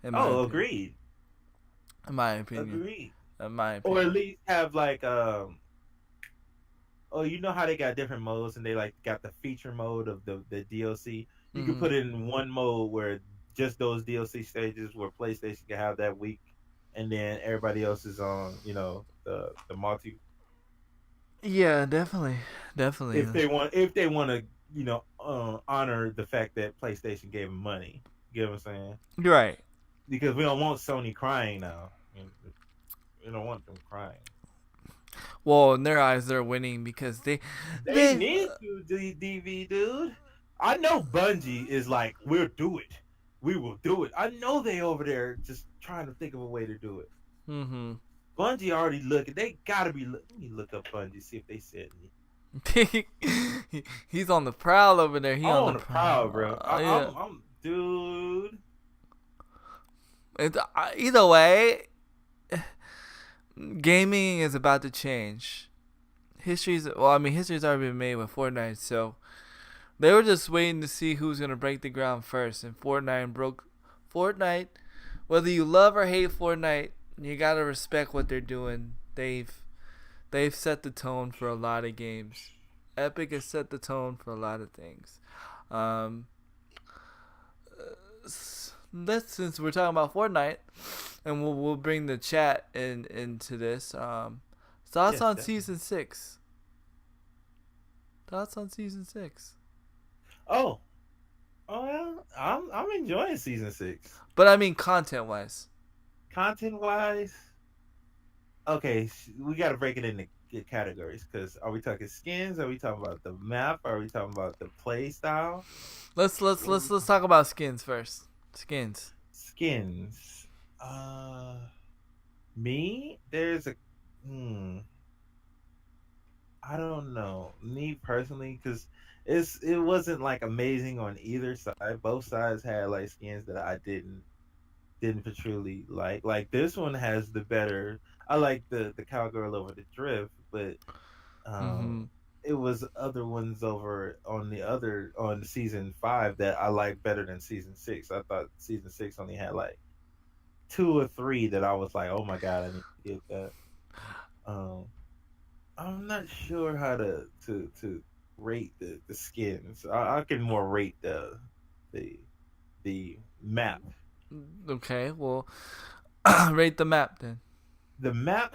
[SPEAKER 2] In my
[SPEAKER 3] Oh,
[SPEAKER 2] opinion.
[SPEAKER 3] agreed,
[SPEAKER 2] In my opinion.
[SPEAKER 3] agreed.
[SPEAKER 2] In my
[SPEAKER 3] Or at
[SPEAKER 2] opinion.
[SPEAKER 3] least have like oh, you know how they got different modes and they like got the feature mode of the DLC. You could
[SPEAKER 2] Mhm.
[SPEAKER 3] put it in one mode where just those DLC stages where PlayStation can have that week, and then everybody else is on the multi.
[SPEAKER 2] Yeah, definitely, definitely.
[SPEAKER 3] If they want to honor the fact that PlayStation gave them money. You get what I'm saying?
[SPEAKER 2] You're right.
[SPEAKER 3] Because we don't want Sony crying now. We don't want them crying.
[SPEAKER 2] Well, in their eyes, they're winning because
[SPEAKER 3] They
[SPEAKER 2] they
[SPEAKER 3] need to, DV, dude. I know Bungie is like, we'll do it. We will do it. I know they over there just trying to think of a way to do it.
[SPEAKER 2] Mhm.
[SPEAKER 3] Bungie already looking. They gotta be. Let me look up Bungie, see if they said me.
[SPEAKER 2] He's on the prowl over there. He
[SPEAKER 3] I'm
[SPEAKER 2] on the
[SPEAKER 3] on the prowl, bro.
[SPEAKER 2] prowl. Yeah.
[SPEAKER 3] I'm, dude.
[SPEAKER 2] Either way, gaming is about to change. History's already been made with Fortnite, so they were just waiting to see who's gonna break the ground first, and Fortnite broke. Fortnite, whether you love or hate Fortnite, you gotta respect what they're doing. They've set the tone for a lot of games. Epic has set the tone for a lot of things. Um, since we're talking about Fortnite, and we'll bring the chat into this. Thoughts
[SPEAKER 3] Yes,
[SPEAKER 2] on
[SPEAKER 3] definitely.
[SPEAKER 2] season 6? Thoughts on season 6?
[SPEAKER 3] Oh, yeah. I'm enjoying season 6.
[SPEAKER 2] But I mean, content wise.
[SPEAKER 3] Content wise, okay, we got to break it into categories because are we talking skins? Are we talking about the map? Are we talking about the play style?
[SPEAKER 2] Let's talk about skins first. Skins.
[SPEAKER 3] Skins. Me, there's a. I don't know. Me personally, because it wasn't like amazing on either side. Both sides had like skins that I didn't truly like. Like this one has the better. I like the cowgirl over the drift, but um,
[SPEAKER 2] Mm-hmm.
[SPEAKER 3] it was other ones over on the season 5 that I like better than season 6. I thought season 6 only had like 2 or 3 that I was like, oh my god, I need to get that. Um, I'm not sure how to rate the skins. I can more rate the the map.
[SPEAKER 2] Okay, well, rate the map then.
[SPEAKER 3] The map,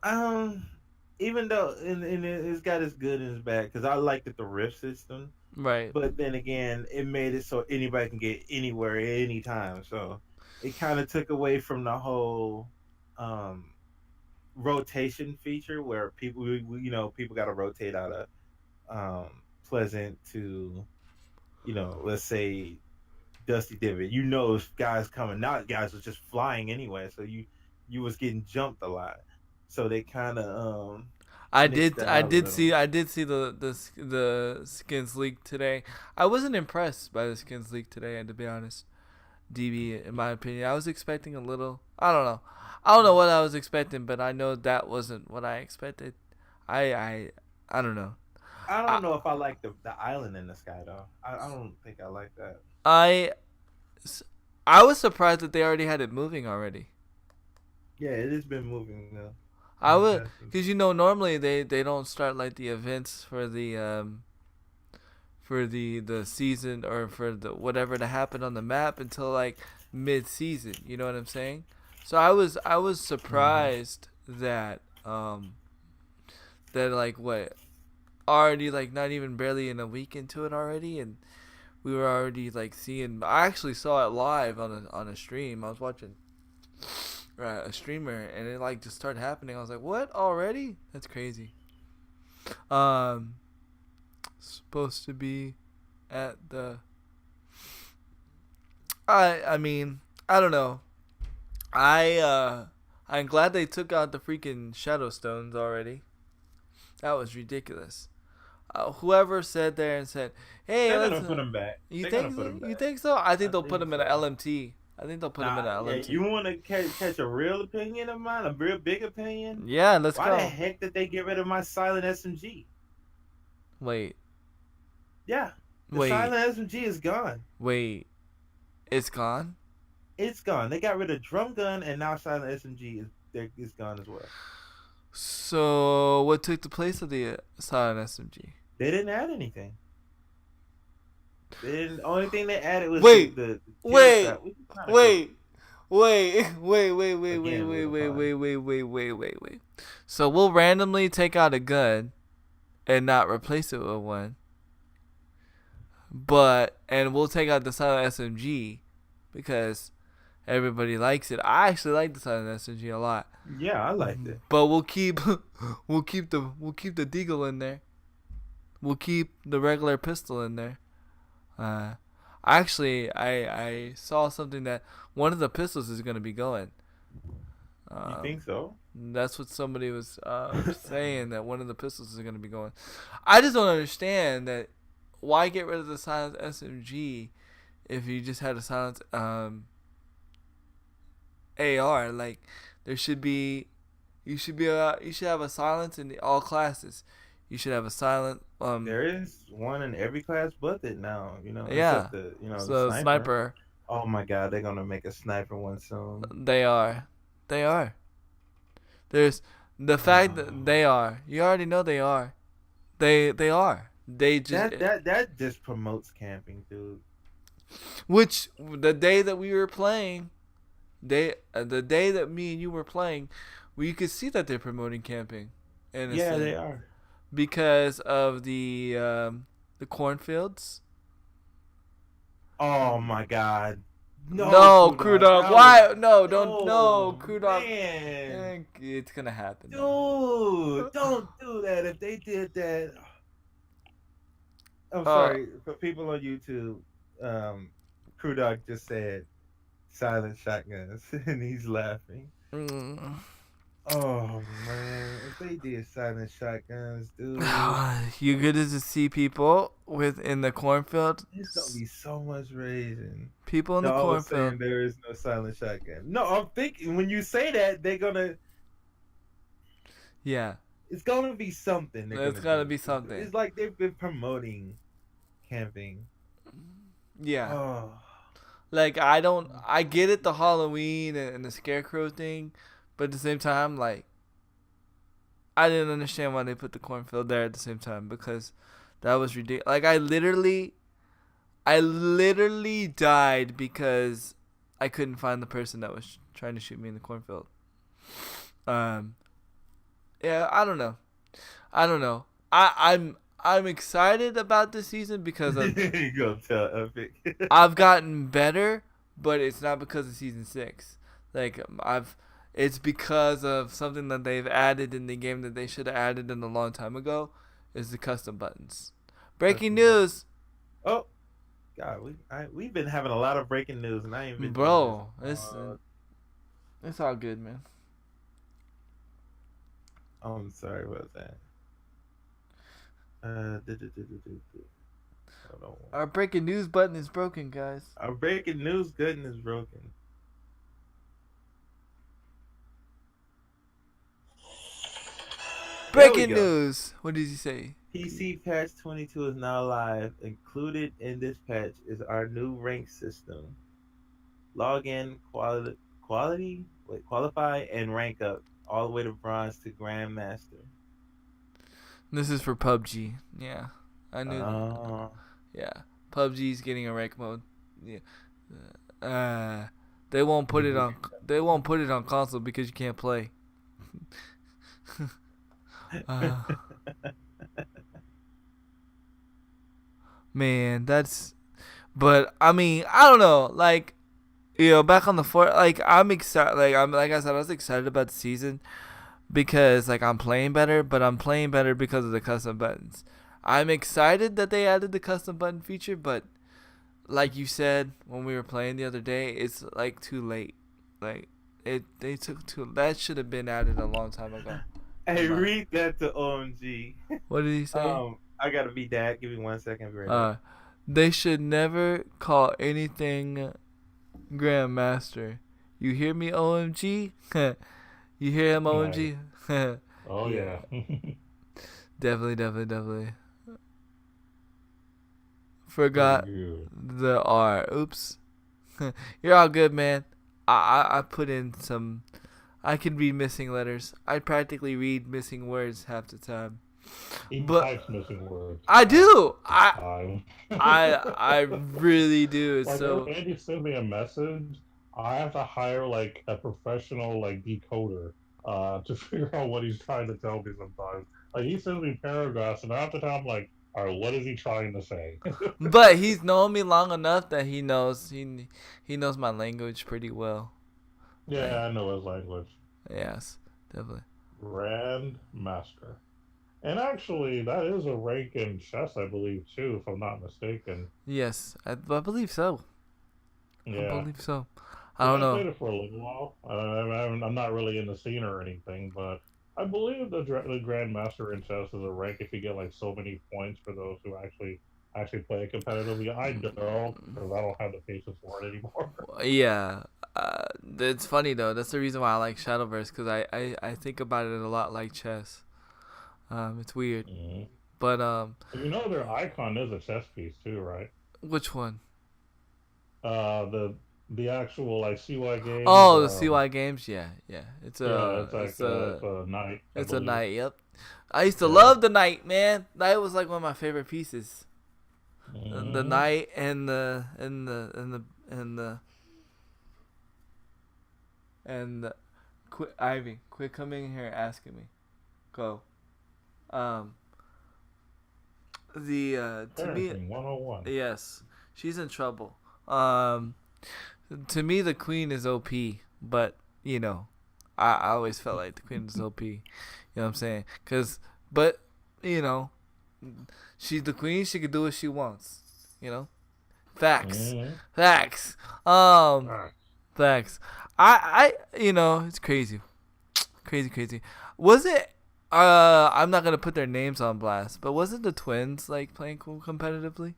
[SPEAKER 3] um, even though and it's got its good and its bad because I liked the rift system,
[SPEAKER 2] Right.
[SPEAKER 3] but then again, it made it so anybody can get anywhere at any time. So it kind of took away from the whole um rotation feature where people got to rotate out of Pleasant to let's say Dusty Divot. Guys coming, not guys was just flying anyway, so you was getting jumped a lot. So they kind of mixed that
[SPEAKER 2] I
[SPEAKER 3] out a
[SPEAKER 2] did
[SPEAKER 3] little.
[SPEAKER 2] see the skins leak today. I wasn't impressed by the skins leak today, to be honest. DB, in my opinion, I was expecting a little. I don't know what I was expecting, but I know that wasn't what I expected. I don't know.
[SPEAKER 3] I
[SPEAKER 2] I
[SPEAKER 3] don't know if I like the island in the sky though. I don't think I like that.
[SPEAKER 2] I I was surprised that they already had it moving already.
[SPEAKER 3] Yeah, it has been moving now.
[SPEAKER 2] I would,
[SPEAKER 3] Has been.
[SPEAKER 2] because normally they don't start like the events the season or for the whatever to happen on the map until like mid-season. You know what I'm saying? So I was surprised that that like what already like not even barely in a week into it already, and we were already like seeing. I actually saw it live on a stream. I was watching a streamer, and it like just started happening. I was like, what already? That's crazy. Supposed to be at the. I mean, I don't know. I'm glad they took out the freaking shadow stones already. That was ridiculous. Whoever said there and said, "Hey,
[SPEAKER 3] They're
[SPEAKER 2] let's
[SPEAKER 3] gonna put them back.
[SPEAKER 2] You
[SPEAKER 3] They're
[SPEAKER 2] think
[SPEAKER 3] gonna put
[SPEAKER 2] so?
[SPEAKER 3] them back.
[SPEAKER 2] You think so? I think
[SPEAKER 3] I
[SPEAKER 2] they'll put
[SPEAKER 3] think
[SPEAKER 2] them in an
[SPEAKER 3] so.
[SPEAKER 2] LMT. I think they'll put them in an
[SPEAKER 3] Yeah,
[SPEAKER 2] LMT.
[SPEAKER 3] you want to catch a real opinion of mine, a real big opinion?
[SPEAKER 2] Yeah, let's
[SPEAKER 3] Why
[SPEAKER 2] go.
[SPEAKER 3] the heck did they get rid of my silent SMG?
[SPEAKER 2] Wait,
[SPEAKER 3] Yeah, the
[SPEAKER 2] Wait.
[SPEAKER 3] silent SMG is gone.
[SPEAKER 2] wait. It's gone?
[SPEAKER 3] It's gone. They got rid of drum gun, and now silent SMG is gone as well.
[SPEAKER 2] So, what took the place of the silent SMG?
[SPEAKER 3] They didn't add anything. The only thing they added was
[SPEAKER 2] Wait,
[SPEAKER 3] the
[SPEAKER 2] wait,
[SPEAKER 3] strap, which is kinda cool.
[SPEAKER 2] Wait. So we'll randomly take out a gun and not replace it with one. And we'll take out the silent SMG because everybody likes it. I actually like the silent SMG a lot.
[SPEAKER 3] Yeah, I liked it.
[SPEAKER 2] But we'll keep the deagle in there. We'll keep the regular pistol in there. Actually, I saw something that one of the pistols is going to be going.
[SPEAKER 3] You think so?
[SPEAKER 2] That's what somebody was saying, that one of the pistols is going to be going. I just don't understand that. Why get rid of the silent SMG if you just had a silent AR? Like you should have a silence in all classes. You should have a silent.
[SPEAKER 3] There is one in every class but it now.
[SPEAKER 2] Yeah.
[SPEAKER 3] Except the
[SPEAKER 2] So
[SPEAKER 3] the
[SPEAKER 2] sniper.
[SPEAKER 3] Oh my God, they're gonna make a sniper one soon.
[SPEAKER 2] They are. There's the fact that they are. You already know they are. They are. They just
[SPEAKER 3] That just promotes camping, dude.
[SPEAKER 2] Which the day that we were playing, the day that me and you were playing, you could see that they're promoting camping.
[SPEAKER 3] Yeah, they are.
[SPEAKER 2] Because of the cornfields.
[SPEAKER 3] Oh my God.
[SPEAKER 2] No, Crew Dog.
[SPEAKER 3] No.
[SPEAKER 2] Why? No, don't. No, Crew Dog.
[SPEAKER 3] Man.
[SPEAKER 2] It's gonna happen.
[SPEAKER 3] Dude, don't do that. If they did that, I'm sorry for people on YouTube. Crew Dog just said silent shotguns, and he's laughing. Oh man, if they did silent shotguns, dude,
[SPEAKER 2] You get to see people within the cornfield.
[SPEAKER 3] it's gonna be so much raging.
[SPEAKER 2] People in the
[SPEAKER 3] I was saying
[SPEAKER 2] cornfield.
[SPEAKER 3] there is no silent shotgun. No, I'm thinking when you say that, they're gonna.
[SPEAKER 2] Yeah.
[SPEAKER 3] It's gonna be something.
[SPEAKER 2] It's gonna be something.
[SPEAKER 3] It's like they've been promoting camping.
[SPEAKER 2] Yeah.
[SPEAKER 3] Oh.
[SPEAKER 2] Like I get it, the Halloween and the scarecrow thing, but at the same time, like I didn't understand why they put the cornfield there at the same time, because that was ridiculous. Like I literally died because I couldn't find the person that was trying to shoot me in the cornfield. Yeah, I don't know. I'm excited about this season because of
[SPEAKER 3] You gonna tell Epic?
[SPEAKER 2] I've gotten better, but it's not because of season 6. Like it's because of something that they've added in the game that they should have added in a long time ago, is the custom buttons. Breaking news.
[SPEAKER 3] Oh, God, we've been having a lot of breaking news, and I ain't been.
[SPEAKER 2] Bro, it's all good, man.
[SPEAKER 3] Oh, I'm sorry about that. Hold on.
[SPEAKER 2] Our breaking news button is broken, guys.
[SPEAKER 3] Our breaking news button is broken.
[SPEAKER 2] Breaking news. What did he say?
[SPEAKER 3] PC patch 22 is now live. Included in this patch is our new rank system. Login, qualify, and rank up all the way to bronze to grandmaster.
[SPEAKER 2] This is for PUBG. Yeah, I knew. Yeah, PUBG's getting a rank mode. Yeah. They won't put it on. They won't put it on console because you can't play. uh, man, that's. But I mean, I don't know. Like, back on the fort. Like, I'm excited. Like I said, I was excited about the season because like I'm playing better, but I'm playing better because of the custom buttons. I'm excited that they added the custom button feature, but like you said when we were playing the other day, it's like too late. Like they took too. That should have been added a long time ago.
[SPEAKER 3] Hey, read that to OMG.
[SPEAKER 2] What did he say?
[SPEAKER 3] I gotta be that. Give me 1 second. Right
[SPEAKER 2] They should never call anything Grandmaster. You hear me, OMG? You hear him, OMG?
[SPEAKER 1] Oh yeah.
[SPEAKER 2] Definitely. Forgot the R. Oops. You're all good, man. I put in some. I can read missing letters. I practically read missing words half the time.
[SPEAKER 1] He types missing words.
[SPEAKER 2] I do. I really do. It's
[SPEAKER 1] like,
[SPEAKER 2] so.
[SPEAKER 1] If Andy sends me a message, I have to hire like a professional like decoder to figure out what he's trying to tell me sometimes. Like he sends me paragraphs, and half the time I'm like, all right, what is he trying to say?
[SPEAKER 2] But he's known me long enough that he knows he knows my language pretty well.
[SPEAKER 1] Yeah, I know his language.
[SPEAKER 2] Yes, definitely.
[SPEAKER 1] Grandmaster. And actually, that is a rank in chess, I believe, too, if I'm not mistaken.
[SPEAKER 2] Yes, I believe so.
[SPEAKER 1] Yeah.
[SPEAKER 2] I believe so. I don't know.
[SPEAKER 1] I played it for a little while. I'm not really in the scene or anything, but I believe the Grandmaster in chess is a rank if you get like so many points for those who actually play it competitively. I don't, because I don't have the patience for it anymore.
[SPEAKER 2] Yeah. It's funny, though. That's the reason why I like Shadowverse, because I think about it a lot like chess. It's weird.
[SPEAKER 1] Mm-hmm.
[SPEAKER 2] But,
[SPEAKER 1] their icon is a chess piece, too, right?
[SPEAKER 2] Which one?
[SPEAKER 1] The actual, like, CY games.
[SPEAKER 2] Oh, the CY games? Yeah. It's a
[SPEAKER 1] knight.
[SPEAKER 2] It's a knight, yep. I used to love the knight, man. Knight was like one of my favorite pieces. Mm-hmm. The knight and quit, Ivy, quit coming here asking me. Go. To me,
[SPEAKER 1] 101.
[SPEAKER 2] Yes, she's in trouble. To me, the queen is OP, but I always felt like the queen is OP. You know what I'm saying? But she's the queen. She can do what she wants. Facts.
[SPEAKER 1] Mm-hmm.
[SPEAKER 2] Facts. Facts. It's crazy. Crazy. Was it? I'm not gonna put their names on blast, but wasn't the twins like playing cool competitively?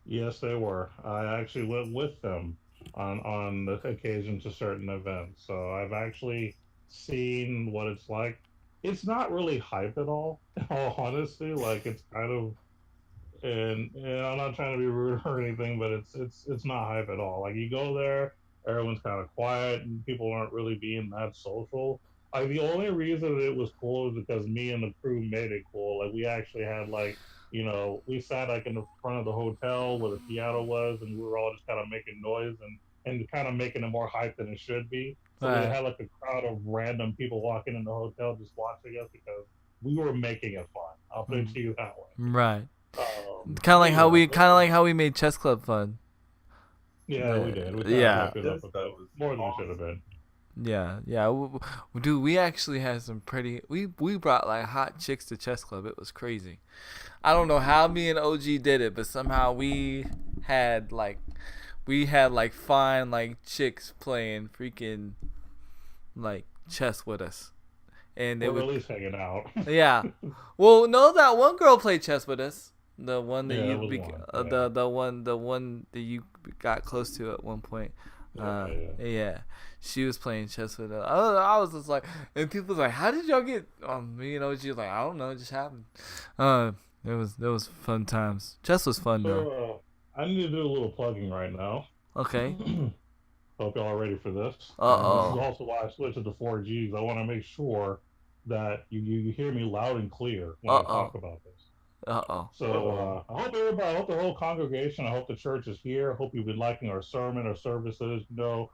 [SPEAKER 1] Yes, they were. I actually went with them on the occasion to certain events, so I've actually seen what it's like. It's not really hype at all, in all honesty. Like it's kind of, and I'm not trying to be rude or anything, but it's not hype at all. Like you go there, everyone's kind of quiet, and people aren't really being that social. Like the only reason it was cool is because me and the crew made it cool. Like we actually had like, we sat like in the front of the hotel where the piano was, and we were all just kind of making noise and kind of making it more hype than it should be. So we had like a crowd of random people walking in the hotel just watching us because we were making it fun. I'll put it to you that way.
[SPEAKER 2] Right. Kind of like how we made Chess Club fun.
[SPEAKER 1] Yeah, we did. We
[SPEAKER 2] yeah.
[SPEAKER 1] More than it should have been.
[SPEAKER 2] Yeah. Dude, we actually had some pretty. We brought like hot chicks to Chess Club. It was crazy. I don't know how me and OG did it, but somehow we had fine like chicks playing freaking like chess with us, and they were
[SPEAKER 1] at least hanging out.
[SPEAKER 2] Yeah. Well, no, that one girl played chess with us. The one that the one that you got close to at one point. Yeah. She was playing chess with us. I was just like, and people was like, "How did y'all get?" Me and OG was like, "I don't know, it just happened." It was fun times. Chess was fun though.
[SPEAKER 1] I need to do a little plugging right now.
[SPEAKER 2] Okay.
[SPEAKER 1] Hope y'all are ready for this. This is also why I switched to the 4Gs. I want to make sure that you hear me loud and clear when I talk about this.
[SPEAKER 2] Uh-oh.
[SPEAKER 1] So I hope everybody, I hope the whole congregation, I hope the church is here. I hope you've been liking our sermon, our services, our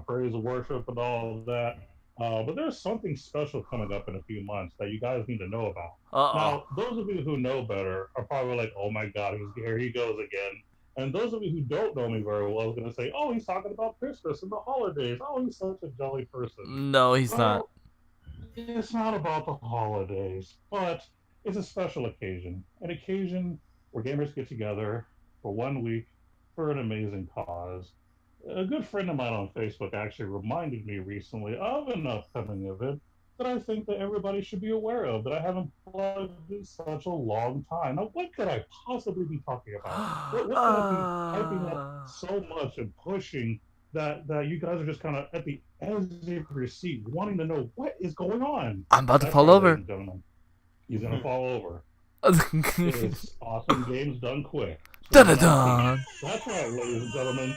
[SPEAKER 1] praise and worship and all of that. But there's something special coming up in a few months that you guys need to know about.
[SPEAKER 2] Uh-oh.
[SPEAKER 1] Now, those of you who know better are probably like, "Oh my God, here he goes again." And those of you who don't know me very well are going to say, "Oh, he's talking about Christmas and the holidays. Oh, he's such a jolly person."
[SPEAKER 2] No, he's not.
[SPEAKER 1] Well, it's not about the holidays, but it's a special occasion. An occasion where gamers get together for 1 week for an amazing cause. A good friend of mine on Facebook actually reminded me recently of an upcoming event that I think that everybody should be aware of that I haven't plugged in such a long time. Now, what could I possibly be talking about? What could I be hyping up so much and pushing that you guys are just kind of at the edge of your seat, wanting to know what is going on?
[SPEAKER 2] I'm about to
[SPEAKER 1] That's
[SPEAKER 2] fall
[SPEAKER 1] right,
[SPEAKER 2] over.
[SPEAKER 1] ladies and gentlemen. He's gonna fall over. It's awesome games done quick.
[SPEAKER 2] Dun-dun-dun.
[SPEAKER 1] That's right, ladies and gentlemen.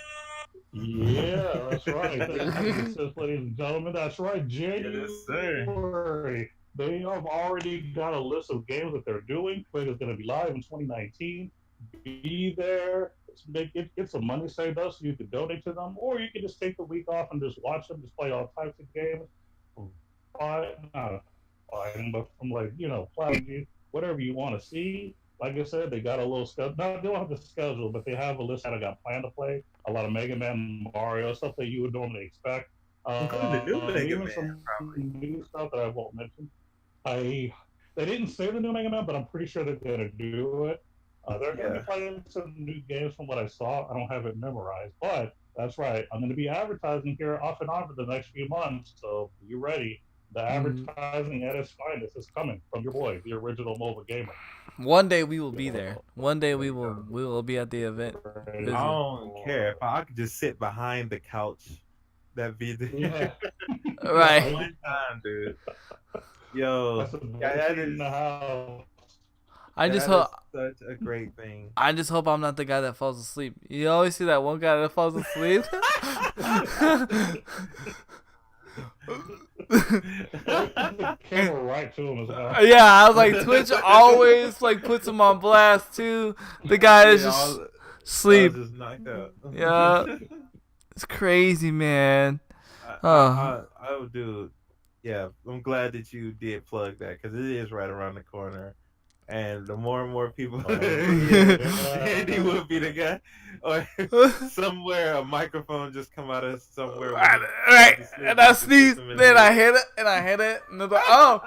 [SPEAKER 1] Yeah, that's right. Ladies and gentlemen, that's right. January.
[SPEAKER 3] Yes, sir.
[SPEAKER 1] They have already got a list of games that they're doing. Quick is going to be live in 2019. Be there. Get some money saved up so you can donate to them, or you can just take the week off and just watch them, just play all types of games. Fighting, but from Cloud, whatever you want to see. Like I said, they got a little schedule. No, they don't have the schedule, but they have a list that I got planned to play. A lot of Mega Man, Mario, stuff that you would normally expect.
[SPEAKER 3] Including the new Mega Man,
[SPEAKER 1] some
[SPEAKER 3] probably.
[SPEAKER 1] new stuff that I won't mention. They didn't say the new Mega Man, but I'm pretty sure they're going to do it. They're going to be playing some new games from what I saw. I don't have it memorized, but that's right. I'm going to be advertising here off and on for the next few months, so be ready. The advertising at its finest is coming from your boy, the original mobile gamer.
[SPEAKER 2] One day we will be there. One day we will be at the event.
[SPEAKER 3] I don't care if I could just sit behind the couch. That'd be the
[SPEAKER 2] right.
[SPEAKER 3] One time, dude. Yo, that is
[SPEAKER 2] I just hope
[SPEAKER 3] such a great thing.
[SPEAKER 2] I just hope I'm not the guy that falls asleep. You always see that one guy that falls asleep.
[SPEAKER 1] Camera right to him as well.
[SPEAKER 2] Yeah, I was like, Twitch always puts him on blast too. The guy is just sleep.
[SPEAKER 3] Just knocked out.
[SPEAKER 2] Yeah, it's crazy, man.
[SPEAKER 3] Oh, dude. Yeah, I'm glad that you did plug that because it is right around the corner. And the more and more people, Andy would be the guy, or somewhere a microphone just come out of somewhere.
[SPEAKER 2] Right, and I sneeze, then I hit it, and it's like, oh,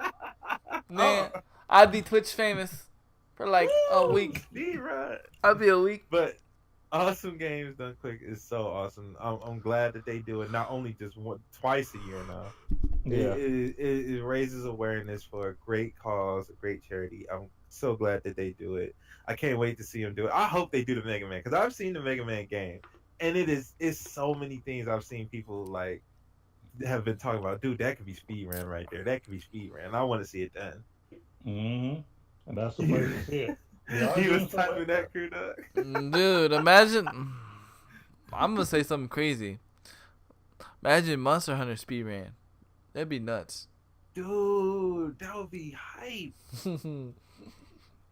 [SPEAKER 2] man, I'd be Twitch famous for like a week. I'd be a week.
[SPEAKER 3] But awesome games done quick is so awesome. I'm glad that they do it not only just twice a year now.
[SPEAKER 1] Yeah,
[SPEAKER 3] it raises awareness for a great cause, a great charity. I'm so glad that they do it. I can't wait to see them do it. I hope they do the Mega Man because I've seen the Mega Man game, and it's so many things I've seen people have been talking about. Dude, that could be speedrun right there. That could be speedrun. I want to see it done.
[SPEAKER 1] And that's the way to see it.
[SPEAKER 3] He was typing that, crew dog.
[SPEAKER 2] Dude, imagine. I'm gonna say something crazy. Imagine Monster Hunter speedrun. That'd be nuts.
[SPEAKER 3] Dude, that would be hype.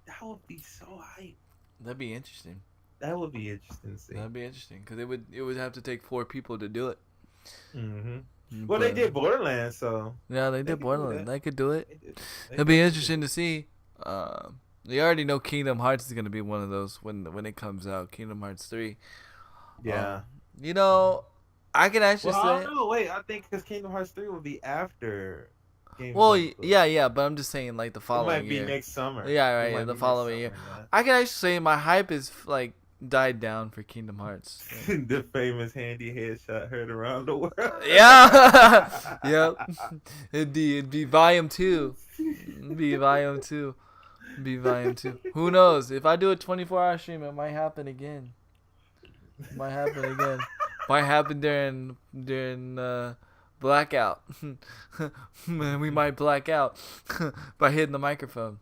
[SPEAKER 3] That would be so hype.
[SPEAKER 2] That'd be interesting.
[SPEAKER 3] That would be interesting to see.
[SPEAKER 2] That'd be interesting because it would have to take 4 people to do it.
[SPEAKER 3] Well, they did Borderlands, so
[SPEAKER 2] yeah, they did Borderlands. They could do it. It'd be interesting to see. You already know Kingdom Hearts is gonna be one of those when it comes out. Kingdom Hearts 3.
[SPEAKER 3] Yeah.
[SPEAKER 2] I can actually say.
[SPEAKER 3] I don't know. Wait, I think because Kingdom Hearts 3 will be after.
[SPEAKER 2] Yeah, but I'm just saying the following year.
[SPEAKER 3] It might be next summer.
[SPEAKER 2] Yeah, right. Yeah, the following year. I can actually say my hype is died down for Kingdom Hearts.
[SPEAKER 3] The famous handy headshot heard around the world.
[SPEAKER 2] Yeah. Yep. It'd be volume 2. Be volume 2. Who knows? If I do a 24-hour stream, it might happen again. Might happen during blackout. We might black out by hitting the microphone.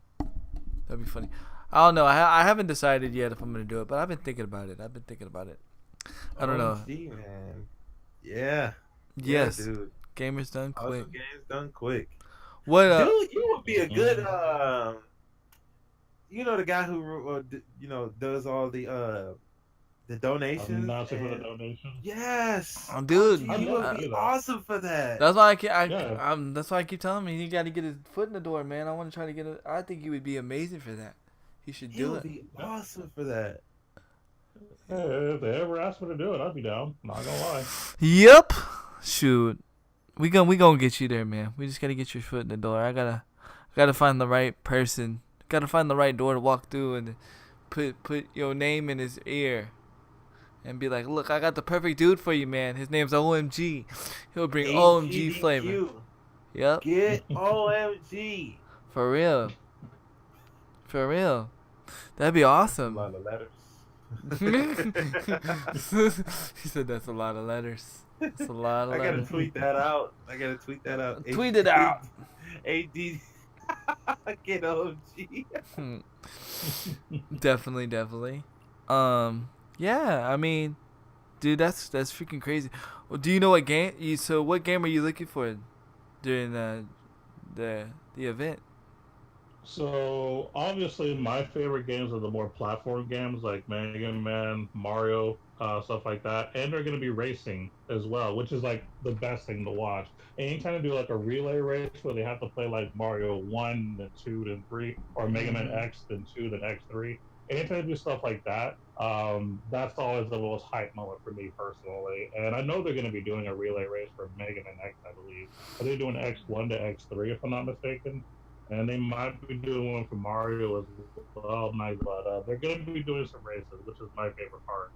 [SPEAKER 2] That'd be funny. I don't know. I haven't decided yet if I'm gonna do it, but I've been thinking about it. I don't know.
[SPEAKER 3] Man. Yeah.
[SPEAKER 2] Yes.
[SPEAKER 3] Yeah, dude.
[SPEAKER 2] Gamers done quick.
[SPEAKER 3] Awesome games done quick.
[SPEAKER 2] What?
[SPEAKER 3] Dude, you would be a good. you know the guy who does all the donations
[SPEAKER 1] Announcing for the
[SPEAKER 3] and
[SPEAKER 1] donations.
[SPEAKER 3] yes,
[SPEAKER 2] Oh,
[SPEAKER 3] OG,
[SPEAKER 2] dude,
[SPEAKER 1] I'd
[SPEAKER 3] he
[SPEAKER 1] love
[SPEAKER 3] would
[SPEAKER 1] to
[SPEAKER 3] be
[SPEAKER 1] do that.
[SPEAKER 3] awesome for that.
[SPEAKER 2] that's why
[SPEAKER 1] Yeah.
[SPEAKER 2] that's why I keep telling me he got to get his foot in the door, man. I want to try to get it. I think he would be amazing for that. He should
[SPEAKER 3] He
[SPEAKER 2] do
[SPEAKER 3] would
[SPEAKER 2] it.
[SPEAKER 3] be awesome for that.
[SPEAKER 1] Hey, if they ever asked me to do it, I'd be down. Not gonna lie.
[SPEAKER 2] Yep. Shoot, we gonna get you there, man. We just gotta get your foot in the door. I gotta find the right person. Gotta find the right door to walk through and put your name in his ear. And be like, look, I got the perfect dude for you, man. His name's OMG. He'll bring OMG flavor.
[SPEAKER 3] HGDQ.
[SPEAKER 2] Yep.
[SPEAKER 3] Get OMG.
[SPEAKER 2] For real. For real. That'd be
[SPEAKER 3] A
[SPEAKER 2] awesome.
[SPEAKER 3] lot of letters.
[SPEAKER 2] He said that's a lot of letters. That's a lot of
[SPEAKER 3] I gotta
[SPEAKER 2] letters.
[SPEAKER 3] tweet that out.
[SPEAKER 2] Tweet it out.
[SPEAKER 3] AD. Get OMG.
[SPEAKER 2] Definitely. Yeah, I mean, dude, that's freaking crazy. Well, do you know what game? So what game are you looking for during the event?
[SPEAKER 1] So obviously, my favorite games are the more platform games like Mega Man, Mario, stuff like that, and they're going to be racing as well, which is like the best thing to watch. Anytime they do like a relay race where they have to play like Mario 1, then 2, then 3, or Mega Man X, then 2, then X3. Anytime they do stuff like that, that's always the most hype moment for me personally. And I know they're going to be doing a relay race for Mega Man X, I believe. Are they doing X1 to X3, if I'm not mistaken? And they might be doing one for Mario as well, but they're going to be doing some races, which is my favorite part.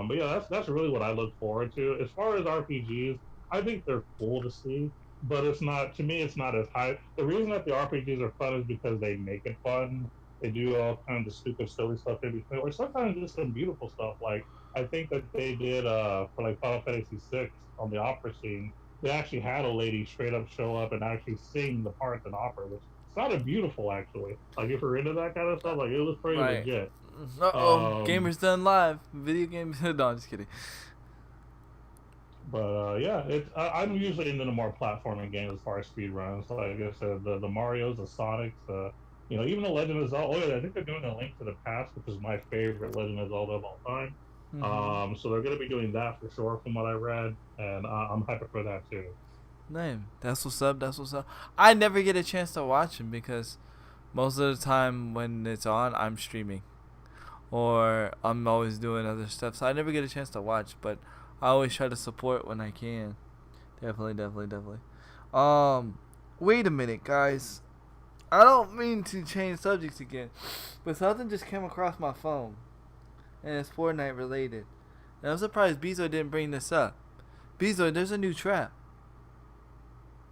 [SPEAKER 1] But yeah, that's really what I look forward to. As far as RPGs, I think they're cool to see, but it's not, to me, it's not as high. The reason that the RPGs are fun is because they make it fun. They do all kinds of stupid, silly stuff in between, or sometimes just some beautiful stuff. Like, I think that they did, for like Final Fantasy VI on the opera scene, they actually had a lady straight up show up and actually sing the parts in opera, which sounded beautiful actually. Like if you're into that kind of stuff, like it was pretty legit.
[SPEAKER 2] Gamers Done Live. Video games. No, I'm just kidding.
[SPEAKER 1] But yeah, I'm usually into the more platforming games as far as speed runs. Like I said, the Mario's, the Sonics, even the Legend of Zelda. Oh yeah, I think they're doing a Link to the Past, which is my favorite Legend of Zelda of all time. Mm-hmm. So they're going to be doing that for sure, from what I read, and I'm hyped for that too.
[SPEAKER 2] Name. That's what's up. I never get a chance to watch them because most of the time when it's on, I'm streaming, or I'm always doing other stuff. So I never get a chance to watch, but I always try to support when I can. Definitely. Wait a minute, guys. I don't mean to change subjects again, but something just came across my phone. And it's Fortnite related. And I'm surprised Bezo didn't bring this up. Bezo, there's a new trap.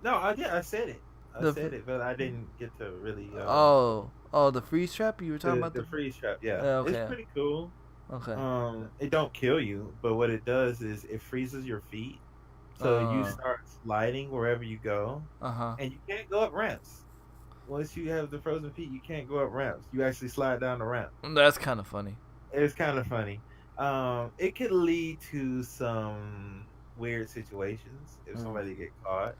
[SPEAKER 3] No, I said it. I said it, but I didn't get to really.
[SPEAKER 2] The freeze trap you were talking about?
[SPEAKER 3] The freeze trap, yeah.
[SPEAKER 2] Okay.
[SPEAKER 3] It's pretty cool.
[SPEAKER 2] Okay.
[SPEAKER 3] It don't kill you, but what it does is it freezes your feet, so you start sliding wherever you go, and you can't go up ramps. Once you have the frozen feet, you can't go up ramps. You actually slide down the ramp.
[SPEAKER 2] That's kind of funny.
[SPEAKER 3] It's kind of funny. It could lead to some weird situations if somebody get caught.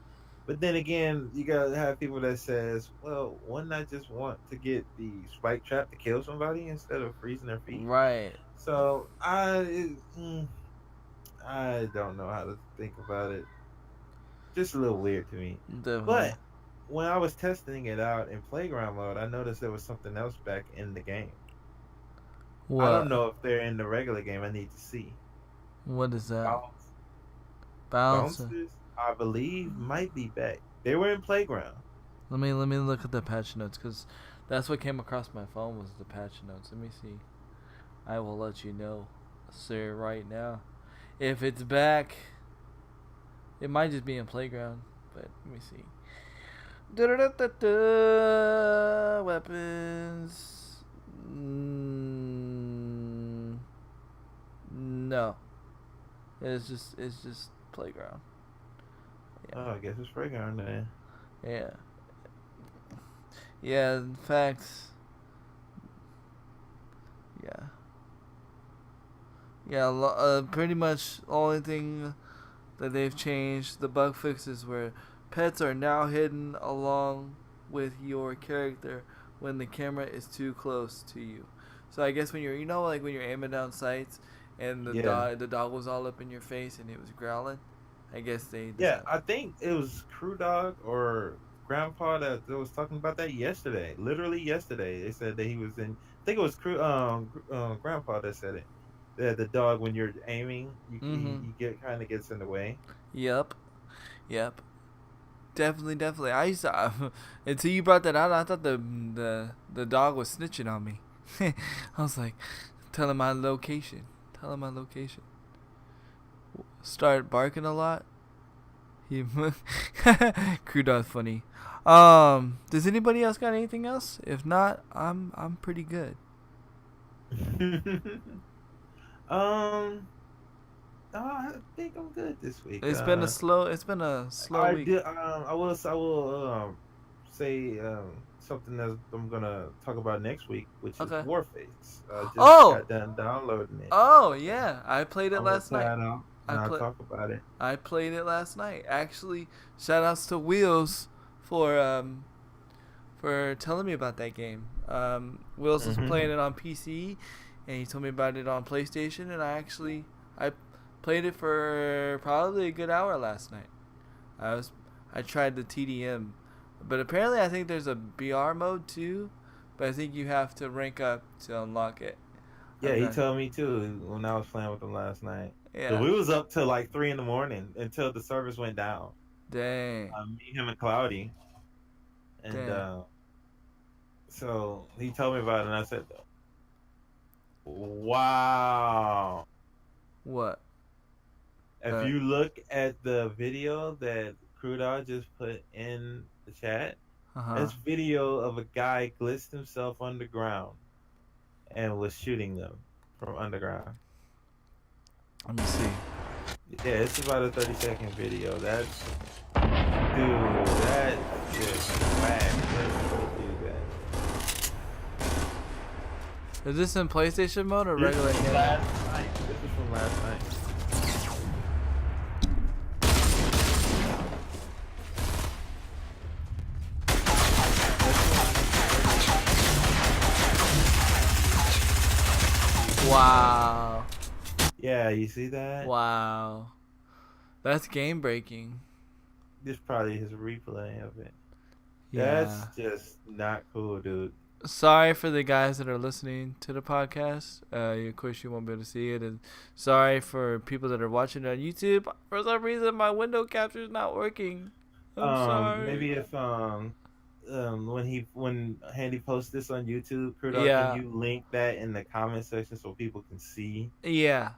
[SPEAKER 3] But then again, you gotta have people that says, well, wouldn't I just want to get the spike trap to kill somebody instead of freezing their feet?
[SPEAKER 2] Right.
[SPEAKER 3] So I don't know how to think about it. Just a little weird to me.
[SPEAKER 2] Definitely.
[SPEAKER 3] But when I was testing it out in playground mode, I noticed there was something else back in the game. What? I don't know if they're in the regular game. I need to see.
[SPEAKER 2] What is that?
[SPEAKER 3] Bouncers, I believe, might be back. They were in playground.
[SPEAKER 2] Let me look at the patch notes, because that's what came across my phone was the patch notes. Let me see. I will let you know, sir, right now. If it's back, it might just be in playground, but let me see. Weapons. No. It's just playground.
[SPEAKER 3] Yeah. Oh, I guess it's playground then.
[SPEAKER 2] Yeah. Yeah, in fact. Yeah. Yeah, pretty much only thing that they've changed, the bug fixes where pets are now hidden along with your character when the camera is too close to you. So I guess when you're, like when you're aiming down sights, and the dog was all up in your face and it was growling. I guess they
[SPEAKER 3] Yeah,
[SPEAKER 2] decided.
[SPEAKER 3] I think it was Crew Dog or Grandpa that was talking about that yesterday. Literally yesterday, they said that he was in. I think it was Grandpa that said it. That the dog, when you're aiming,
[SPEAKER 2] Mm-hmm.
[SPEAKER 3] you get kind of gets in the way.
[SPEAKER 2] Yep. Yep. Definitely. I used to until you brought that out. I thought the dog was snitching on me. I was like, tell him my location. Tell him my location. Start barking a lot. He Crew dog's funny. Does anybody else got anything else? If not, I'm pretty good.
[SPEAKER 3] um, I think I'm good this week.
[SPEAKER 2] It's been a slow
[SPEAKER 3] I
[SPEAKER 2] week.
[SPEAKER 3] did. I will say something that I'm gonna talk about next week, which is
[SPEAKER 2] Okay.
[SPEAKER 3] Warface. I just
[SPEAKER 2] Oh!
[SPEAKER 3] got done downloading it.
[SPEAKER 2] Oh yeah, I played it
[SPEAKER 3] I'm gonna
[SPEAKER 2] last
[SPEAKER 3] try
[SPEAKER 2] night.
[SPEAKER 3] it out and I'll talk about it.
[SPEAKER 2] I played it last night. Actually, shout outs to Wheels for telling me about that game. Wheels was playing it on PC, and he told me about it on PlayStation, and I played it for probably a good hour last night. I tried the TDM, but apparently I think there's a BR mode too, but I think you have to rank up to unlock it.
[SPEAKER 3] Yeah, he told me too when I was playing with him last night.
[SPEAKER 2] Yeah.
[SPEAKER 3] We was up till like 3 a.m. until the service went down.
[SPEAKER 2] Dang.
[SPEAKER 3] Me, him, and Cloudy, and so he told me about it, and I said, "Wow."
[SPEAKER 2] What?
[SPEAKER 3] If you look at the video that Cruda just put in the chat, it's video of a guy glitched himself underground and was shooting them from underground.
[SPEAKER 2] Let me see.
[SPEAKER 3] Yeah, it's about a 30-second video. That's just whack.
[SPEAKER 2] Is this in PlayStation mode or
[SPEAKER 3] This
[SPEAKER 2] regular
[SPEAKER 3] is
[SPEAKER 2] game?
[SPEAKER 3] last night. This is from last night.
[SPEAKER 2] Wow.
[SPEAKER 3] Yeah, you see that?
[SPEAKER 2] Wow. That's game breaking.
[SPEAKER 3] This probably his replay of it.
[SPEAKER 2] Yeah.
[SPEAKER 3] That's just not cool, dude.
[SPEAKER 2] Sorry for the guys that are listening to the podcast. Of course, you won't be able to see it. And sorry for people that are watching it on YouTube. For some reason, my window capture is not working. I'm sorry.
[SPEAKER 3] Maybe if when Handy posts this on YouTube, Kurdo,
[SPEAKER 2] Yeah.
[SPEAKER 3] can you link that in the comment section so people can see
[SPEAKER 2] Yeah.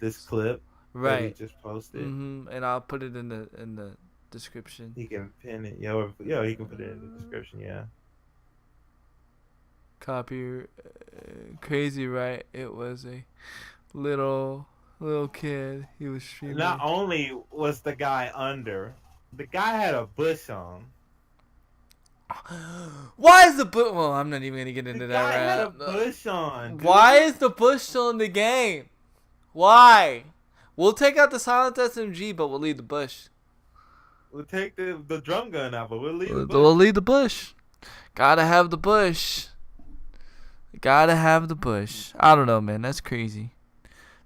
[SPEAKER 3] this clip that he
[SPEAKER 2] Right.
[SPEAKER 3] just posted?
[SPEAKER 2] And I'll put it in the description.
[SPEAKER 3] He can pin it. Yeah, he can put it in the description. Yeah.
[SPEAKER 2] Copy. Crazy, right? It was a little kid. He was streaming.
[SPEAKER 3] Not only was the guy under, the guy had a bush on.
[SPEAKER 2] Why is the bush? Well, I'm not even gonna get into
[SPEAKER 3] The
[SPEAKER 2] that.
[SPEAKER 3] guy had a
[SPEAKER 2] Right?
[SPEAKER 3] bush on. Dude.
[SPEAKER 2] Why is the bush still in the game? Why? We'll take out the silent SMG, but we'll leave the bush.
[SPEAKER 3] We'll take the drum gun out, but we'll leave the bush.
[SPEAKER 2] We'll leave the bush. Gotta have the bush. Gotta have the bush. I don't know, man. That's crazy.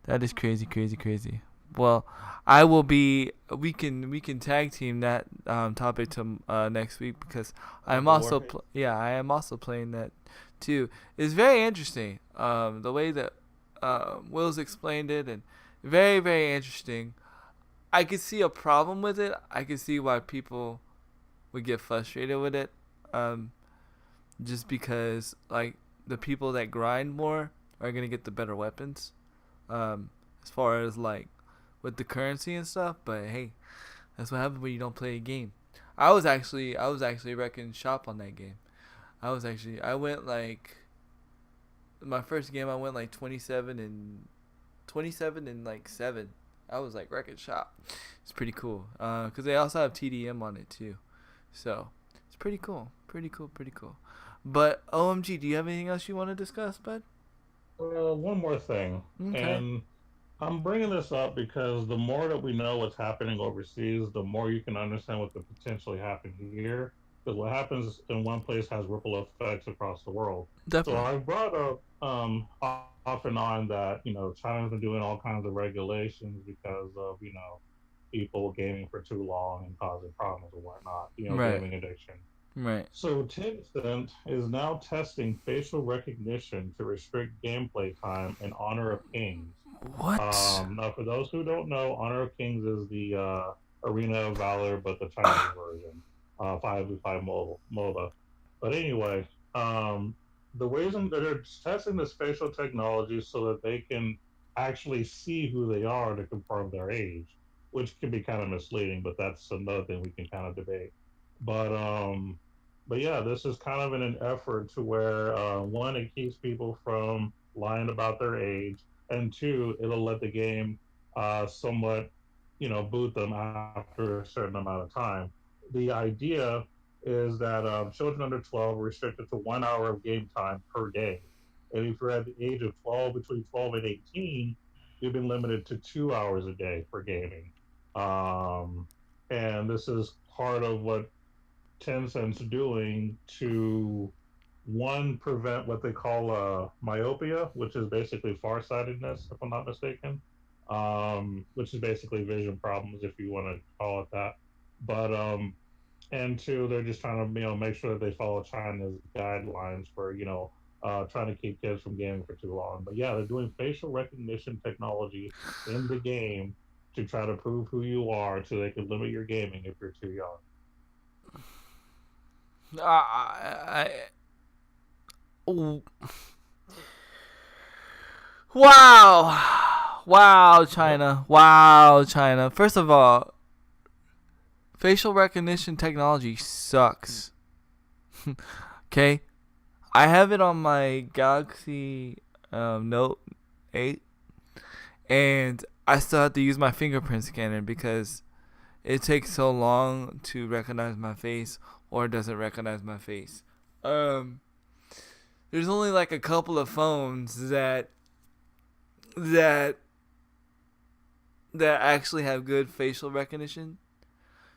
[SPEAKER 2] That is crazy. Well, I will be. We can tag team that topic to next week because I'm also I am also playing that too. It's very interesting. The way that Will's explained it, and very, very interesting. I could see a problem with it. I could see why people would get frustrated with it. Just because like the people that grind more are gonna get the better weapons. As far as like with the currency and stuff, but hey, that's what happens when you don't play a game. I was actually wrecking shop on that game. I went like my first game I went like 27 and like 7. I was like wrecking shop. It's pretty cool. Cuz they also have TDM on it too. So, it's pretty cool. But OMG, do you have anything else you want to discuss, bud?
[SPEAKER 1] One more thing.
[SPEAKER 2] Okay.
[SPEAKER 1] And I'm bringing this up because the more that we know what's happening overseas, the more you can understand what could potentially happen here. Because what happens in one place has ripple effects across the world. So
[SPEAKER 2] Definitely.
[SPEAKER 1] I brought up off and on that China's been doing all kinds of regulations because of people gaming for too long and causing problems and whatnot.
[SPEAKER 2] Right.
[SPEAKER 1] Gaming addiction.
[SPEAKER 2] Right.
[SPEAKER 1] So Tencent is now testing facial recognition to restrict gameplay time in Honor of Kings.
[SPEAKER 2] What?
[SPEAKER 1] Now, for those who don't know, Honor of Kings is the Arena of Valor, but the Chinese version, 5v5 MOBA. But anyway, the reason that they're testing this facial technology so that they can actually see who they are to confirm their age, which can be kind of misleading, but that's another thing we can kind of debate. But yeah, this is kind of in an effort to where one, it keeps people from lying about their age, and two, it'll let the game somewhat, boot them after a certain amount of time. The idea is that children under 12 are restricted to 1 hour of game time per day. And if you're at the age of 12, between 12 and 18, you've been limited to 2 hours a day for gaming. Um, and this is part of what Tencent's doing to one prevent what they call myopia, which is basically farsightedness, if I'm not mistaken, which is basically vision problems, if you want to call it that. But and two, they're just trying to make sure that they follow China's guidelines for trying to keep kids from gaming for too long. But yeah, they're doing facial recognition technology in the game to try to prove who you are, so they can limit your gaming if you're too young.
[SPEAKER 2] Wow. Wow, China. Wow, China. First of all, facial recognition technology sucks. Okay? I have it on my Galaxy Note 8, and I still have to use my fingerprint scanner because it takes so long to recognize my face, or it doesn't recognize my face. There's only like a couple of phones that actually have good facial recognition.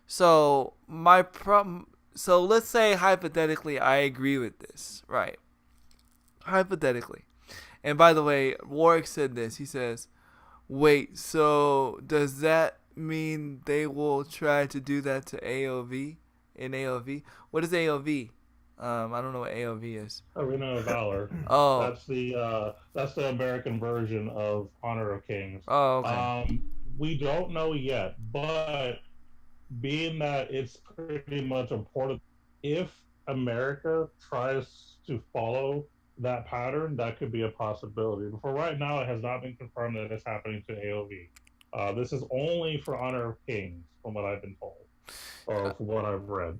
[SPEAKER 2] So my problem. So let's say hypothetically I agree with this, right? Hypothetically. And by the way, Warwick said this. He says, "Wait, so does that mean they will try to do that to AOV in AOV? What is AOV? I don't know what AOV is."
[SPEAKER 1] Arena of Valor.
[SPEAKER 2] Oh.
[SPEAKER 1] That's the American version of Honor of Kings.
[SPEAKER 2] Oh, okay.
[SPEAKER 1] We don't know yet, but being that it's pretty much important, if America tries to follow that pattern, that could be a possibility. But for right now, it has not been confirmed that it's happening to AOV. This is only for Honor of Kings, from what I've been told, or from what I've read.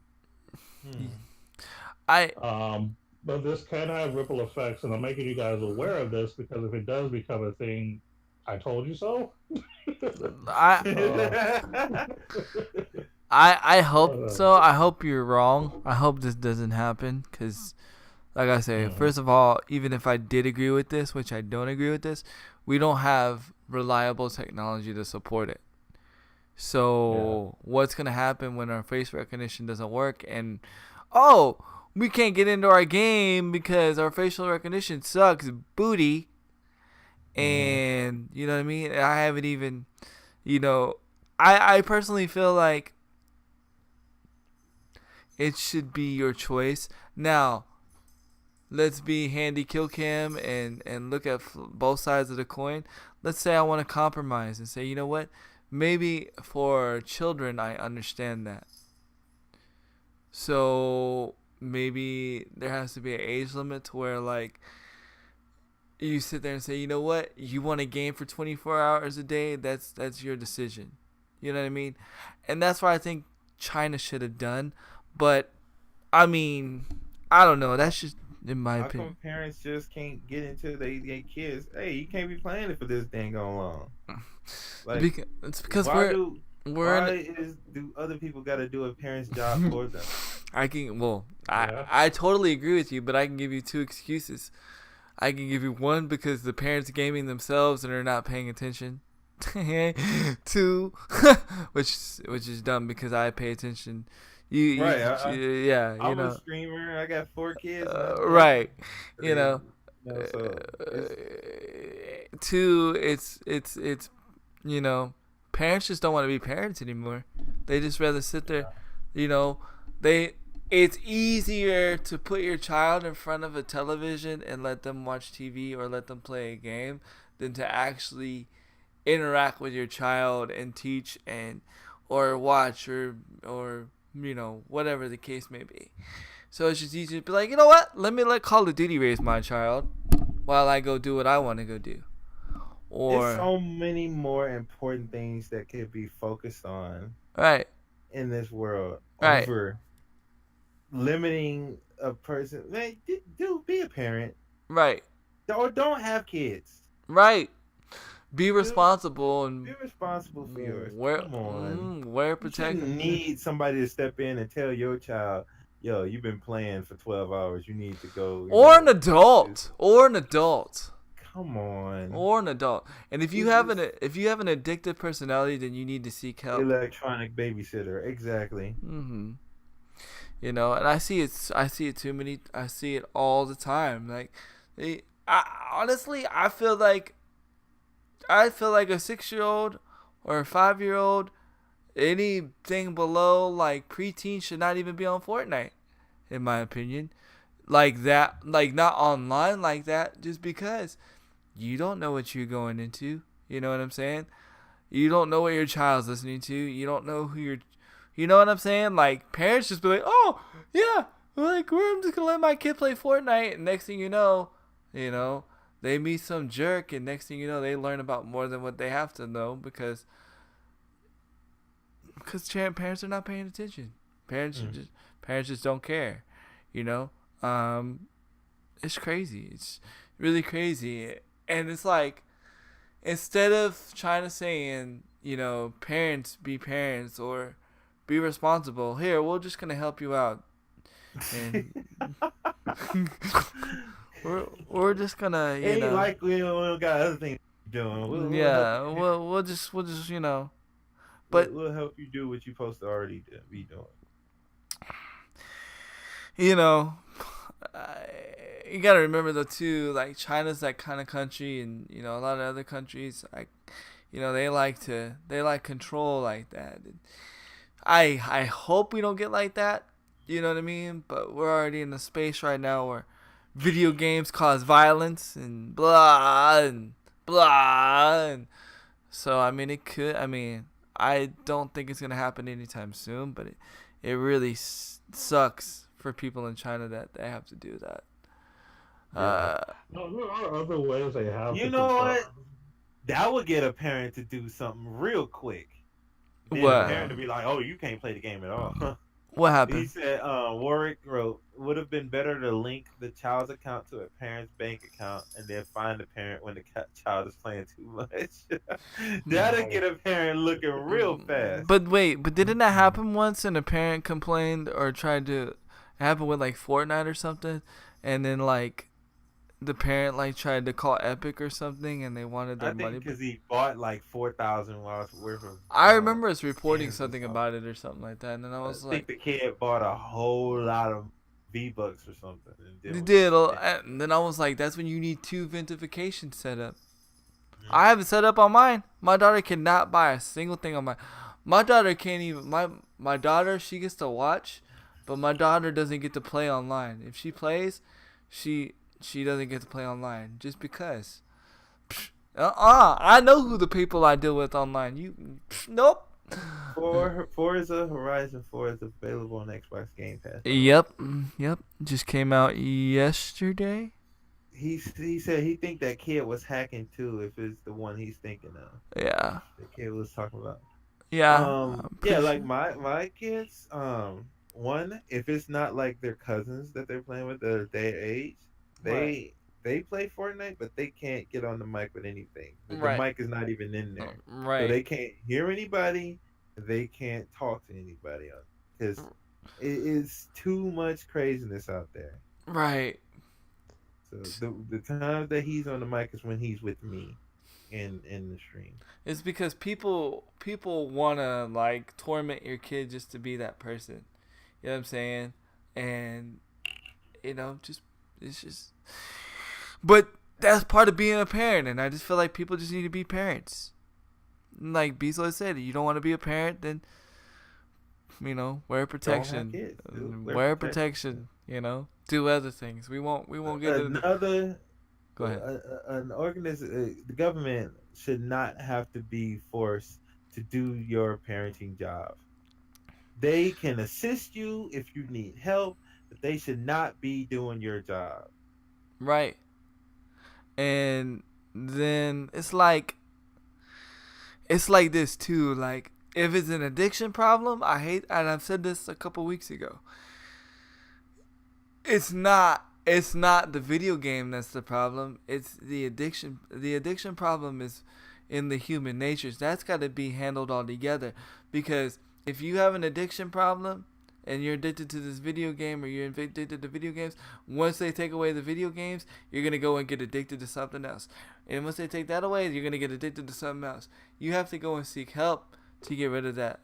[SPEAKER 1] But this can have ripple effects, and I'm making you guys aware of this because if it does become a thing, I told you so.
[SPEAKER 2] I hope so. I hope you're wrong. I hope this doesn't happen because, like I say, first of all, even if I did agree with this, which I don't agree with this, we don't have reliable technology to support it. So what's going to happen when our face recognition doesn't work and, we can't get into our game because our facial recognition sucks booty. And, you know what I mean? I haven't even, I personally feel like it should be your choice. Now, let's be handy kill cam and look at both sides of the coin. Let's say I want to compromise and say, you know what? Maybe for children, I understand that. So maybe there has to be an age limit to where, like, you sit there and say, you know what? You want to game for 24 hours a day? That's your decision. You know what I mean? And that's what I think China should have done. But, I mean, I don't know. That's just in my opinion.
[SPEAKER 3] How come parents just can't get into their kids? Hey, you can't be playing it for this thing going long. Like,
[SPEAKER 2] it's because
[SPEAKER 3] do other people got to do a parent's job for them?
[SPEAKER 2] I totally agree with you, but I can give you two excuses. I can give you one because the parents gaming themselves and are not paying attention. Two, which is dumb because I pay attention,
[SPEAKER 3] Right.
[SPEAKER 2] Yeah,
[SPEAKER 3] I'm a streamer. I got 4 kids. And
[SPEAKER 2] right,
[SPEAKER 3] crazy. So
[SPEAKER 2] uh, two, it's parents just don't want to be parents anymore. They just rather sit there, you know, they it's easier to put your child in front of a television and let them watch TV or let them play a game than to actually interact with your child and teach and or watch or whatever the case may be. So it's just easy to be like, you know what? Let Call of Duty raise my child while I go do what I want to go do.
[SPEAKER 3] There's so many more important things that could be focused on
[SPEAKER 2] right
[SPEAKER 3] in this world
[SPEAKER 2] right
[SPEAKER 3] over limiting a person. Man, dude, be a parent.
[SPEAKER 2] right
[SPEAKER 3] Or don't have kids.
[SPEAKER 2] right. Be responsible and
[SPEAKER 3] be responsible for yours. Come on,
[SPEAKER 2] wear protection.
[SPEAKER 3] You need somebody to step in and tell your child, "Yo, you've been playing for 12 hours. You need to go."
[SPEAKER 2] An adult.
[SPEAKER 3] Come on.
[SPEAKER 2] Or an adult. And if you have an addictive personality, then you need to seek help.
[SPEAKER 3] Electronic babysitter, exactly.
[SPEAKER 2] Mm-hmm. And I see it all the time. Like, honestly, I feel like a 6-year-old or a 5-year-old, anything below like preteen should not even be on Fortnite, in my opinion. Like that, like not online like that, just because you don't know what you're going into. You know what I'm saying? You don't know what your child's listening to. You don't know who you're. You know what I'm saying? Like, parents just be like, oh yeah, like I'm just gonna let my kid play Fortnite, and next thing you know, they meet some jerk, and next thing you know, they learn about more than what they have to know because parents are not paying attention. Parents just don't care. It's crazy. It's really crazy, and it's like instead of trying to saying parents be parents or be responsible. Here, we're just gonna help you out, and we're just gonna
[SPEAKER 3] ain't like we don't got other things doing.
[SPEAKER 2] We'll just but
[SPEAKER 3] we'll help you do what you're supposed to already be doing.
[SPEAKER 2] You gotta remember though too, like China's that kind of country, and a lot of other countries, like they like control like that. I hope we don't get like that. You know what I mean? But we're already in a space right now where video games cause violence and blah and blah. And so, it could. I don't think it's going to happen anytime soon, but it really sucks for people in China that they have to do that.
[SPEAKER 1] No, there are other ways they have.
[SPEAKER 3] You know what? That would get a parent to do something real quick. Then
[SPEAKER 2] What?
[SPEAKER 3] The parent to be like, "Oh, you can't play the game at all."
[SPEAKER 2] What happened?
[SPEAKER 3] He said, Warwick wrote, would have been better to link the child's account to a parent's bank account and then find the parent when the child is playing too much. That'll get a parent looking real fast.
[SPEAKER 2] But didn't that happen once and a parent complained or tried to, it happened with like Fortnite or something, and then like the parent like tried to call Epic or something and they wanted their money
[SPEAKER 3] because he bought like $4,000 worth of.
[SPEAKER 2] I remember us reporting something about it or something like that, and then I was
[SPEAKER 3] think the kid bought a whole lot of V-Bucks or something.
[SPEAKER 2] He did, and then I was like, that's when you need 2 ventifications set up. I have it set up on mine. My daughter cannot buy a single thing on mine. My daughter can't even. My daughter, she gets to watch, but my daughter doesn't get to play online. If she plays, she doesn't get to play online just because. I know who the people I deal with online. Nope.
[SPEAKER 3] Forza Horizon 4 is available on Xbox Game Pass.
[SPEAKER 2] Yep. Just came out yesterday.
[SPEAKER 3] He said he think that kid was hacking too, if it's the one he's thinking of.
[SPEAKER 2] Yeah.
[SPEAKER 3] The kid was talking about.
[SPEAKER 2] Yeah.
[SPEAKER 3] Like my kids. One, if it's not like their cousins that they're playing with, that are their age, they play Fortnite, but they can't get on the mic with anything. The mic is not even in there.
[SPEAKER 2] Right.
[SPEAKER 3] So they can't hear anybody. They can't talk to anybody on because it is too much craziness out there.
[SPEAKER 2] Right.
[SPEAKER 3] So the time that he's on the mic is when he's with me in the stream.
[SPEAKER 2] It's because people want to like torment your kid just to be that person. You know what I'm saying? And just it's just. But that's part of being a parent, and I just feel like people just need to be parents. Like Beaslo said, you don't want to be a parent, then wear protection.
[SPEAKER 3] Kids,
[SPEAKER 2] wear protection. Do other things. We won't get
[SPEAKER 3] another.
[SPEAKER 2] Go ahead.
[SPEAKER 3] The government should not have to be forced to do your parenting job. They can assist you if you need help, but they should not be doing your job.
[SPEAKER 2] Right. And then it's like this too. Like, if it's an addiction problem, and I've said this a couple weeks ago. It's not the video game that's the problem. It's the addiction. The addiction problem is in the human natures. That's got to be handled all together. Because if you have an addiction problem and you're addicted to this video game, or you're addicted to video games, once they take away the video games, you're going to go and get addicted to something else. And once they take that away, you're going to get addicted to something else. You have to go and seek help to get rid of that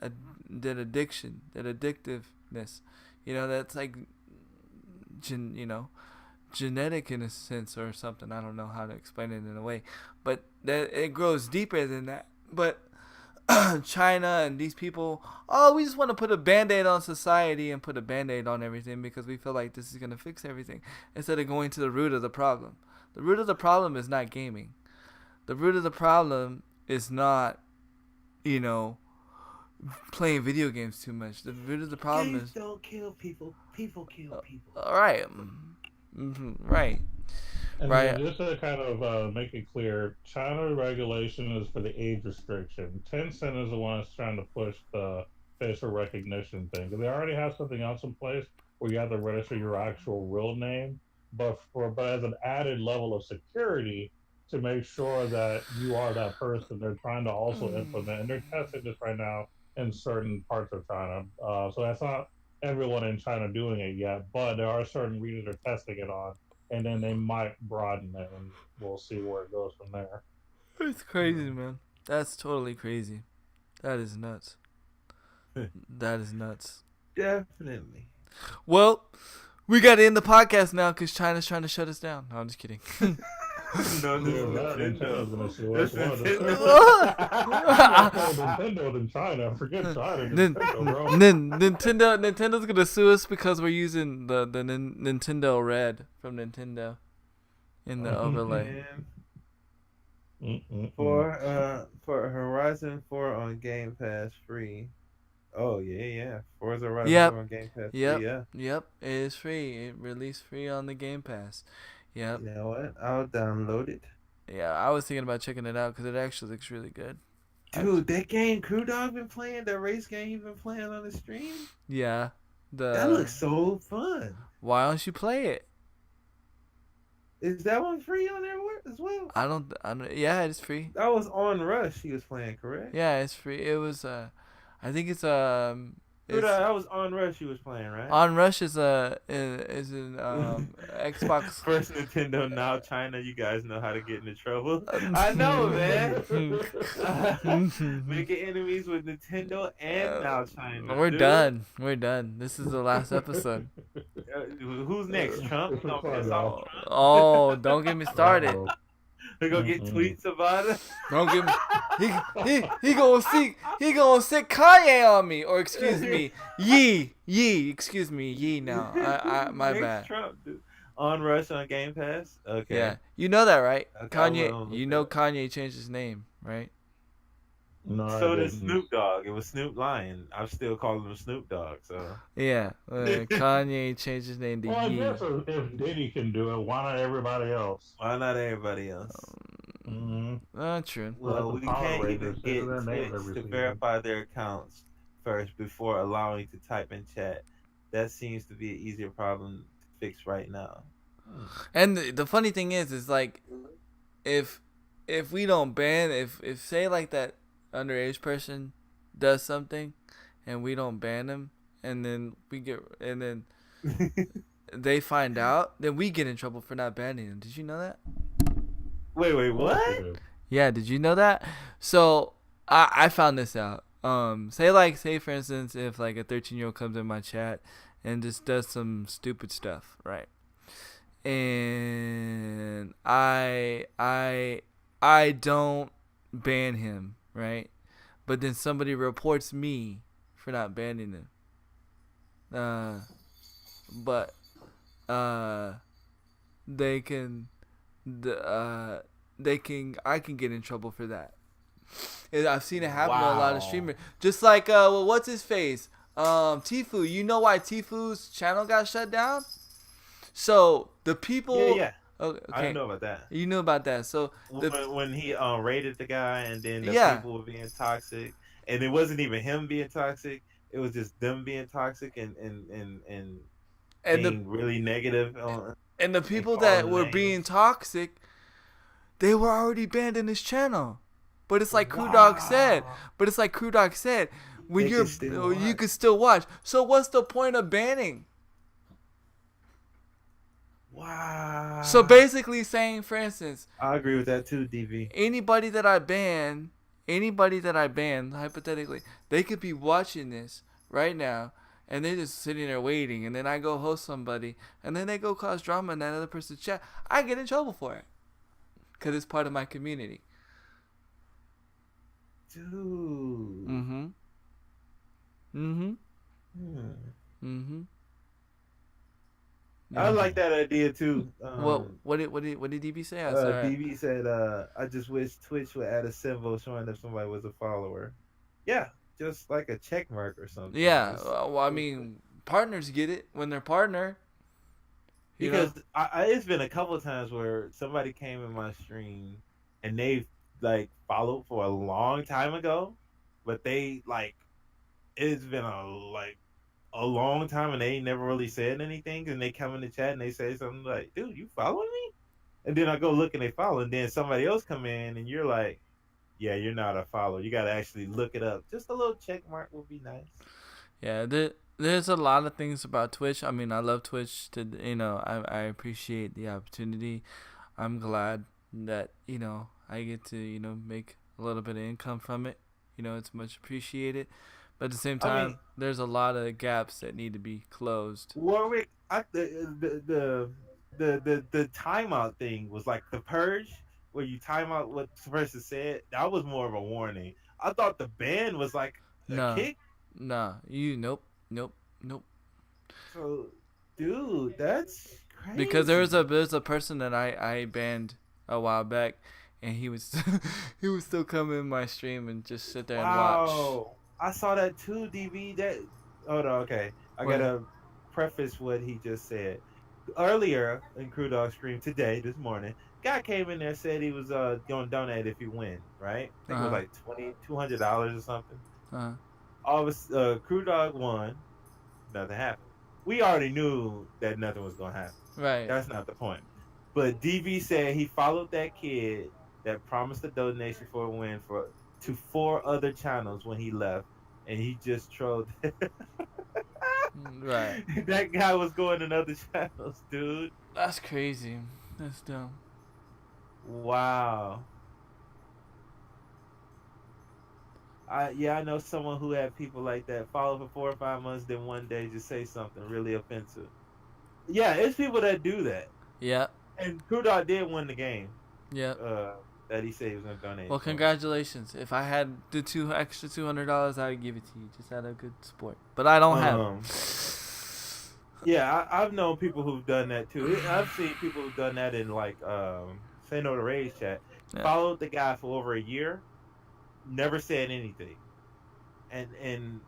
[SPEAKER 2] addiction, that addictiveness. That's like, genetic in a sense or something. I don't know how to explain it in a way. But that it grows deeper than that. But China and these people, we just want to put a Band-Aid on society and put a Band-Aid on everything because we feel like this is going to fix everything, instead of going to the root of the problem. The root of the problem is not gaming. The root of the problem is not, playing video games too much. The root of the problem
[SPEAKER 3] Games don't kill people. People kill people.
[SPEAKER 2] All right. Right.
[SPEAKER 1] And
[SPEAKER 2] right.
[SPEAKER 1] Just to kind of make it clear, China regulation is for the age restriction. Tencent is the one that's trying to push the facial recognition thing. They already have something else in place where you have to register your actual real name, but as an added level of security to make sure that you are that person, they're trying to also implement, and they're testing this right now in certain parts of China. So that's not everyone in China doing it yet, but there are certain regions they're testing it on. And then they might broaden it, and we'll see where it goes from there.
[SPEAKER 2] It's crazy, man. That's totally crazy. That is nuts. That is nuts.
[SPEAKER 3] Definitely.
[SPEAKER 2] Well, we got to end the podcast now because China's trying to shut us down. No, I'm just kidding.
[SPEAKER 1] Nintendo's gonna sue us. Nintendo than China. Forget China.
[SPEAKER 2] Nintendo's gonna sue us because we're using the Nintendo Red from Nintendo in the overlay.
[SPEAKER 3] For Horizon 4 on Game Pass free. Oh yeah. Forza Horizon 4 on Game Pass free.
[SPEAKER 2] Yep. It is free. It released free on the Game Pass. Yep.
[SPEAKER 3] You know what? I'll download it.
[SPEAKER 2] Yeah, I was thinking about checking it out because it actually looks really good.
[SPEAKER 3] Dude, that game Crew Dog been playing, that race game he been playing on the stream?
[SPEAKER 2] Yeah.
[SPEAKER 3] That looks so fun.
[SPEAKER 2] Why don't you play it?
[SPEAKER 3] Is that one free on there as well?
[SPEAKER 2] I don't. Yeah, it's free.
[SPEAKER 3] That was on Rush he was playing, correct?
[SPEAKER 2] Yeah, it's free. It was. I think it's
[SPEAKER 3] that was on Rush he was playing, right?
[SPEAKER 2] On Rush is an Xbox.
[SPEAKER 3] First Nintendo, now China. You guys know how to get into trouble. I know, man. Making enemies with Nintendo and now China.
[SPEAKER 2] We're done. We're done. This is the last episode.
[SPEAKER 3] Who's next? Trump? Trump?
[SPEAKER 2] Oh, don't get me started.
[SPEAKER 3] They gonna get tweets about it.
[SPEAKER 2] Don't get me. He gonna sick Kanye on me, or excuse me, excuse me, now. My bad.
[SPEAKER 3] Trump, dude. On Rush on Game Pass. Okay.
[SPEAKER 2] Yeah, you know that, right?
[SPEAKER 3] Okay,
[SPEAKER 2] Kanye. You know Kanye changed his name, right?
[SPEAKER 1] No,
[SPEAKER 3] so did Snoop Dogg. It was Snoop Lion. I'm still calling him Snoop Dogg. So
[SPEAKER 2] yeah, Kanye changed his name to
[SPEAKER 1] Well, I guess if Diddy can do it, why not everybody else?
[SPEAKER 3] Why not everybody else?
[SPEAKER 2] True.
[SPEAKER 3] Well, we can't even get Twitch to verify their accounts first before allowing to type in chat. That seems to be an easier problem to fix right now.
[SPEAKER 2] And the funny thing is like, if we don't ban, if say like that underage person does something and we don't ban them, and then they find out, then we get in trouble for not banning them. Did you know that?
[SPEAKER 3] Wait, what?
[SPEAKER 2] Yeah, did you know that? So I found this out. Say for instance, if like a 13-year-old comes in my chat and just does some stupid stuff, right? And I don't ban him, right? But then somebody reports me for not banning him. But they can I can get in trouble for that. And I've seen it happen to a lot of streamers. Just like what's his face? Tfue. You know why Tfue's channel got shut down? So the people.
[SPEAKER 3] Yeah.
[SPEAKER 2] Okay.
[SPEAKER 3] I didn't know about that.
[SPEAKER 2] You knew about that. So
[SPEAKER 3] when he raided the guy, and then the people were being toxic, and it wasn't even him being toxic. It was just them being toxic and being really negative.
[SPEAKER 2] And the people that were being toxic, they were already banned in his channel. But it's like Crew Dog said. When you can still watch. So what's the point of banning?
[SPEAKER 3] Wow.
[SPEAKER 2] So basically saying, for instance,
[SPEAKER 3] I agree with that too, DV.
[SPEAKER 2] Anybody that I ban, hypothetically, they could be watching this right now, and they're just sitting there waiting, and then I go host somebody, and then they go cause drama in that other person's chat. I get in trouble for it, because it's part of my community.
[SPEAKER 3] Dude.
[SPEAKER 2] Mm-hmm.
[SPEAKER 3] I like that idea too.
[SPEAKER 2] What did DB say?
[SPEAKER 3] DB said, "I just wish Twitch would add a symbol showing if somebody was a follower." Yeah, just like a check mark or something.
[SPEAKER 2] Yeah, well, I mean, partners get it when they're partner.
[SPEAKER 3] Because it's been a couple of times where somebody came in my stream and they like followed for a long time ago, but they like it's been a long time and they ain't never really said anything, and they come in the chat and they say something like, "Dude, you following me?" And then I go look and they follow, and then somebody else come in and you're like, "Yeah, you're not a follower. You got to actually look it up." Just a little check mark would be nice.
[SPEAKER 2] Yeah, there's a lot of things about Twitch. I mean, I love Twitch. I appreciate the opportunity. I'm glad that I get to make a little bit of income from it. It's much appreciated. But at the same time, there's a lot of gaps that need to be closed.
[SPEAKER 3] Warwick, the timeout thing was like the purge, where you time out what the person said. That was more of a warning. I thought the ban was like a kick.
[SPEAKER 2] Nah, nope.
[SPEAKER 3] So, dude, that's crazy.
[SPEAKER 2] Because there's a person that I banned a while back, and he was still come in my stream and just sit there and watch.
[SPEAKER 3] I saw that too, DB. Hold on, okay. I gotta preface what he just said. Earlier in Crew Dog stream this morning, guy came in there and said he was gonna donate if he win, right? I think it was like $200 or something. All of Crew Dog won, nothing happened. We already knew that nothing was gonna happen.
[SPEAKER 2] Right.
[SPEAKER 3] That's not the point. But DV said he followed that kid that promised a donation for a win to 4 other channels when he left, and he just trolled.
[SPEAKER 2] Right.
[SPEAKER 3] That guy was going in other channels, dude.
[SPEAKER 2] That's crazy. That's dumb.
[SPEAKER 3] Wow. I know someone who had people like that follow for 4 or 5 months, then one day just say something really offensive. Yeah, it's people that do that.
[SPEAKER 2] Yeah.
[SPEAKER 3] And Crew Dog did win the game.
[SPEAKER 2] Yeah.
[SPEAKER 3] That he said he was gonna donate.
[SPEAKER 2] Well, congratulations. If I had the extra $200, I'd give it to you. Just out of good sport. But I don't have.
[SPEAKER 3] Yeah, I've known people who've done that too. I've seen people who've done that in like Say No to Rage chat. Yeah. Followed the guy for over a year, never said anything, and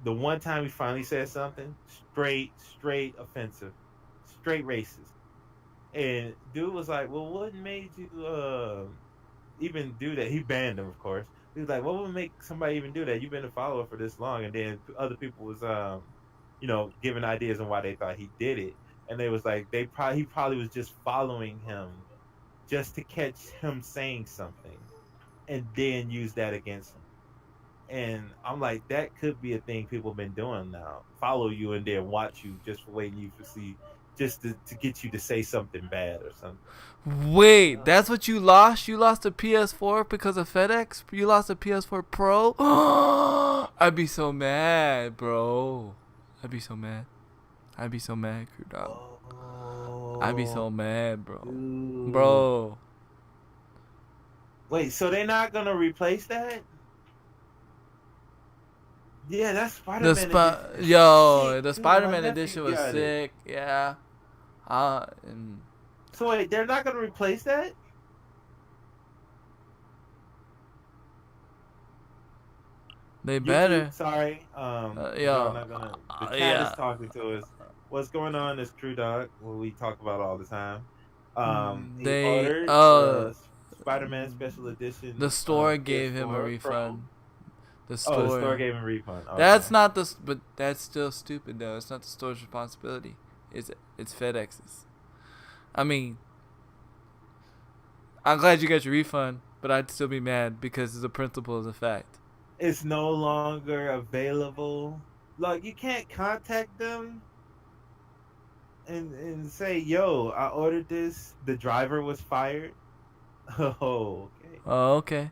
[SPEAKER 3] the one time he finally said something, straight offensive, straight racist. And dude was like, "Well, what made you even do that?" He banned him, of course. He was like, "What would make somebody even do that? You've been a follower for this long." And then other people was, giving ideas on why they thought he did it. And they was like, he probably was just following him, just to catch him saying something, and then use that against him. And I'm like, that could be a thing people have been doing now. Follow you and then watch you just for waiting you to see. Just to get you to say something bad or something.
[SPEAKER 2] Wait, that's what you lost? You lost a PS4 because of FedEx? You lost a PS4 Pro? I'd be so mad, bro. I'd be so mad. I'd be so mad, crew dog.
[SPEAKER 3] Oh,
[SPEAKER 2] I'd be so mad, bro.
[SPEAKER 3] dude.
[SPEAKER 2] Bro.
[SPEAKER 3] Wait, so they're not gonna replace that? Yeah, that's Spider-Man edition.
[SPEAKER 2] Yo, the
[SPEAKER 3] Sick, dude. My
[SPEAKER 2] Spider-Man
[SPEAKER 3] nephew
[SPEAKER 2] edition was
[SPEAKER 3] got it.
[SPEAKER 2] sick. Yeah. And
[SPEAKER 3] So wait, they're not gonna replace that?
[SPEAKER 2] they better.
[SPEAKER 3] YouTube, sorry.
[SPEAKER 2] Yo.
[SPEAKER 3] Y'all not gonna. The cat
[SPEAKER 2] Yeah.
[SPEAKER 3] is talking to us. What's going on? Is Crew Dog, what we talk about all the time. He
[SPEAKER 2] They
[SPEAKER 3] ordered Spider-Man Special Edition.
[SPEAKER 2] the store
[SPEAKER 3] PS4
[SPEAKER 2] gave him a
[SPEAKER 3] Pro.
[SPEAKER 2] refund. The
[SPEAKER 3] Oh,
[SPEAKER 2] store.
[SPEAKER 3] the store gave him a refund. Okay.
[SPEAKER 2] That's not the. But that's still stupid though. It's not the store's responsibility. It's FedEx's. I mean, I'm glad you got your refund, but I'd still be mad because the principle is a fact.
[SPEAKER 3] It's no longer available. Like, you can't contact them and say, "Yo, I ordered this. The driver was fired." Oh, okay.
[SPEAKER 2] Oh, okay.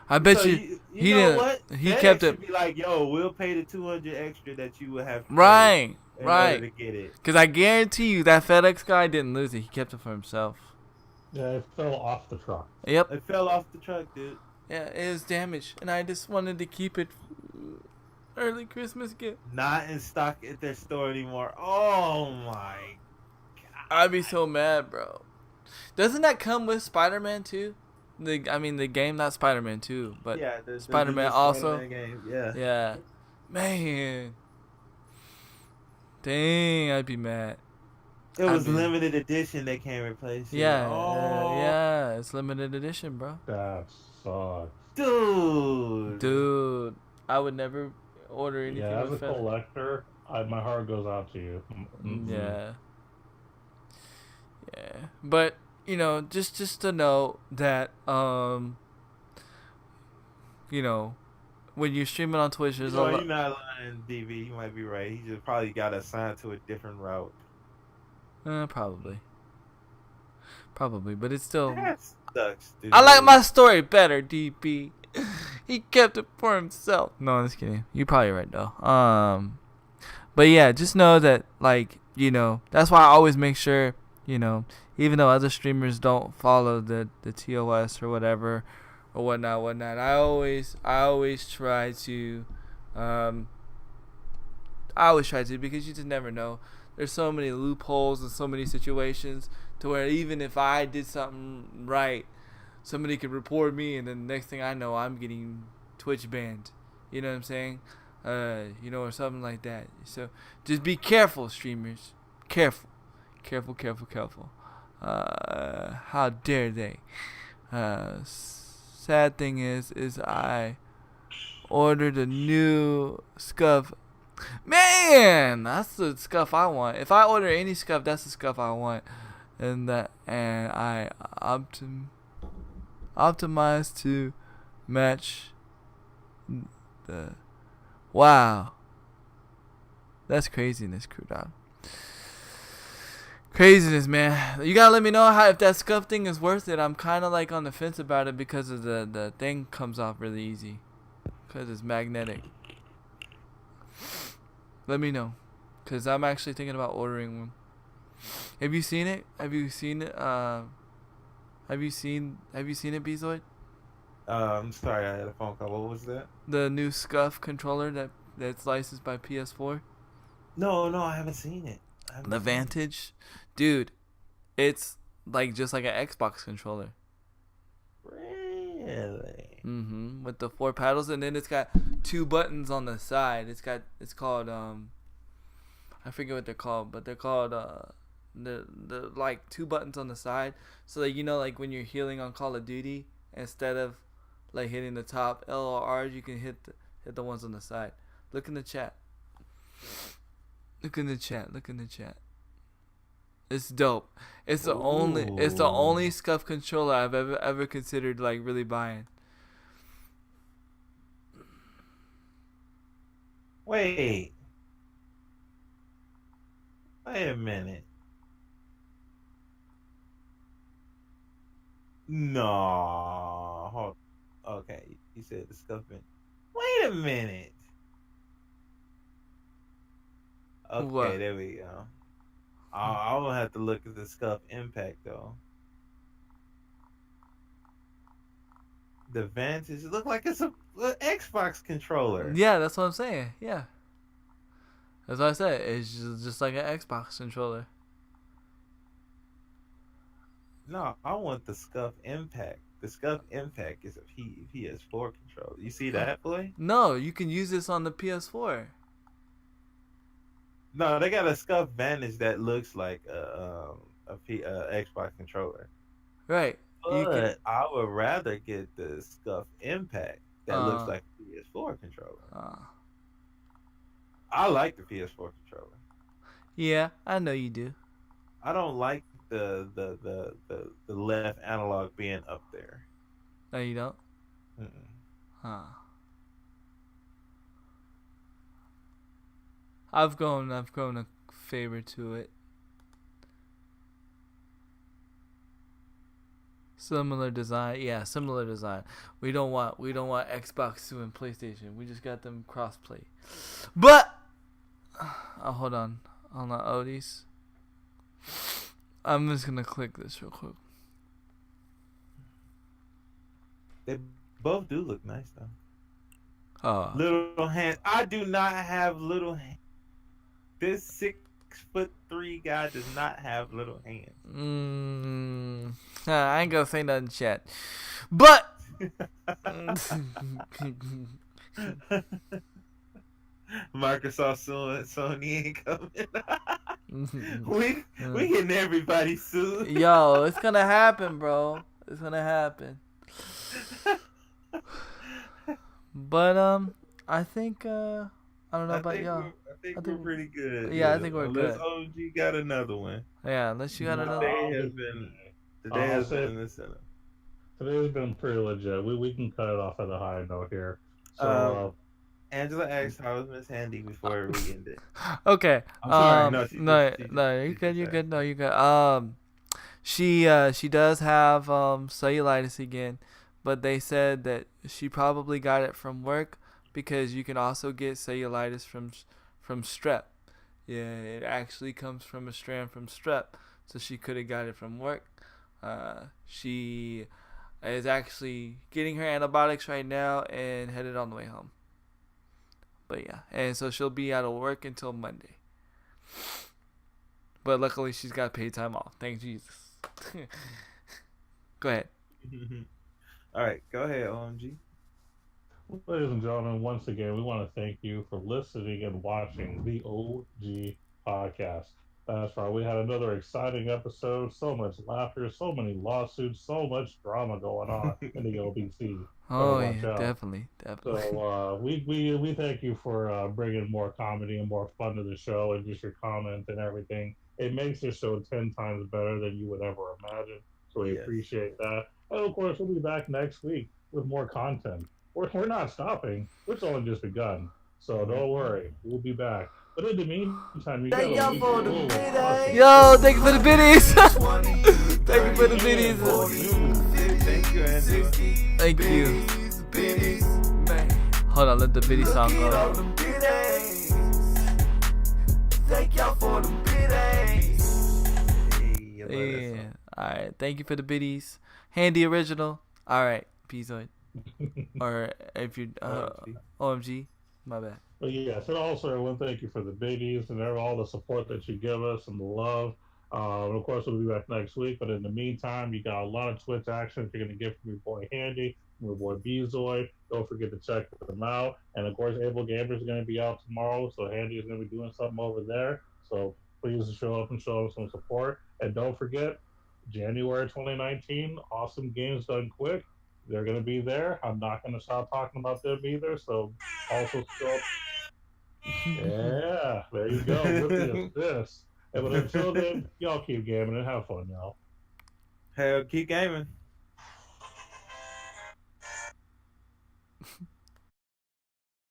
[SPEAKER 2] I bet
[SPEAKER 3] So
[SPEAKER 2] you
[SPEAKER 3] you know what?
[SPEAKER 2] He
[SPEAKER 3] FedEx
[SPEAKER 2] kept
[SPEAKER 3] should
[SPEAKER 2] it
[SPEAKER 3] be like, "Yo, we'll pay the $200 extra that you would have to pay
[SPEAKER 2] right,
[SPEAKER 3] in
[SPEAKER 2] right.
[SPEAKER 3] order to get it."
[SPEAKER 2] Because I guarantee you that FedEx guy didn't lose it. He kept it for himself.
[SPEAKER 1] Yeah, it fell off the truck.
[SPEAKER 2] Yep.
[SPEAKER 3] It fell off the truck, dude.
[SPEAKER 2] Yeah, it was damaged, and I just wanted to keep it early Christmas gift.
[SPEAKER 3] Not in stock at their store anymore. Oh my god!
[SPEAKER 2] I'd be so mad, bro. Doesn't that come with Spider-Man 2? The game, not Spider-Man 2, but
[SPEAKER 3] Yeah, the
[SPEAKER 2] Spider-Man also.
[SPEAKER 3] Spider-Man game. Yeah.
[SPEAKER 2] Yeah, man. Dang, I'd be mad.
[SPEAKER 3] It was
[SPEAKER 2] I mean-
[SPEAKER 3] limited edition. They can't replace it.
[SPEAKER 2] Yeah,
[SPEAKER 3] Oh,
[SPEAKER 2] yeah, it's limited edition, bro.
[SPEAKER 1] That sucks.
[SPEAKER 3] dude.
[SPEAKER 2] Dude, I would never order anything
[SPEAKER 1] Yeah, as a
[SPEAKER 2] with FedEx.
[SPEAKER 1] collector, my heart goes out to you. Mhm.
[SPEAKER 2] Yeah. Yeah. But, just to know that when you're streaming on Twitch, there's a
[SPEAKER 3] No,
[SPEAKER 2] lot.
[SPEAKER 3] you're not lying, DV. You might be right. He just probably got assigned to a different route.
[SPEAKER 2] Probably, but it's still.
[SPEAKER 3] That sucks, dude.
[SPEAKER 2] I like my story better, DP. He kept it for himself. No, I'm just kidding. You're probably right though. But yeah, just know that that's why I always make sure even though other streamers don't follow the TOS or whatever or whatnot, I always try to because you just never know. There's so many loopholes and so many situations to where even if I did something right, somebody could report me, and then the next thing I know, I'm getting Twitch banned. You know what I'm saying? Or something like that. So just be careful, streamers. Careful. How dare they? Sad thing is I ordered a new scuff. Man, that's the scuff I want. If I order any scuff, that's the scuff I want. And I optimized to match the. Wow. That's craziness, crew dog. Craziness, man. You gotta let me know if that scuff thing is worth it. I'm kind of like on the fence about it because of the thing comes off really easy. Because it's magnetic. Let me know. Because I'm actually thinking about ordering one. Have you seen it? Have you seen it, Bezoid?
[SPEAKER 3] I'm sorry, I had a phone call. What was that?
[SPEAKER 2] The new scuff controller that's licensed by PS4?
[SPEAKER 3] No, I haven't seen it.
[SPEAKER 2] The Vantage? Dude, it's just like an Xbox controller.
[SPEAKER 3] Really?
[SPEAKER 2] With the 4 paddles, and then it's got 2 buttons on the side. It's called I forget what they're called, but they're called the 2 buttons on the side. So like when you're healing on Call of Duty, instead of hitting the top L or R, you can hit the ones on the side. Look in the chat. Look in the chat. It's dope. It's the only scuff controller I've ever considered really buying.
[SPEAKER 3] Wait a minute. No. Hold. Okay, you said the scuffing. Wait a minute. Okay,
[SPEAKER 2] What?
[SPEAKER 3] there we go. I will have to look at the Scuff Impact though. The Vantage look like it's a Xbox controller.
[SPEAKER 2] Yeah, that's what I'm saying. Yeah. That's what I said. It's just like an Xbox controller.
[SPEAKER 3] No, I want the Scuff Impact. The Scuff Impact is a PS4 controller. You see that, boy?
[SPEAKER 2] No, you can use this on the PS4.
[SPEAKER 3] No, they got a Scuff Vantage that looks like a Xbox controller.
[SPEAKER 2] Right.
[SPEAKER 3] But I would rather get the Scuff Impact that looks like a PS4 controller. I like the PS4 controller.
[SPEAKER 2] Yeah, I know you do.
[SPEAKER 3] I don't like the left analog being up there.
[SPEAKER 2] No, you don't.
[SPEAKER 3] Mm-mm.
[SPEAKER 2] Huh. I've grown a favor to it. Similar design, yeah, similar design. We don't want Xbox to and PlayStation. We just got them crossplay. But hold on, Odie's. I'm just gonna click this real quick.
[SPEAKER 3] They both do look nice though.
[SPEAKER 2] Oh,
[SPEAKER 3] Little hands. I do not have little hands. This 6'3" guy does not have little hands.
[SPEAKER 2] I ain't gonna say nothing, chat. But
[SPEAKER 3] Microsoft suing Sony ain't coming. we getting everybody sued.
[SPEAKER 2] Yo, it's gonna happen, bro. It's gonna happen. But I think I don't know about y'all.
[SPEAKER 3] I think we're pretty good.
[SPEAKER 2] Yeah, I think we're good.
[SPEAKER 3] Unless OG got another one.
[SPEAKER 2] Yeah, unless you got another.
[SPEAKER 3] Today has been in the center.
[SPEAKER 1] Today's been pretty legit. We can cut it off at a high note here. So,
[SPEAKER 3] Angela asked how was Miss Handy before we ended.
[SPEAKER 2] Okay.
[SPEAKER 3] I'm sorry.
[SPEAKER 2] You're good. No, you're good. She does have cellulitis again, but they said that she probably got it from work because you can also get cellulitis from strep. Yeah, it actually comes from a strand from strep, so she could have got it from work. She is actually getting her antibiotics right now and headed on the way home. But yeah, and so she'll be out of work until Monday. But luckily she's got paid time off. Thank Jesus. Go ahead.
[SPEAKER 3] All right, go ahead, OMG.
[SPEAKER 1] ladies and gentlemen, once again, we want to thank you for listening and watching the OG podcast. That's right. We had another exciting episode. So much laughter, so many lawsuits, so much drama going on in the OBC.
[SPEAKER 2] Oh yeah, definitely.
[SPEAKER 1] So we thank you for bringing more comedy and more fun to the show, and just your comments and everything. It makes the show 10 times better than you would ever imagine. So we appreciate that. And of course, we'll be back next week with more content. We're not stopping. It's only just begun. So don't worry. We'll be back. But in the meantime, you got
[SPEAKER 2] Yo, thank you for the biddies. Thank you for the biddies.
[SPEAKER 3] Thank you, Andrew.
[SPEAKER 2] Thank you. Hold on, let the biddy song go.
[SPEAKER 4] Thank y'all for the biddies.
[SPEAKER 2] Yeah. Alright, thank you for the biddies. Handy original. Alright, peace out. Or if you OMG, my bad.
[SPEAKER 1] But yes, and also everyone, thank you for the biddies and all the support that you give us and the love. Of course, we'll be back next week. But in the meantime, you got a lot of Twitch action you're going to get from your boy Handy, from your boy Bzoid. Don't forget to check them out. And of course, Able Gamers is going to be out tomorrow, so Handy is going to be doing something over there. So please show up and show them some support. And don't forget, January 2019, Awesome Games Done Quick. They're going to be there. I'm not going to stop talking about them either. So also still, yeah, there you go. With this. And but until then, y'all keep gaming and have fun, y'all.
[SPEAKER 3] Hell, keep gaming.